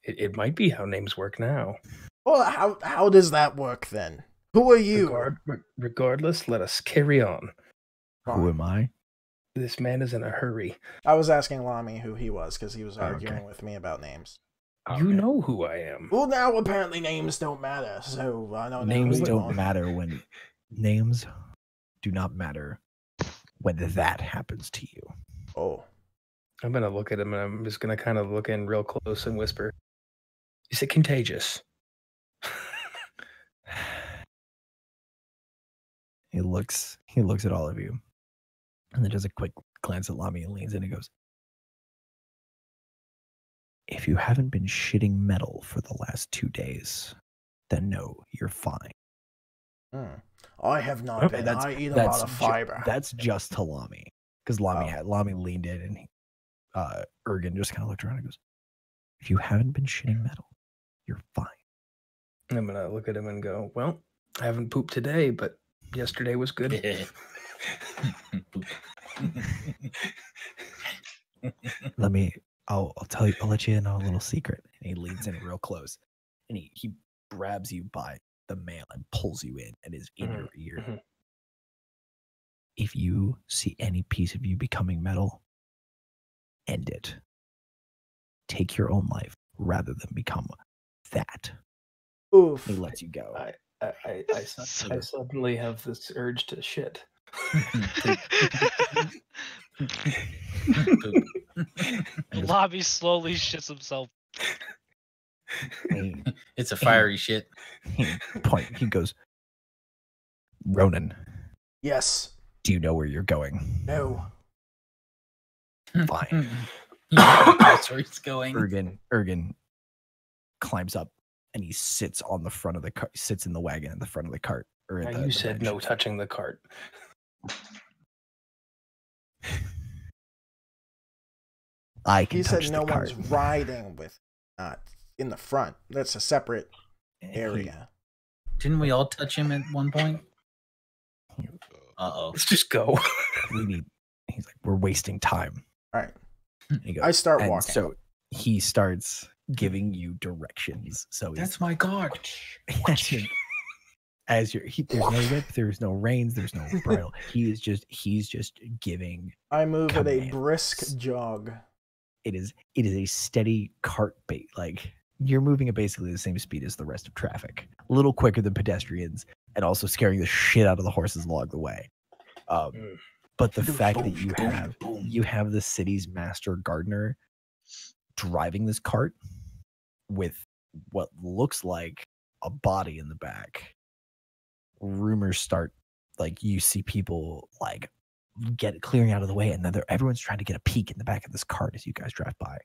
It might be how names work now. Well, how does that work then? Who are you? Regardless, let us carry on. Who am I? This man is in a hurry. I was asking Lamy who he was because he was arguing with me about names. You know who I am. Well, now apparently names don't matter, so I don't know. Names don't matter when names do not matter when that happens to you. Oh. I'm gonna look at him and I'm just gonna kind of look in real close and whisper, "Is it contagious?" He looks at all of you, and then does a quick glance at Lamy and leans in and goes, "If you haven't been shitting metal for the last 2 days, then no, you're fine." I have not been. I eat a lot of fiber. That's just to Lamy, because Lamy leaned in, and Ergen just kind of looked around and goes, "If you haven't been shitting metal, you're fine." I'm gonna look at him and go, "Well, I haven't pooped today, but yesterday was good." I'll tell you, I'll let you in on a little secret. And he leans in real close, and he grabs you by the mail and pulls you in and is in your ear. Mm-hmm. If you see any piece of you becoming metal, end it. Take your own life rather than become that. Oof. He lets you go. I suddenly have this urge to shit. Lobby slowly shits himself. It's a fiery shit. He goes, "Ronan." Yes. "Do you know where you're going?" No. "Fine." That's where he's going. Ergen, climbs up and he sits on the front of the cart, sits in the wagon at the front of the cart. Or Now, the, you the said bench. no touching the cart. I can He touch said the no cart. one's riding with, not in the front. That's a separate area. Didn't we all touch him at one point? Let's just go. He's like, we're wasting time. All right. And he goes, I start and walking. So he starts giving you directions. So That's my guard. there's no whip, there's no reins, there's no bridle. He's just giving. I move at a commands. brisk jog. It is a steady cart bait. Like you're moving at basically the same speed as the rest of traffic, a little quicker than pedestrians, and also scaring the shit out of the horses along the way. But the fact that you have the city's master gardener driving this cart with what looks like a body in the back, rumors start, like you see people like clearing out of the way, and then everyone's trying to get a peek in the back of this cart as you guys drive by.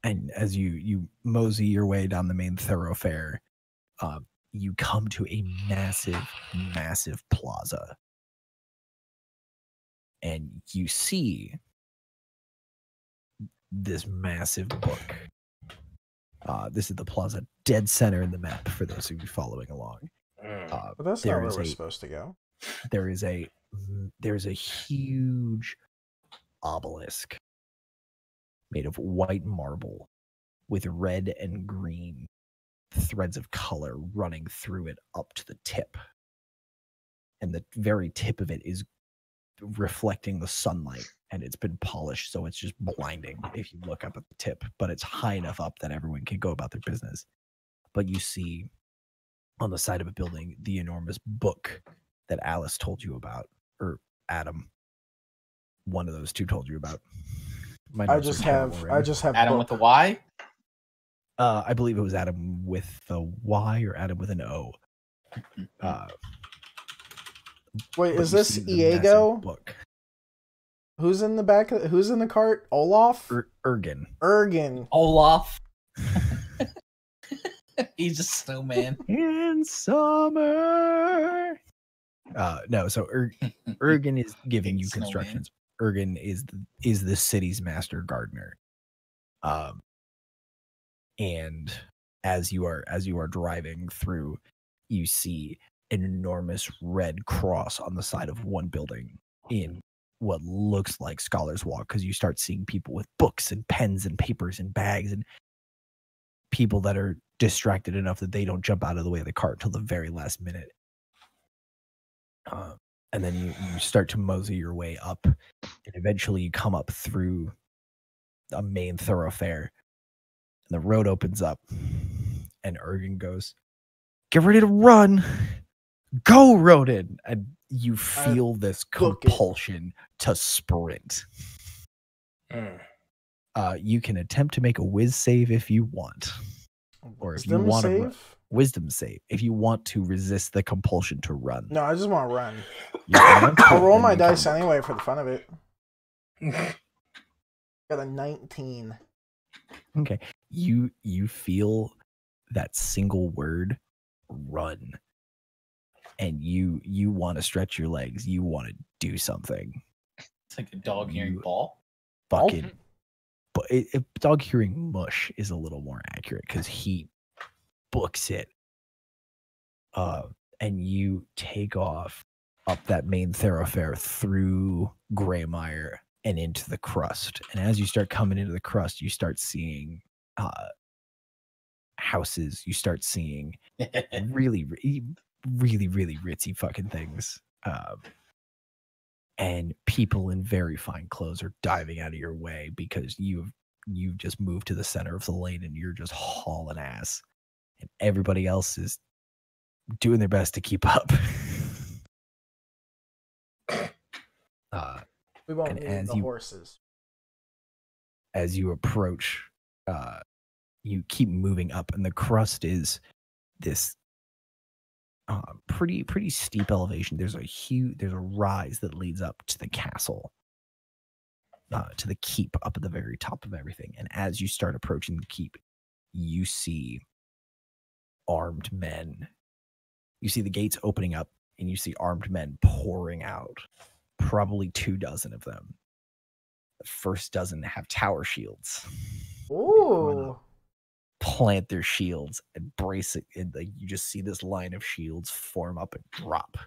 And as you mosey your way down the main thoroughfare, you come to a massive plaza. And you see this massive book. This is the plaza dead center in the map for those of you following along. But that's not where we're supposed to go. There's a huge obelisk made of white marble with red and green threads of color running through it up to the tip. And the very tip of it is reflecting the sunlight, and it's been polished, so it's just blinding if you look up at the tip, but it's high enough up that everyone can go about their business. But you see on the side of a building the enormous book that Alice told you about, or Adam, one of those two told you about. I just have Adam book. with a Y. I believe it was Adam with a Y or Adam with an O. Wait, But is you this see the massive Iago? book? Who's in the back? Who's in the cart? Olaf? Ergen. Ergen. Olaf. He's a snowman. In summer. No, so Ergen is giving you Snowman. constructions. Ergen is the city's master gardener. And as you are driving through, you see an enormous red cross on the side of one building in what looks like Scholars Walk, because you start seeing people with books and pens and papers and bags, and people that are distracted enough that they don't jump out of the way of the cart till the very last minute. And then you start to mosey your way up, and eventually you come up through a main thoroughfare, and the road opens up, and Ergen goes, "Get ready to run. Go, Rodin!" And you feel this compulsion to sprint. You can attempt to make a whiz save if you want. Or if you want to wisdom save, if you want to resist the compulsion to run. No, I just want to run. Run? I'll roll my dice anyway for the fun of it. Got a 19. Okay. You feel that single word, run. And you want to stretch your legs. You want to do something. It's like a dog hearing ball. Fucking. But dog hearing mush is a little more accurate because he books it. And you take off up that main thoroughfare through Greymire and into the crust. And as you start coming into the crust, you start seeing houses. You start seeing really ritzy fucking things. And people in very fine clothes are diving out of your way because you've just moved to the center of the lane and you're just hauling ass. And everybody else is doing their best to keep up. We won't and need the horses. As you approach, you keep moving up, and the crust is this pretty steep elevation. There's a rise that leads up to the castle, to the keep up at the very top of everything. And as you start approaching the keep, you see armed men. You see the gates opening up, and you see armed men pouring out. Probably 24 of them. The first dozen have tower shields. Ooh. Plant their shields and brace it. And you just see this line of shields form up and drop.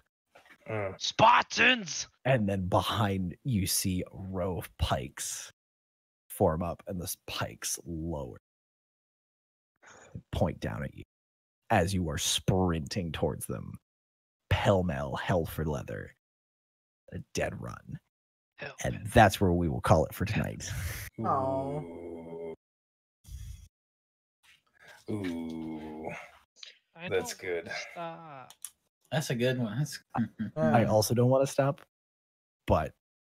Spartans! And then behind you see a row of pikes form up, and the pikes lower and point down at you as you are sprinting towards them. Pell-mell, hell for leather, a dead run. And that's where we will call it for tonight. Oh. Ooh. That's good. Stop. That's a good one. I also don't want to stop, but